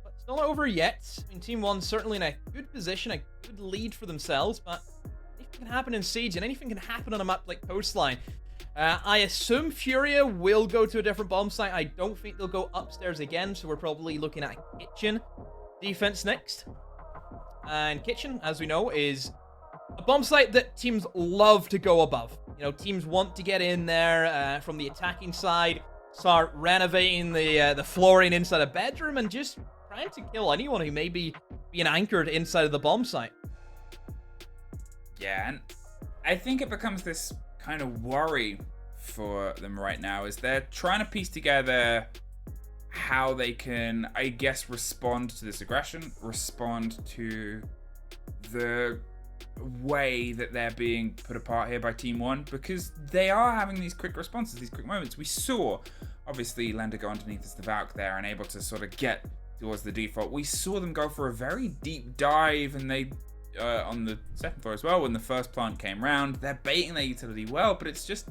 But it's not over yet. I mean, Team 1 certainly in a good position, a good lead for themselves, but anything can happen in Siege, and anything can happen on a map like Coastline. I assume FURIA will go to a different bomb site. I don't think they'll go upstairs again, so we're probably looking at Kitchen defense next. And Kitchen, as we know, is a bomb site that teams love to go above. You know, teams want to get in there from the attacking side, start renovating the flooring inside a bedroom, and just trying to kill anyone who may be being anchored inside of the bomb site. Yeah, and I think it becomes this kind of worry for them right now is they're trying to piece together how they can, I guess, respond to this aggression, respond to the way that they're being put apart here by Team 1, because they are having these quick responses, these quick moments. We saw, obviously, Lender go underneath as the Valk there and able to sort of get towards the default. We saw them go for a very deep dive, and they on the second floor as well when the first plant came round. They're baiting their utility well, but it's just,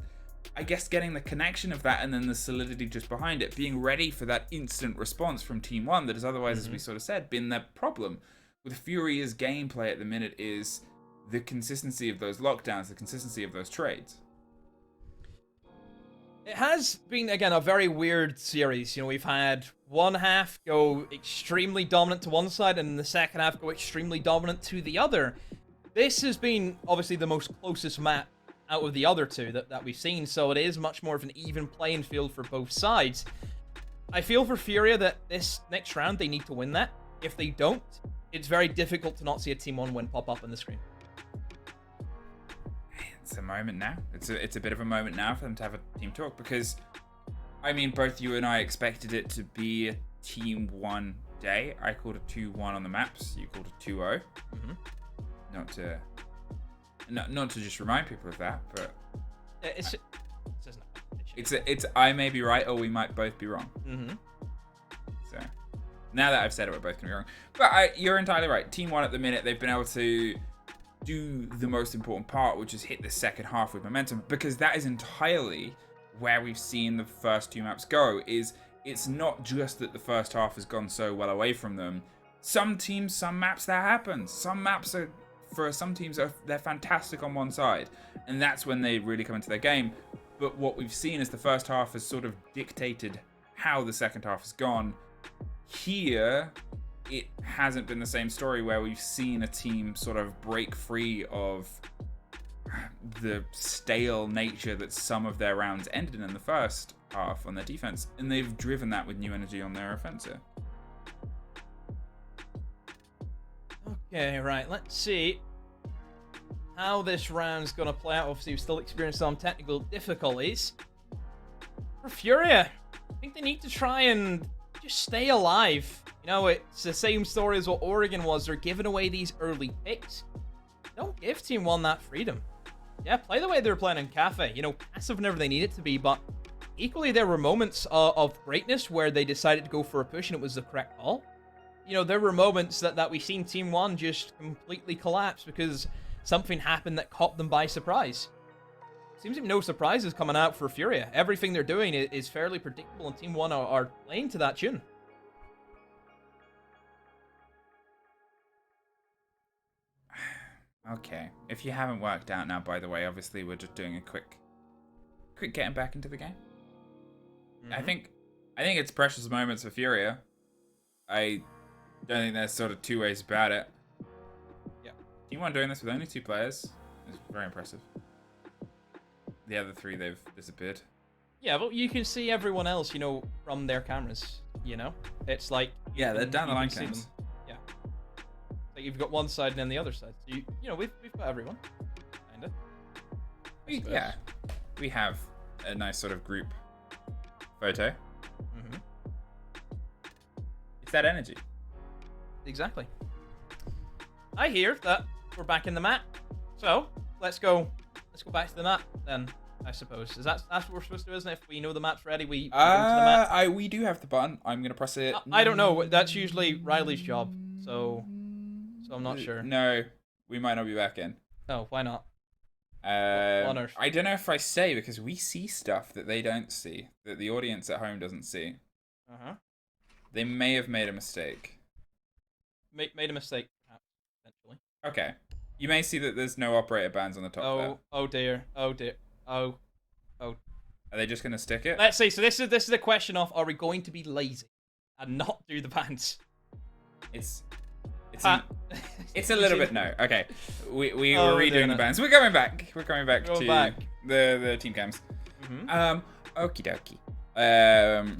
I guess, getting the connection of that and then the solidity just behind it, being ready for that instant response from Team 1 that has otherwise, as we sort of said, been their problem. With FURIA's gameplay at the minute is the consistency of those lockdowns, the consistency of those trades. It has been, again, a very weird series. You know, we've had one half go extremely dominant to one side, and the second half go extremely dominant to the other. This has been, obviously, the most closest map out of the other two that we've seen, so it is much more of an even playing field for both sides. I feel for FURIA that this next round, they need to win that. If they don't, it's very difficult to not see a Team 1 win pop up on the screen. It's a moment now. It's a bit of a moment now for them to have a team talk, because, I mean, both you and I expected it to be a Team 1 day. I called it 2-1 on the maps. You called it 2-0. Not to just remind people of that, but it's I may be right or we might both be wrong. So now that I've said it, we're both gonna be wrong. But you're entirely right. Team 1 at the minute, they've been able to do the most important part, which is hit the second half with momentum, because that is entirely where we've seen the first two maps go, is it's not just that the first half has gone so well away from them. Some teams, some maps, that happens. Some maps are, for some teams, they're fantastic on one side, and that's when they really come into their game. But what we've seen is the first half has sort of dictated how the second half has gone. Here, it hasn't been the same story where we've seen a team sort of break free of the stale nature that some of their rounds ended in the first half on their defense, and they've driven that with new energy on their offensive. Okay, right, let's see how this round's gonna play out. Obviously, we've still experienced some technical difficulties. For FURIA, I think they need to try and just stay alive. You know, it's the same story as what Oregon was. They're giving away these early picks. Don't give Team 1 that freedom. Yeah, play the way they were playing in Kafe. You know, passive whenever they need it to be, but equally there were moments of greatness where they decided to go for a push and it was the correct call. You know, there were moments that we've seen Team 1 just completely collapse because something happened that caught them by surprise. Seems like no surprises coming out for FURIA. Everything they're doing is fairly predictable, and Team 1 are playing to that tune. Okay, if you haven't worked out now, by the way, obviously we're just doing a quick getting back into the game. I think it's precious moments for FURIA. I don't think there's sort of two ways about it. Yeah. Team 1 doing this with only 2 players is very impressive. The other 3, they've disappeared. Yeah, but you can see everyone else, you know, from their cameras, you know? It's like... Yeah, they're down the line see them. cams. Yeah. Like you've got one side and then the other side. So you know, we've got everyone. Kinda. Yeah. We have a nice sort of group photo. Mm-hmm. It's that energy. Exactly. I hear that we're back in the map. So, let's go back to the map then, I suppose. That's what we're supposed to do, isn't it? If we know the map's ready, we go to the map. We do have the button. I'm gonna press it. I don't know. That's usually Riley's job. So I'm not sure. No, we might not be back in. Oh, why not? I don't know if I say, because we see stuff that they don't see, that the audience at home doesn't see. Uh-huh. They may have made a mistake. Made a mistake, perhaps, potentially. Okay. You may see that there's no operator bands on the top there. Oh dear. Oh dear. Oh. Are they just going to stick it? Let's see. So this is the question of, are we going to be lazy and not do the bands? It's a little bit no. Okay. We're redoing the bands. We're going back. We're going back to the team cams. Mm-hmm. Okie dokie.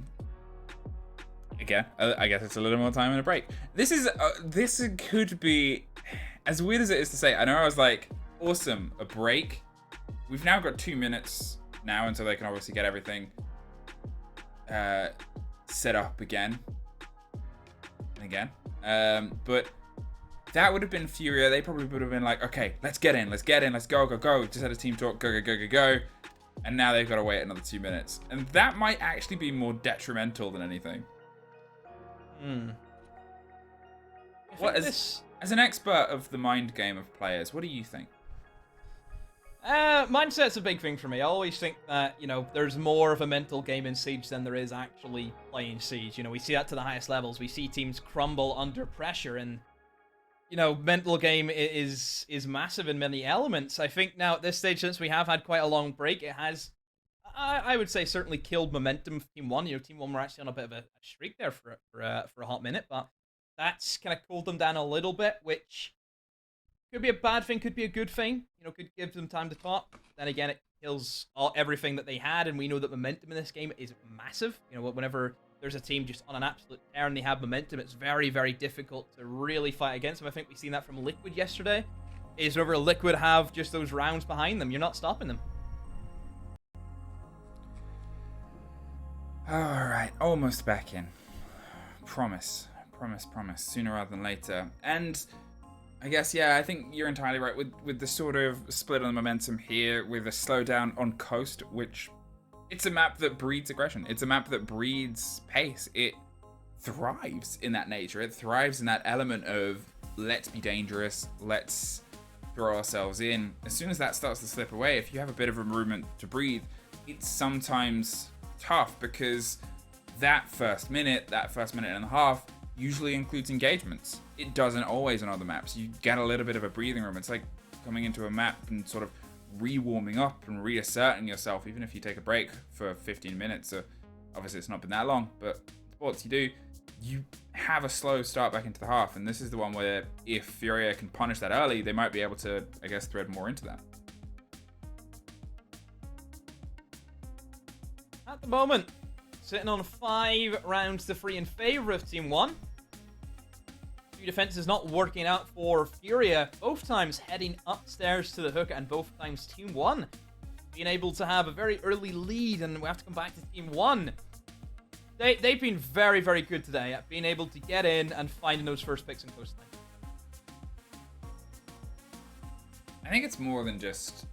Again, I guess it's a little more time and a break. This could be, as weird as it is to say, I know I was like, awesome, a break. We've now got 2 minutes now until they can obviously get everything set up again and again. But that would have been FURIA. They probably would have been like, okay, let's get in, let's go. Just had a team talk, go. And now they've got to wait another 2 minutes. And that might actually be more detrimental than anything. What as an expert of the mind game of players, what do you think? Mindset's a big thing for me. I always think that, you know, there's more of a mental game in Siege than there is actually playing Siege. You know, we see that to the highest levels. We see teams crumble under pressure, and, you know, mental game is massive in many elements. I think now at this stage, since we have had quite a long break, it has, I would say, certainly killed momentum for Team 1. You know, Team 1 were actually on a bit of a streak there for a hot minute, but that's kind of cooled them down a little bit, which could be a bad thing, could be a good thing. You know, could give them time to talk. Then again, it kills everything that they had, and we know that momentum in this game is massive. You know, whenever there's a team just on an absolute tear and they have momentum, it's very, very difficult to really fight against them. I think we've seen that from Liquid yesterday. Is whenever Liquid have just those rounds behind them, you're not stopping them. Alright, almost back in. Promise. Sooner rather than later. And I guess, yeah, I think you're entirely right with the sort of split on the momentum here, with a slowdown on Coast, which it's a map that breeds aggression. It's a map that breeds pace. It thrives in that nature. It thrives in that element of let's be dangerous, let's throw ourselves in. As soon as that starts to slip away, if you have a bit of a movement to breathe, it's sometimes tough because that first minute and a half, usually includes engagements. It doesn't always on other maps. You get a little bit of a breathing room. It's like coming into a map and sort of re-warming up and reasserting yourself, even if you take a break for 15 minutes. So obviously it's not been that long, but sports you do, you have a slow start back into the half. And this is the one where if Furia can punish that early, they might be able to, I guess, thread more into that. At the moment, sitting on 5 rounds to 3 in favor of Team 1. Two defenses not working out for Furia. Both times heading upstairs to the hook, and both times Team 1 being able to have a very early lead. And we have to come back to Team 1. They've been very, very good today at being able to get in and finding those first picks in coastline. I think it's more than just,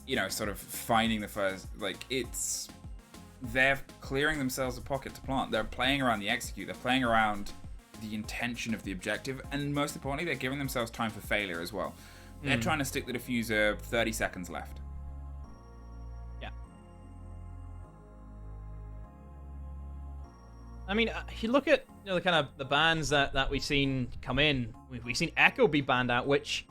you know, sort of finding the first, like, it's, they're clearing themselves a pocket to plant. They're playing around the execute. They're playing around the intention of the objective. And most importantly, they're giving themselves time for failure as well. They're trying to stick the diffuser 30 seconds left. Yeah. I mean, if you look at, you know, the kind of the bans that we've seen come in, we've seen Echo be banned out, which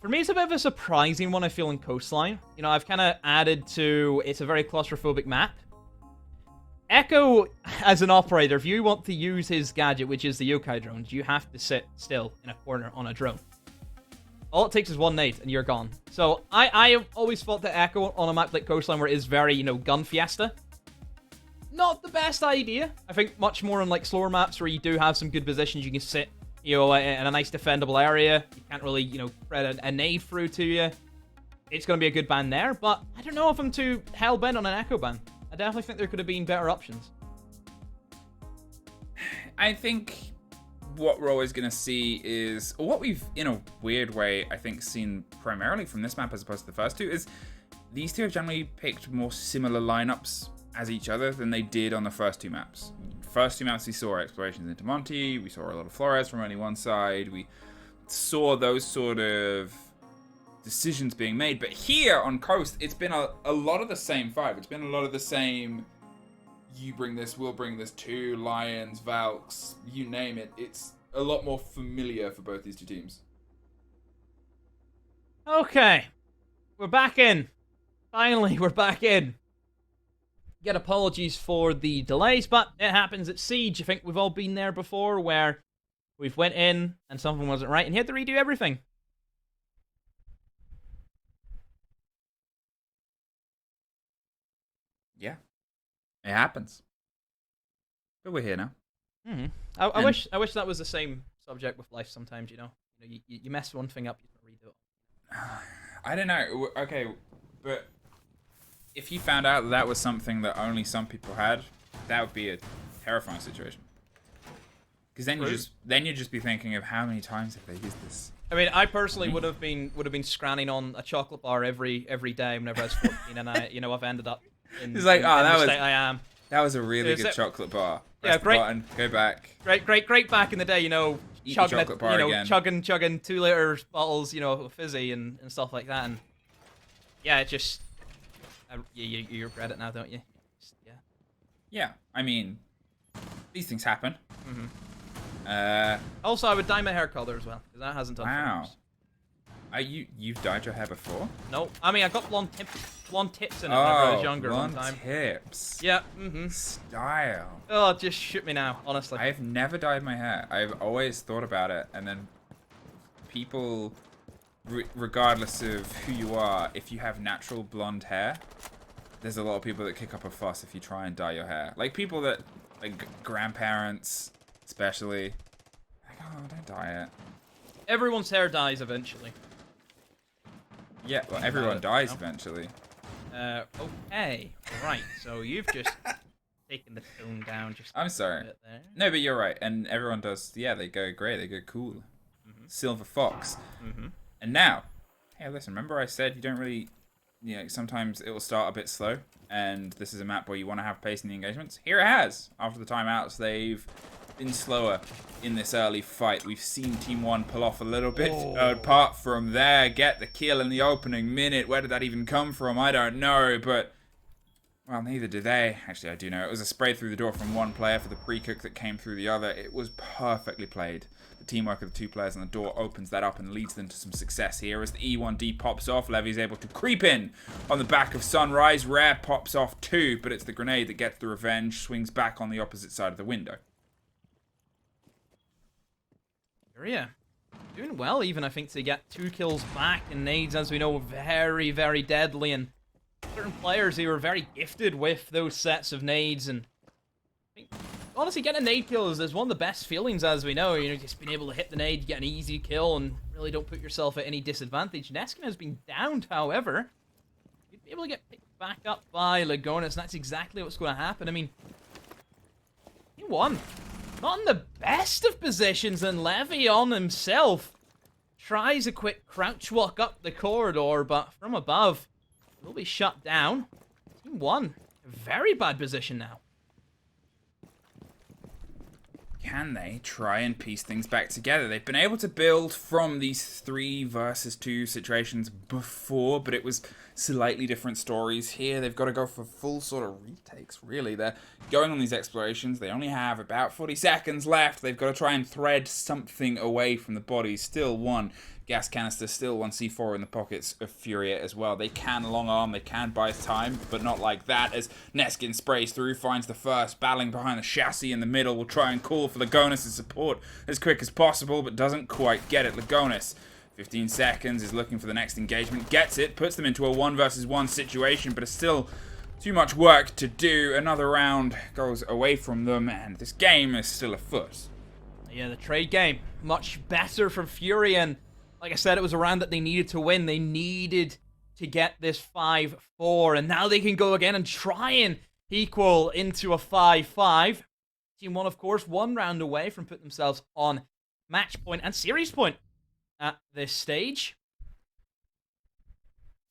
for me is a bit of a surprising one, I feel, in coastline. You know, I've kind of added to, it's a very claustrophobic map. Echo, as an operator, if you want to use his gadget, which is the yokai drones, you have to sit still in a corner on a drone. All it takes is one nade, and you're gone. So I have always thought that Echo on a map like Coastline, where it is very, you know, gun fiesta, not the best idea. I think much more on like slower maps where you do have some good positions, you can sit, you know, in a nice defendable area. You can't really, you know, spread a nade through to you. It's going to be a good ban there, but I don't know if I'm too hell-bent on an Echo ban. I definitely think there could have been better options. I think what we're always going to see is, or what we've, in a weird way, I think, seen primarily from this map as opposed to the first two, is these two have generally picked more similar lineups as each other than they did on the first two maps. First two maps, we saw explorations into Monty, we saw a lot of Flores from only one side, we saw those sort of decisions being made. But here on Coast, it's been a lot of the same vibe. It's been a lot of the same, you bring this, we'll bring this, two Lions, Valks, you name it. It's a lot more familiar for both these two teams. Okay. We're back in. Finally, we're back in. Get apologies for the delays, but it happens at Siege. I think we've all been there before, where we've went in and something wasn't right and you had to redo everything. Yeah, it happens. But we're here now. Mm-hmm. I wish that was the same subject with life sometimes, you know. You mess one thing up, you can redo it. I don't know. Okay, but if you found out that was something that only some people had, that would be a terrifying situation. Because then you'd just be thinking of how many times have they used this. I mean, I personally would have been scranning on a chocolate bar every day whenever I was 14, and I've ended up in, it's like, in oh, the state I am. That was a really good chocolate bar. Press Yeah, the great. button, go back. Great back in the day, you know, Eat the chugging chocolate bar again. chugging 2-liter bottles, you know, of fizzy and stuff like that, and yeah, it just you regret it now, don't you? Just, yeah. Yeah, I mean, these things happen. Also, I would dye my hair color as well, because that hasn't done. Wow. For You've dyed your hair before? No, I mean I got blonde tips in it whenever I was younger one blonde time. tips. Yeah. Style. Oh, just shoot me now, honestly. I've never dyed my hair. I've always thought about it, and then people, regardless of who you are, if you have natural blonde hair, there's a lot of people that kick up a fuss if you try and dye your hair. Like people that, like grandparents, especially. Like, oh, don't dye it. Everyone's hair dies eventually. Yeah, well, everyone dies eventually. Okay. Right, so you've just taken the tone down just I'm a sorry. bit there. No, but you're right. And everyone does, yeah, they go grey, they go cool. Silver Fox. And now, hey, listen, remember I said you don't really, you know, sometimes it will start a bit slow. And this is a map where you want to have pace in the engagements. Here it has. After the timeouts, they've been slower in this early fight. We've seen Team 1 pull off a little bit. Apart from there, get the kill in the opening minute. Where did that even come from? I don't know, but Well, neither do they. Actually, I do know. It was a spray through the door from one player for the pre-cook that came through the other. It was perfectly played. The teamwork of the two players on the door opens that up and leads them to some success here. As the E1D pops off, Levy's able to creep in on the back of Sunrise. Rare pops off too, but it's the grenade that gets the revenge. Swings back on the opposite side of the window. FURIA doing well, even, I think, to get 2 kills back. And nades, as we know, very, very deadly. And certain players who are very gifted with those sets of nades. And I think, honestly, getting a nade kill is one of the best feelings, as we know. You know, just being able to hit the nade, get an easy kill, and really don't put yourself at any disadvantage. Neskin has been downed, however. You'd be able to get picked back up by Lagonis, and that's exactly what's going to happen. I mean, he won. Not in the best of positions, and Levy on himself tries a quick crouch walk up the corridor, but from above, will be shut down. Team 1, a very bad position now. Can they try and piece things back together? They've been able to build from these 3 versus 2 situations before, but it was slightly different stories. Here, they've got to go for full sort of retakes, really. They're going on these explorations. They only have about 40 seconds left. They've got to try and thread something away from the bodies. Still 1 gas canister, still 1 C4 in the pockets of FURIA as well. They can long arm, they can buy time, but not like that. As Neskin sprays through, finds the first, battling behind the chassis in the middle, will try and call for Lagonis' support as quick as possible, but doesn't quite get it. Lagonis, 15 seconds, is looking for the next engagement, gets it, puts them into a 1 versus 1 situation, but it's still too much work to do. Another round goes away from them, and this game is still afoot. Yeah, the trade game, much better from FURIA, and like I said, it was a round that they needed to win. They needed to get this 5-4, and now they can go again and try and equal into a 5-5. Team 1, of course, 1 round away from putting themselves on match point and series point at this stage.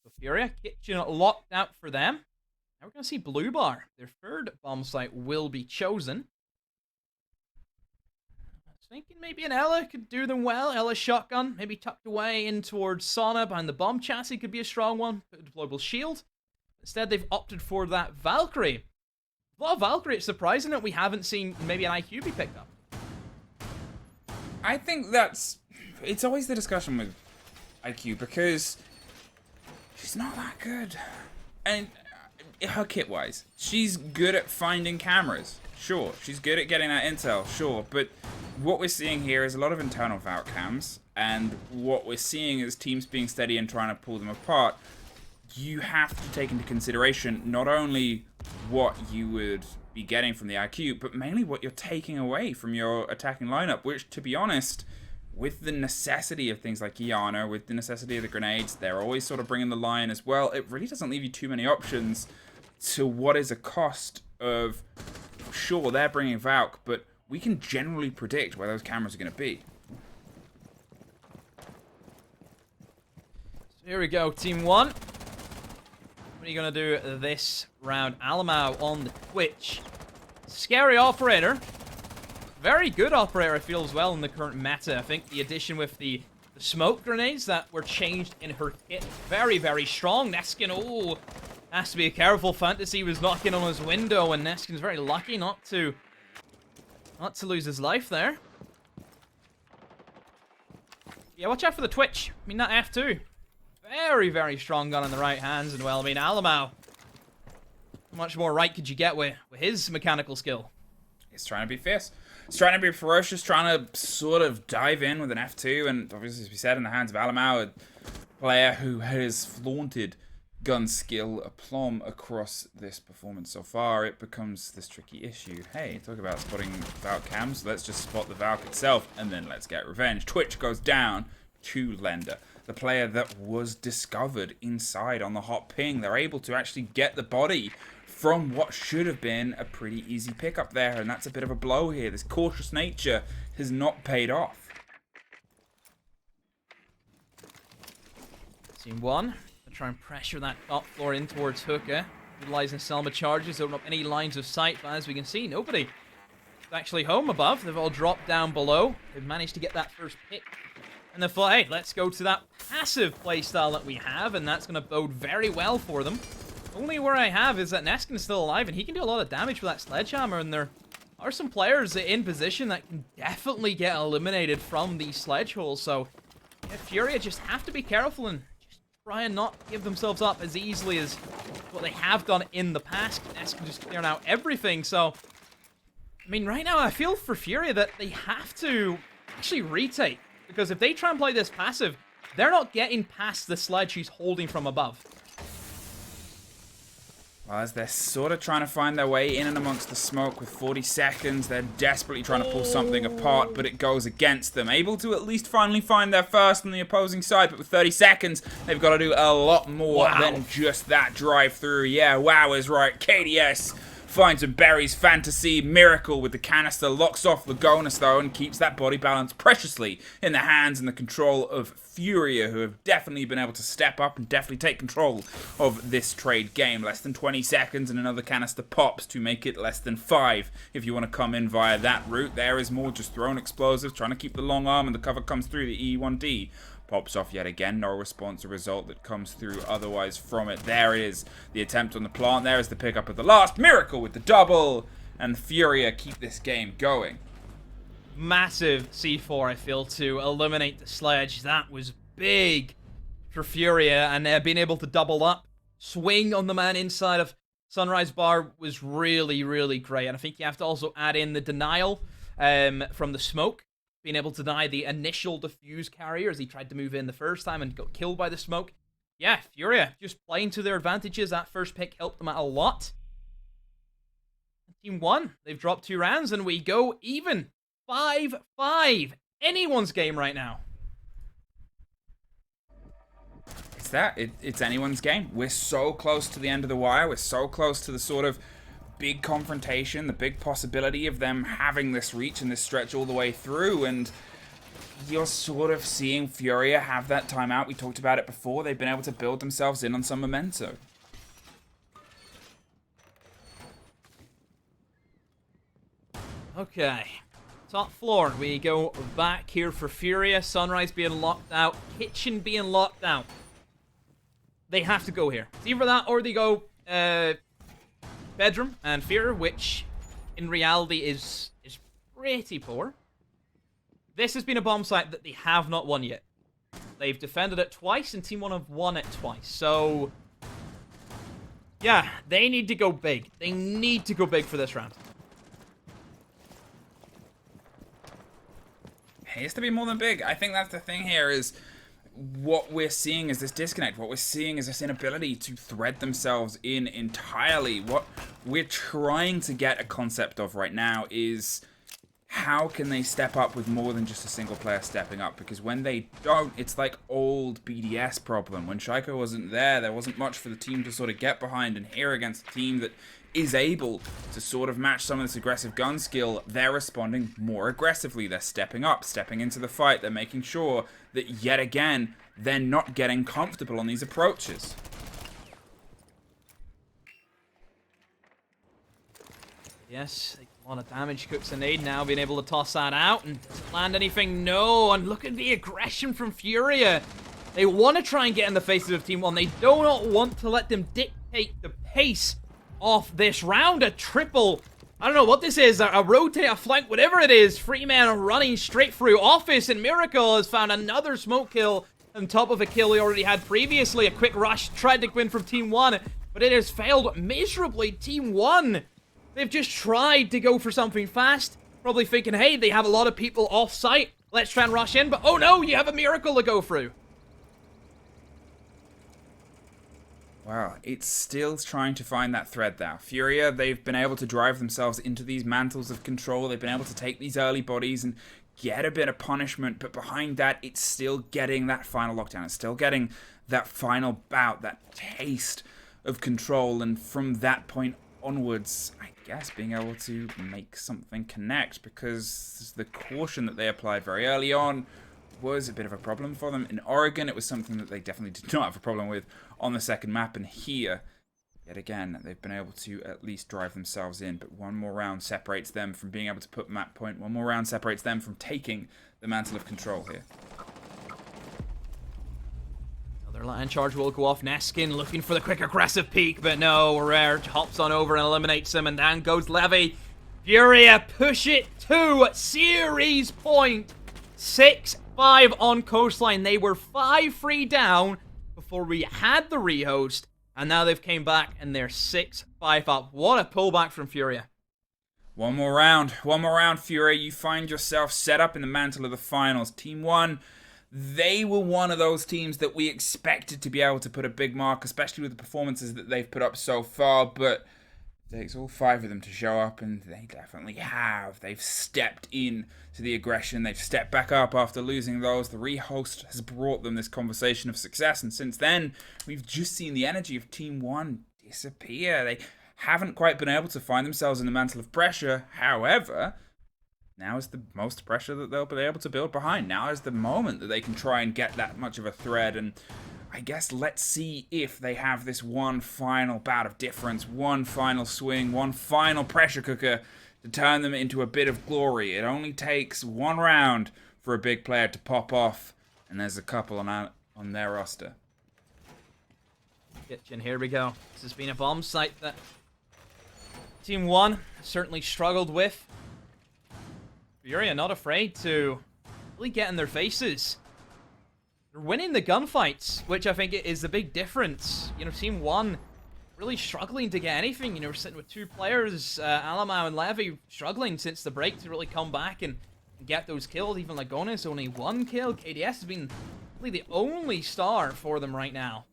So FURIA, kitchen locked out for them. Now we're going to see Blue Bar. Their 3rd bomb site will be chosen. Thinking maybe an Ella could do them well. Ella's shotgun, maybe tucked away in towards Sona behind the bomb chassis, could be a strong one. Put a deployable shield. Instead, they've opted for that Valkyrie. A lot of Valkyrie, it's surprising that we haven't seen maybe an IQ be picked up. I think it's always the discussion with IQ, because she's not that good. And her kit-wise, she's good at finding cameras. Sure, she's good at getting that intel, sure, but what we're seeing here is a lot of internal Valk cams, and what we're seeing is teams being steady and trying to pull them apart. You have to take into consideration not only what you would be getting from the IQ, but mainly what you're taking away from your attacking lineup, which, to be honest, with the necessity of things like Iana, with the necessity of the grenades, they're always sort of bringing the line as well. It really doesn't leave you too many options to what is a cost of... Sure, they're bringing Valk, but we can generally predict where those cameras are going to be. So here we go, Team 1. What are you going to do this round? Alamau on the Twitch. Scary operator. Very good operator, I feel, as well, in the current meta. I think the addition with the smoke grenades that were changed in her kit, very, very strong. Neskin, oh... has to be careful. Fantasy was knocking on his window, and Neskin's very lucky not to lose his life there. Yeah, watch out for the Twitch. I mean, that F2. Very, very strong gun in the right hands, and well, I mean, Alamau. How much more right could you get with his mechanical skill? He's trying to be fierce. He's trying to be ferocious, trying to sort of dive in with an F2, and obviously, as we said, in the hands of Alamau, a player who has flaunted gun skill aplomb across this performance so far, it becomes this tricky issue. Hey, talk about spotting Valk cams. Let's just spot the Valk itself, and then let's get revenge. Twitch goes down to Lender, the player that was discovered inside on the hot ping. They're able to actually get the body from what should have been a pretty easy pickup there, and that's a bit of a blow here. This cautious nature has not paid off. Team 1. Try and pressure that top floor in towards Hooker. Utilizing Selma charges, open up any lines of sight, but as we can see, nobody is actually home above. They've all dropped down below. They've managed to get that first pick. And they thought, hey, let's go to that passive playstyle that we have, and that's going to bode very well for them. only worry I have is that Neskin is still alive, and he can do a lot of damage with that sledgehammer, and there are some players in position that can definitely get eliminated from these sledge holes, so yeah, FURIA just have to be careful and just try and not give themselves up as easily as what they have done in the past. Neskin just clearing out everything, so I mean, right now I feel for FURIA that they have to actually retake, because if they try and play this passive, they're not getting past the sledge he's holding from above. Well, as they're sort of trying to find their way in and amongst the smoke with 40 seconds, they're desperately trying to pull something apart, but it goes against them. Able to at least finally find their first on the opposing side, but with 30 seconds, they've got to do a lot more than just that drive through. Yeah, wow is right. KDS finds and buries Fantasy. Miracle with the canister, locks off Lagonis though, and keeps that body balance preciously in the hands and the control of FURIA, who have definitely been able to step up and definitely take control of this trade game. Less than 20 seconds and another canister pops to make it less than 5 if you want to come in via that route. There is more just throwing explosives, trying to keep the long arm, and the cover comes through. The E1D pops off yet again. No response, a result that comes through otherwise from it. There is the attempt on the plant. There is the pickup of the last. Miracle with the double. And FURIA keep this game going. Massive C4, I feel, to eliminate the sledge. That was big for FURIA, and being able to double up, swing on the man inside of Sunrise Bar was really, really great. And I think you have to also add in the denial from the smoke, being able to deny the initial defuse carrier as he tried to move in the first time and got killed by the smoke. Yeah, FURIA just playing to their advantages. That first pick helped them out a lot. Team 1, they've dropped 2 rounds, and we go even. 5-5. Anyone's game right now. It's that. It's anyone's game. We're so close to the end of the wire. We're so close to the sort of big confrontation, the big possibility of them having this reach and this stretch all the way through, and you're sort of seeing FURIA have that timeout. We talked about it before. They've been able to build themselves in on some memento. Okay. Top floor, we go back here for FURIA. Sunrise being locked out. Kitchen being locked out. They have to go here. It's either that or they go bedroom and FURIA, which in reality is pretty poor. This has been a bomb site that they have not won yet. They've defended it twice, and Team 1 have won it twice. So, yeah, they need to go big. They need to go big for this round. It has to be more than big. I think that's the thing here, is what we're seeing is this disconnect. What we're seeing is this inability to thread themselves in entirely. What we're trying to get a concept of right now is how can they step up with more than just a single player stepping up? Because when they don't, it's like old BDS problem. When Shaiko wasn't there wasn't much for the team to sort of get behind. And here against a team that is able to sort of match some of this aggressive gun skill, they're responding more aggressively. They're stepping up, stepping into the fight. They're making sure that, yet again, they're not getting comfortable on these approaches. Yes, a lot of damage. Cooks an aid now, being able to toss that out and land anything. No, and look at the aggression from FURIA. They want to try and get in the faces of Team 1. They do not want to let them dictate the pace of this round. A triple. I don't know what this is. A rotate, a flank, whatever it is. Free man running straight through Office, and Miracle has found another smoke kill on top of a kill he already had previously. A quick rush tried to win from Team 1, but it has failed miserably. Team 1, they've just tried to go for something fast, probably thinking, hey, they have a lot of people off site. Let's try and rush in, but oh no, you have a Miracle to go through. Wow, it's still trying to find that thread there. FURIA, they've been able to drive themselves into these mantles of control. They've been able to take these early bodies and get a bit of punishment, but behind that, it's still getting that final lockdown. It's still getting that final bout, that taste of control, and from that point onwards, I guess being able to make something connect, because the caution that they applied very early on was a bit of a problem for them. In Oregon, it was something that they definitely did not have a problem with on the second map, and here, yet again, they've been able to at least drive themselves in, but one more round separates them from being able to put map point. One more round separates them from taking the mantle of control here. Another land charge will go off. Neskin looking for the quick aggressive peek, but no, Rare hops on over and eliminates him, and down goes Levy. Furia push it to series point. 6-5 on Coastline. They were 5-3 down before we had the rehost, and now they've came back and they're 6-5 up. What a pullback from Furia. One more round, Furia. You find yourself set up in the mantle of the finals. Team 1, they were one of those teams that we expected to be able to put a big mark, especially with the performances that they've put up so far, but it takes all 5 of them to show up, and they definitely have. They've stepped in to the aggression. They've stepped back up after losing those. The rehost has brought them this conversation of success, and since then, we've just seen the energy of Team 1 disappear. They haven't quite been able to find themselves in the mantle of pressure. However, now is the most pressure that they'll be able to build behind. Now is the moment that they can try and get that much of a thread, and I guess let's see if they have this one final bout of difference, one final swing, one final pressure cooker to turn them into a bit of glory. It only takes one round for a big player to pop off, and there's a couple on their roster. Kitchen, here we go. This has been a bomb site that Team 1 certainly struggled with. Furia not afraid to really get in their faces. They're winning the gunfights, which I think is the big difference. You know, Team 1 really struggling to get anything. You know, we're sitting with 2 players, Alamau and Levy, struggling since the break to really come back and get those kills. Even Lagonis, only 1 kill. KDS has been really the only star for them right now.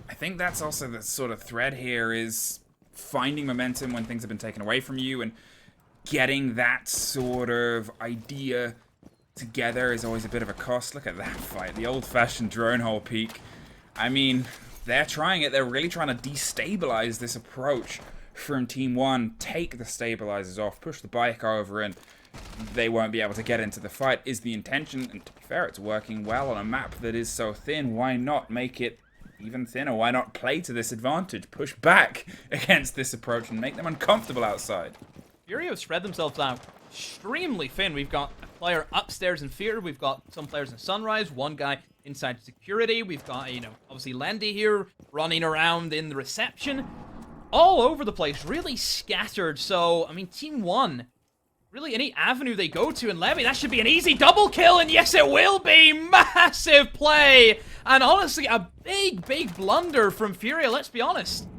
I think that's also the sort of thread here, is finding momentum when things have been taken away from you, and getting that sort of idea together is always a bit of a cost. Look at that fight, the old-fashioned drone hole peek. I mean, they're trying it. They're really trying to destabilize this approach from Team 1. Take the stabilizers off, push the bike over, and they won't be able to get into the fight, is the intention. And to be fair, it's working well on a map that is so thin. Why not make it even thinner? Why not play to this advantage? Push back against this approach and make them uncomfortable outside. Furia have spread themselves out extremely thin. We've got a player upstairs in Fear. We've got some players in Sunrise. One guy inside security. We've got, you know, obviously Lendy here running around in the reception. All over the place. Really scattered. So, I mean, Team 1, really any avenue they go to, and Levy, that should be an easy double kill, and yes, it will be. Massive play. And honestly, a big, big blunder from Furia, let's be honest.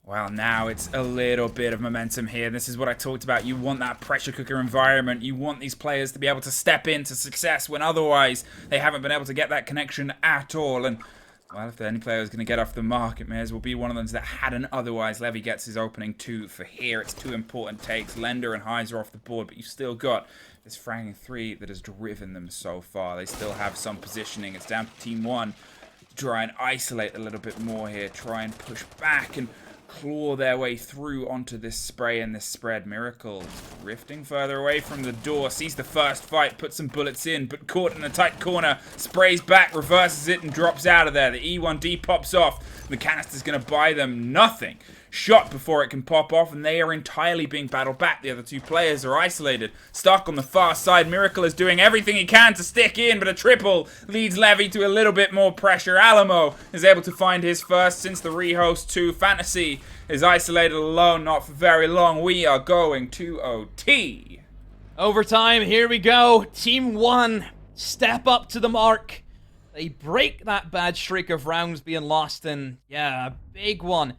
Well, now it's a little bit of momentum here. This is what I talked about. You want that pressure cooker environment. You want these players to be able to step into success when otherwise they haven't been able to get that connection at all. And, well, if any player is going to get off the mark, it may as well be one of those that hadn't otherwise. Levy gets his opening 2 for here. It's 2 important takes. Lender and Heiser are off the board, but you've still got this fragging 3 that has driven them so far. They still have some positioning. It's down to Team 1 to try and isolate a little bit more here. Try and push back and claw their way through onto this spray and this spread. Miracle drifting further away from the door, sees the first fight, puts some bullets in, but caught in a tight corner, sprays back, reverses it, and drops out of there. The E1D pops off. The canister's going to buy them nothing. Shot before it can pop off, and they are entirely being battled back. The other 2 players are isolated, stuck on the far side. Miracle is doing everything he can to stick in, but a triple leads Levy to a little bit more pressure. Alamo is able to find his first since the rehost 2. Fantasy is isolated alone, not for very long. We are going to OT. Overtime, here we go. Team 1, step up to the mark. They break that bad streak of rounds being lost, and yeah, a big one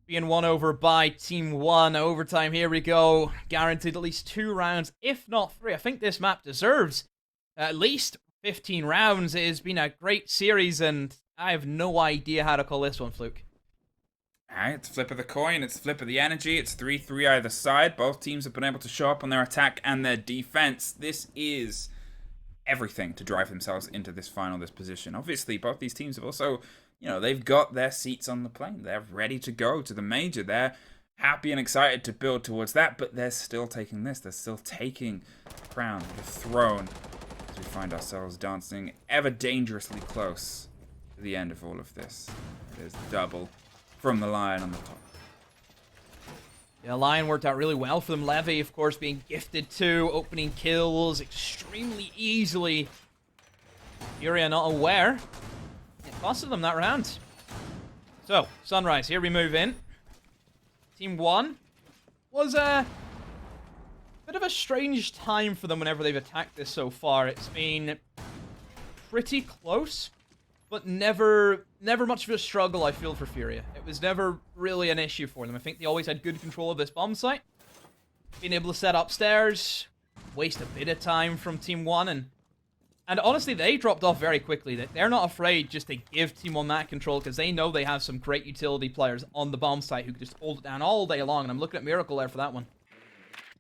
being won over by Team 1. Overtime, here we go. Guaranteed at least 2 rounds, if not 3. I think this map deserves at least 15 rounds. It has been a great series, and I have no idea how to call this one, Fluke. Alright, it's flip of the coin, it's flip of the energy, it's 3-3 either side. Both teams have been able to show up on their attack and their defense. This is everything to drive themselves into this final, this position. Obviously, both these teams have also, you know, they've got their seats on the plane. They're ready to go to the major. They're happy and excited to build towards that, but they're still taking this. They're still taking the crown, the throne, as we find ourselves dancing ever dangerously close to the end of all of this. There's double from the Lion on the top. Yeah, Lion worked out really well for them. Levy, of course, being gifted 2 opening kills extremely easily. FURIA not aware. It costed them that round. So, Sunrise, here we move in. Team 1 was a bit of a strange time for them whenever they've attacked this so far. It's been pretty close, but never much of a struggle, I feel, for FURIA. It was never really an issue for them. I think they always had good control of this bomb site. Being able to set upstairs, waste a bit of time from Team 1, and honestly, they dropped off very quickly. They're not afraid just to give Team 1 that control, because they know they have some great utility players on the bomb site who can just hold it down all day long, and I'm looking at Miracle there for that one.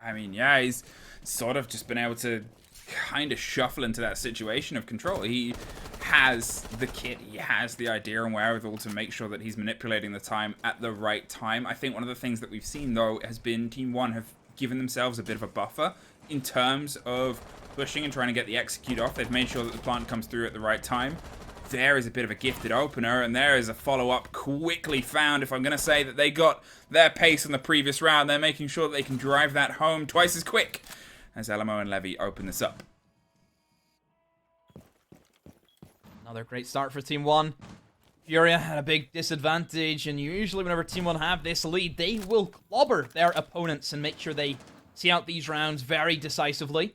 I mean, yeah, he's sort of just been able to kind of shuffle into that situation of control. He has the kit, he has the idea and wherewithal to make sure that he's manipulating the time at the right time. I think one of the things that we've seen, though, has been Team 1 have given themselves a bit of a buffer in terms of pushing and trying to get the execute off. They've made sure that the plant comes through at the right time. There is a bit of a gifted opener, and there is a follow-up quickly found. If I'm going to say that they got their pace on the previous round, they're making sure that they can drive that home twice as quick as Elamo and Levy open this up. Another great start for Team 1. FURIA had a big disadvantage, and usually whenever Team 1 have this lead, they will clobber their opponents and make sure they see out these rounds very decisively.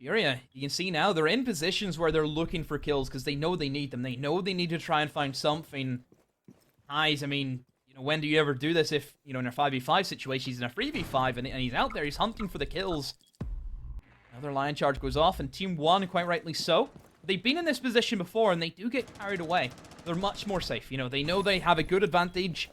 FURIA, you can see now, they're in positions where they're looking for kills because they know they need them. They know they need to try and find something. Highs, I mean, you know, when do you ever do this if, you know, in a 5v5 situation, he's in a 3v5 and he's out there, he's hunting for the kills. Another lion charge goes off, and Team 1, quite rightly so. They've been in this position before, and they do get carried away. They're much more safe. You know, they know they have a good advantage.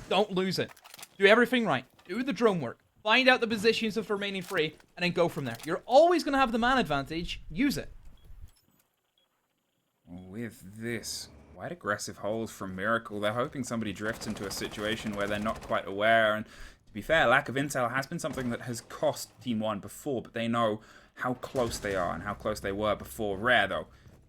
Don't lose it. Do everything right. Do the drone work. Find out the positions of the remaining three, and then go from there. You're always going to have the man advantage. Use it. With this, quite aggressive holds from Miracle. They're hoping somebody drifts into a situation where they're not quite aware. And to be fair, lack of intel has been something that has cost Team 1 before, but they know how close they are and how close they were before. Rare, though,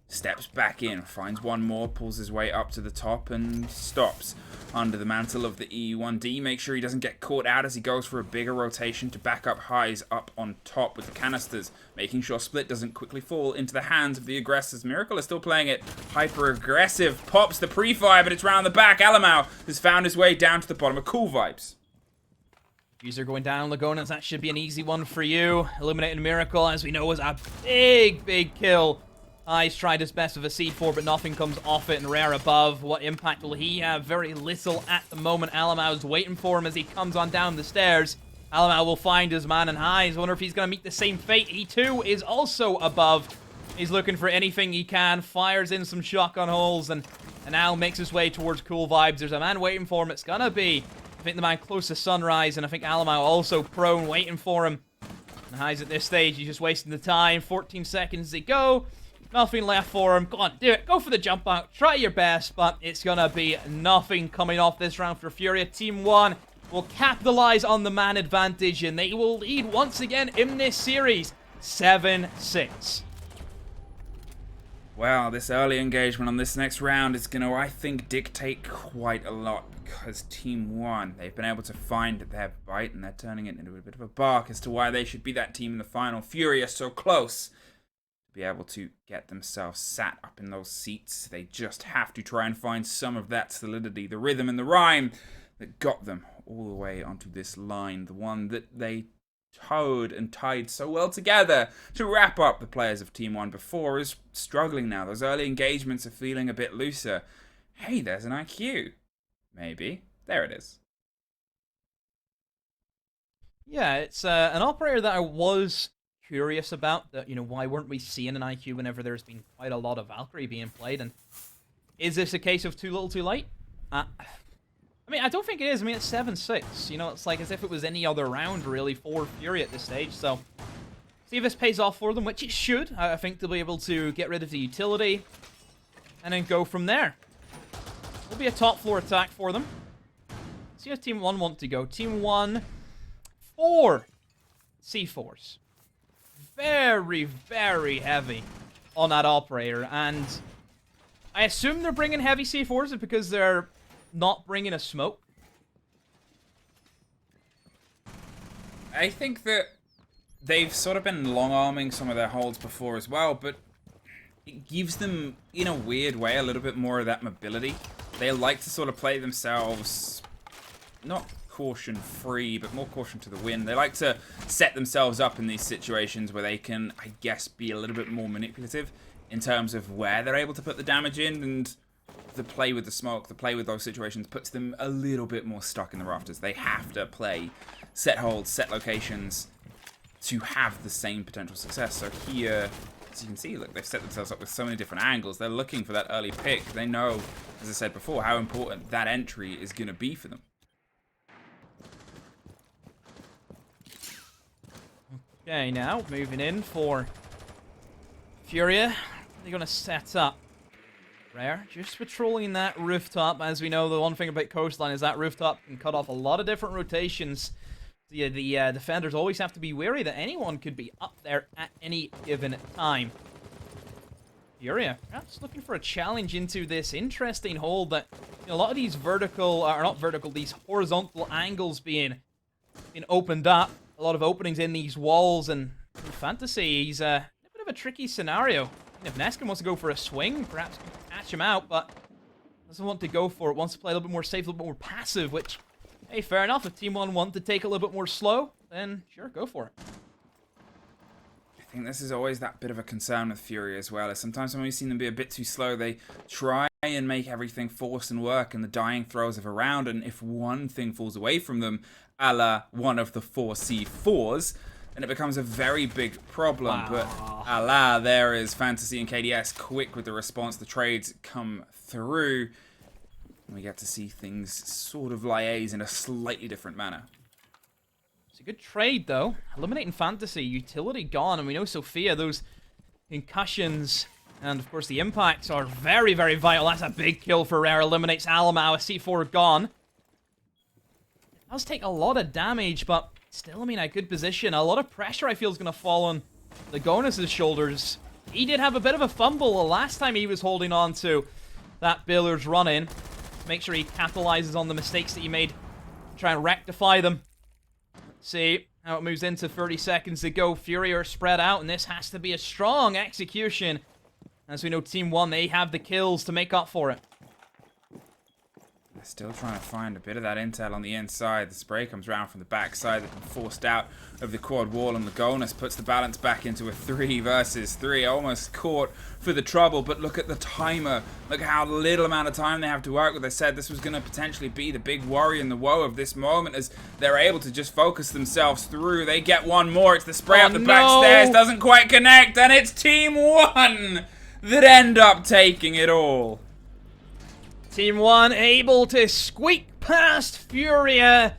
steps back in, finds one more, pulls his way up to the top, and stops under the mantle of the E1D. Make sure he doesn't get caught out as he goes for a bigger rotation to back up Highs up on top with the canisters, making sure Split doesn't quickly fall into the hands of the aggressors. Miracle is still playing it hyper-aggressive, pops the pre-fire, but it's round the back. Alamau has found his way down to the bottom of Cool Vibes. User going down, Lagonas, that should be an easy one for you. Eliminating Miracle, as we know, was a big kill. He's tried his best with a C4, but nothing comes off it, and Rare above. What impact will he have? Very little at the moment. Alamau's waiting for him as he comes on down the stairs. Alamau will find his man in Highs. Wonder if he's going to meet the same fate. He too is also above. He's looking for anything he can, fires in some shotgun holes, and now makes his way towards Cool Vibes. There's a man waiting for him. It's going to be, I think, the man close to Sunrise, and I think Alamau also prone, waiting for him. And Highs at this stage, he's just wasting the time. 14 seconds to go. Nothing left for him. Go on, do it. Go for the jump out. Try your best, but it's going to be nothing coming off this round for FURIA. Team 1 will capitalize on the man advantage, and they will lead once again in this series, 7-6. Well, this early engagement on this next round is going to, I think, dictate quite a lot, because Team 1, they've been able to find their bite, and they're turning it into a bit of a bark as to why they should be that team in the final. FURIA so close to be able to get themselves sat up in those seats. They just have to try and find some of that solidity, the rhythm and the rhyme that got them all the way onto this line, the one that they towed and tied so well together to wrap up the players of Team 1 before is struggling now. Those early engagements are feeling a bit looser. Hey, there's an IQ. Maybe. There it is. Yeah, it's an operator that I was curious about. That, you know, why weren't we seeing an IQ whenever there's been quite a lot of Valkyrie being played? And is this a case of too little too late? I mean, I don't think it is. I mean, it's 7-6. You know, it's like as if it was any other round, really, for FURIA at this stage. So, see if this pays off for them, which it should. I think they'll be able to get rid of the utility and then go from there. Will be a top floor attack for them. See how Team 1 want to go. Team 1, 4 C4s. Very, very heavy on that operator. And I assume they're bringing heavy C4s because they're not bringing a smoke. I think that they've sort of been long-arming some of their holds before as well, but it gives them, in a weird way, a little bit more of that mobility. They like to sort of play themselves, not caution-free, but more caution to the wind. They like to set themselves up in these situations where they can, I guess, be a little bit more manipulative in terms of where they're able to put the damage in, and the play with the smoke, the play with those situations puts them a little bit more stuck in the rafters. They have to play set holds, set locations to have the same potential success. So here, as you can see, look, they've set themselves up with so many different angles. They're looking for that early pick. They know, as I said before, how important that entry is going to be for them. Okay, now moving in for FURIA. They're going to set up. Rare, just patrolling that rooftop. As we know, the one thing about Coastline is that rooftop can cut off a lot of different rotations. The defenders always have to be wary that anyone could be up there at any given time. FURIA, perhaps looking for a challenge into this interesting hold that, you know, a lot of these vertical, or not vertical, these horizontal angles being opened up. A lot of openings in these walls, and in Fantasy, he's a bit of a tricky scenario. If Neskin wants to go for a swing, perhaps catch him out, but doesn't want to go for it. Wants to play a little bit more safe, a little bit more passive, which, hey, fair enough. If Team 1 want to take a little bit more slow, then sure, go for it. I think this is always that bit of a concern with FURIA as well, is sometimes when we've seen them be a bit too slow, they try and make everything force and work in the dying throes of a round, and if one thing falls away from them, a la one of the 4C4s, and it becomes a very big problem. Wow. But a la, there is Fantasy and KDS quick with the response. The trades come through, and we get to see things sort of liaise in a slightly different manner. It's a good trade, though. Eliminating Fantasy, utility gone, and we know Sophia, those concussions and, of course, the impacts are very, very vital. That's a big kill for Rare. Eliminates Alamau, a C4 gone. It does take a lot of damage, but still, I mean, a good position. A lot of pressure, I feel, is going to fall on the Gonus' shoulders. He did have a bit of a fumble the last time he was holding on to that Billard's run-in. Make sure he capitalizes on the mistakes that he made. Try and rectify them. Let's see how it moves into 30 seconds to go. FURIA are spread out, and this has to be a strong execution. As we know, Team 1, they have the kills to make up for it. They're still trying to find a bit of that intel on the inside. The spray comes round from the backside. They've been forced out of the quad wall, and Lagonas puts the balance back into a 3 versus 3. Almost caught for the trouble, but look at the timer. Look how little amount of time they have to work with. They said this was going to potentially be the big worry and the woe of this moment, as they're able to just focus themselves through. They get one more. It's the spray up the back stairs. Doesn't quite connect, and it's Team 1 that end up taking it all. Team 1 able to squeak past FURIA.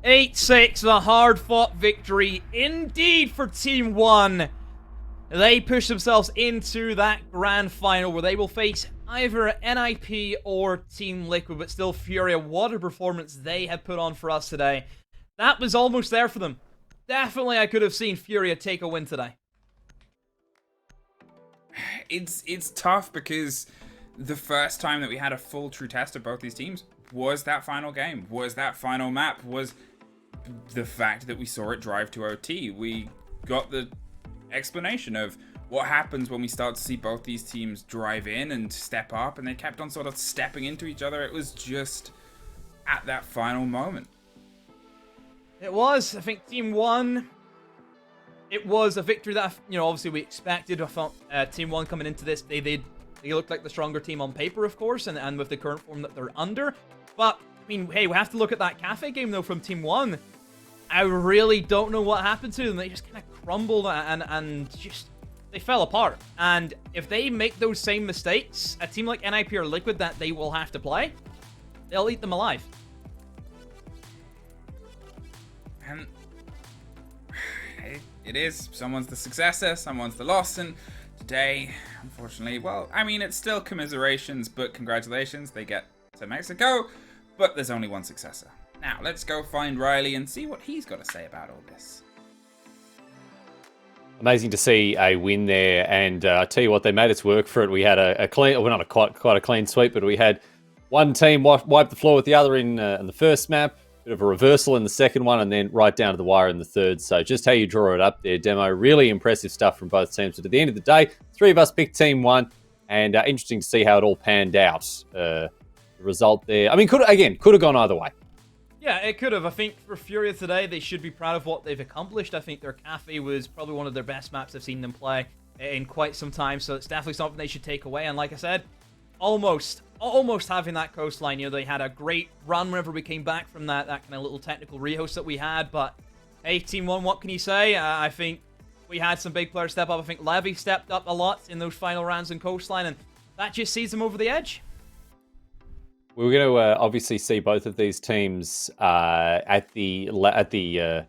8-6, a hard-fought victory indeed for Team 1. They push themselves into that grand final where they will face either NIP or Team Liquid, but still FURIA, what a performance they have put on for us today. That was almost there for them. Definitely I could have seen FURIA take a win today. It's tough because the first time that we had a full true test of both these teams was that final game, was that final map, was the fact that we saw it drive to OT. We got the explanation of what happens when we start to see both these teams drive in and step up, and they kept on sort of stepping into each other. It was just at that final moment. It was. I think Team 1, it was a victory that, you know, obviously we expected. I thought Team 1 coming into this, they looked like the stronger team on paper, of course, and with the current form that they're under. But, I mean, hey, we have to look at that Kafe game, though, from Team 1. I really don't know what happened to them. They just kind of crumbled and just, they fell apart. And if they make those same mistakes, a team like NIP or Liquid that they will have to play, they'll eat them alive. And it is. Someone's the successor, someone's the loss, and today, unfortunately, well, I mean, it's still commiserations, but congratulations, they get to Mexico, but there's only one successor. Now, let's go find Riley and see what he's got to say about all this. Amazing to see a win there, and I tell you what, they made us work for it. We had a clean, well, not quite a clean sweep, but we had one team wipe the floor with the other in the first map. bit of a reversal in the second one, and then right down to the wire in the third. So just how you draw it up there, Demo, really impressive stuff from both teams. But at the end of the day, three of us picked Team 1, and interesting to see how it all panned out. The result there, I mean, could have gone either way. Yeah, it could have. I think for Furia today, they should be proud of what they've accomplished. I think their Kafe was probably one of their best maps I've seen them play in quite some time, so it's definitely something they should take away. And like I said, almost having that coastline. You know, they had a great run whenever we came back from that kind of little technical rehost that we had. But hey, Team 1, what can you say? I think we had some big players step up. I think Levy stepped up a lot in those final rounds in coastline, and that just sees them over the edge. We're going to obviously see both of these teams at the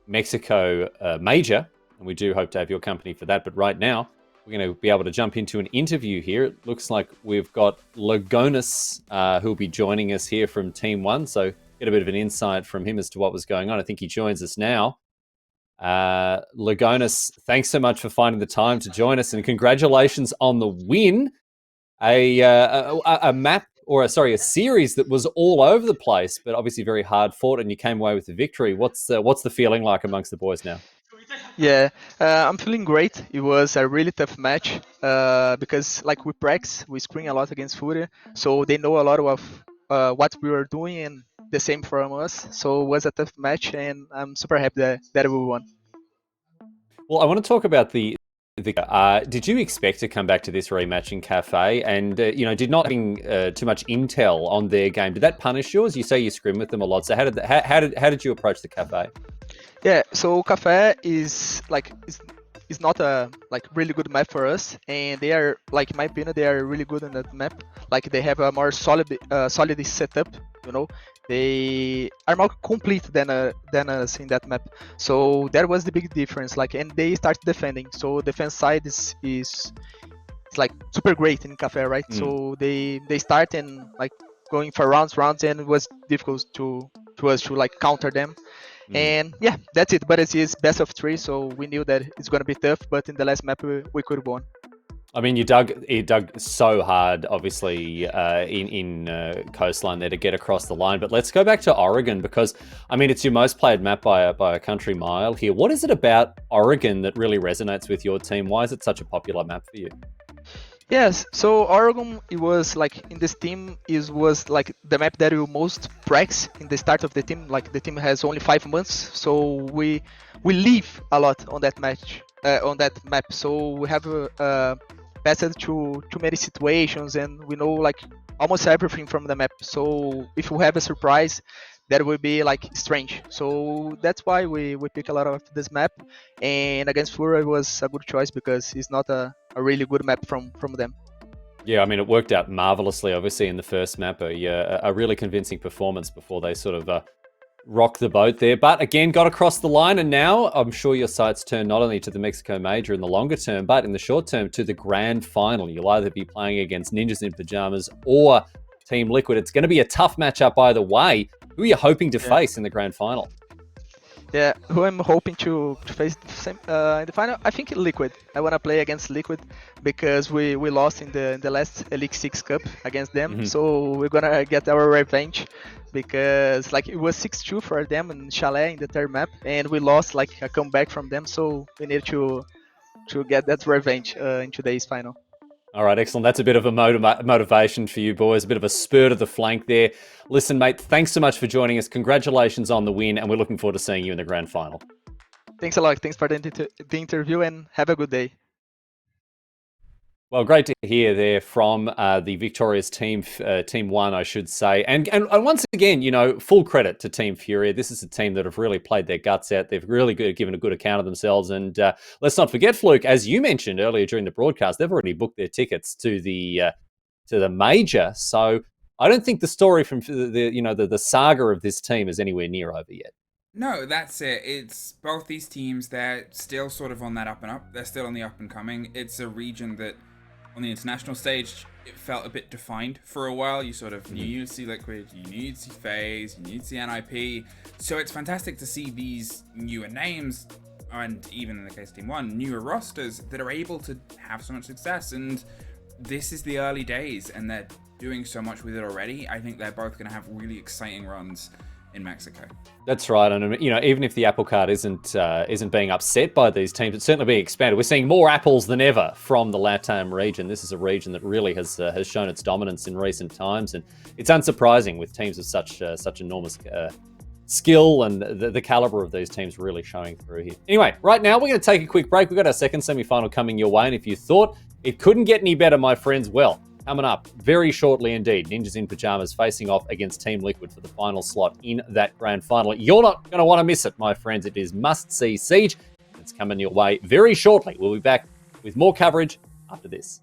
Mexico major, and we do hope to have your company for that. But right now, we're going to be able to jump into an interview here. It looks like we've got Lagonis, who'll be joining us here from Team 1. So get a bit of an insight from him as to what was going on. I think he joins us now. Lagonis, thanks so much for finding the time to join us, and congratulations on the win. A map, or a series that was all over the place, but obviously very hard fought, and you came away with the victory. What's the feeling like amongst the boys now? Yeah, I'm feeling great. It was a really tough match because like we practice, we screen a lot against FURIA, so they know a lot of what we were doing, and the same from us. So it was a tough match, and I'm super happy that we won. Well, I want to talk about the did you expect to come back to this rematch in Kafe? And did not having too much intel on their game, did that punish yours? You say you scrim with them a lot, so how did you approach the Kafe? Yeah, so Kafe is not a really good map for us, and they are, like, in my opinion, they are really good on that map. Like, they have a more solid setup. You know, they are more complete than us in that map. So that was the big difference. Like, and they start defending. So defense side is it's like super great in Kafe, right? So they start and like going for rounds, and it was difficult to us to like counter them. And yeah, that's it. But it is best of 3, so we knew that it's gonna be tough. But in the last map, we could have won. I mean, you dug so hard, obviously, in Coastline there to get across the line. But let's go back to Oregon, because, I mean, it's your most played map by a country mile here. What is it about Oregon that really resonates with your team? Why is it such a popular map for you? Yes, so Oregon, it was like in this team, was like the map that we most practice in the start of the team. Like the team has only 5 months, so we live a lot on that match, on that map. So we have passed through too many situations, and we know like almost everything from the map. So if we have a surprise, that will be like strange. So that's why we pick a lot of this map. And against FURIA, it was a good choice because it's not a really good map from them. Yeah, I mean, it worked out marvelously, obviously, in the first map. A really convincing performance before they sort of rocked the boat there. But again, got across the line, and now I'm sure your sights turn not only to the Mexico Major in the longer term, but in the short term to the grand final. You'll either be playing against Ninjas in Pajamas or Team Liquid. It's going to be a tough matchup either way. Who are you hoping to face in the grand final? Yeah, who I'm hoping to face in the final? I think Liquid. I want to play against Liquid because we lost in the last Elite 6 Cup against them. So we're going to get our revenge because like it was 6-2 for them in Chalet in the third map, and we lost like a comeback from them. So we need to get that revenge in today's final. All right, excellent. That's a bit of a motivation for you boys, a bit of a spur to the flank there. Listen, mate, thanks so much for joining us. Congratulations on the win, and we're looking forward to seeing you in the grand final. Thanks a lot. Thanks for the interview, and have a good day. Well, great to hear there from the victorious team, Team 1, I should say. And once again, full credit to Team FURIA. This is a team that have really played their guts out. They've really given a good account of themselves. And let's not forget, Fluke, as you mentioned earlier during the broadcast, they've already booked their tickets to the major. So I don't think the story from the saga of this team is anywhere near over yet. No, that's it. It's both these teams, they're still sort of on that up and up. They're still on the up and coming. It's a region that on the international stage, it felt a bit defined for a while. You sort of knew to see Liquid, you knew to see FaZe, you knew to see NIP. So it's fantastic to see these newer names, and even in the case of Team 1, newer rosters that are able to have so much success. And this is the early days, and they're doing so much with it already. I think they're both going to have really exciting runs in Mexico. That's right, and even if the apple cart isn't being upset by these teams, it's certainly being expanded. We're seeing more apples than ever from the LATAM region. This is a region that really has shown its dominance in recent times, and it's unsurprising with teams of such enormous skill and the caliber of these teams really showing through here. Anyway, right now we're going to take a quick break. We've got our second semi-final coming your way, and if you thought it couldn't get any better, my friends, well, coming up very shortly indeed, Ninjas in Pajamas facing off against Team Liquid for the final slot in that grand final. You're not going to want to miss it, my friends. It is must-see Siege. It's coming your way very shortly. We'll be back with more coverage after this.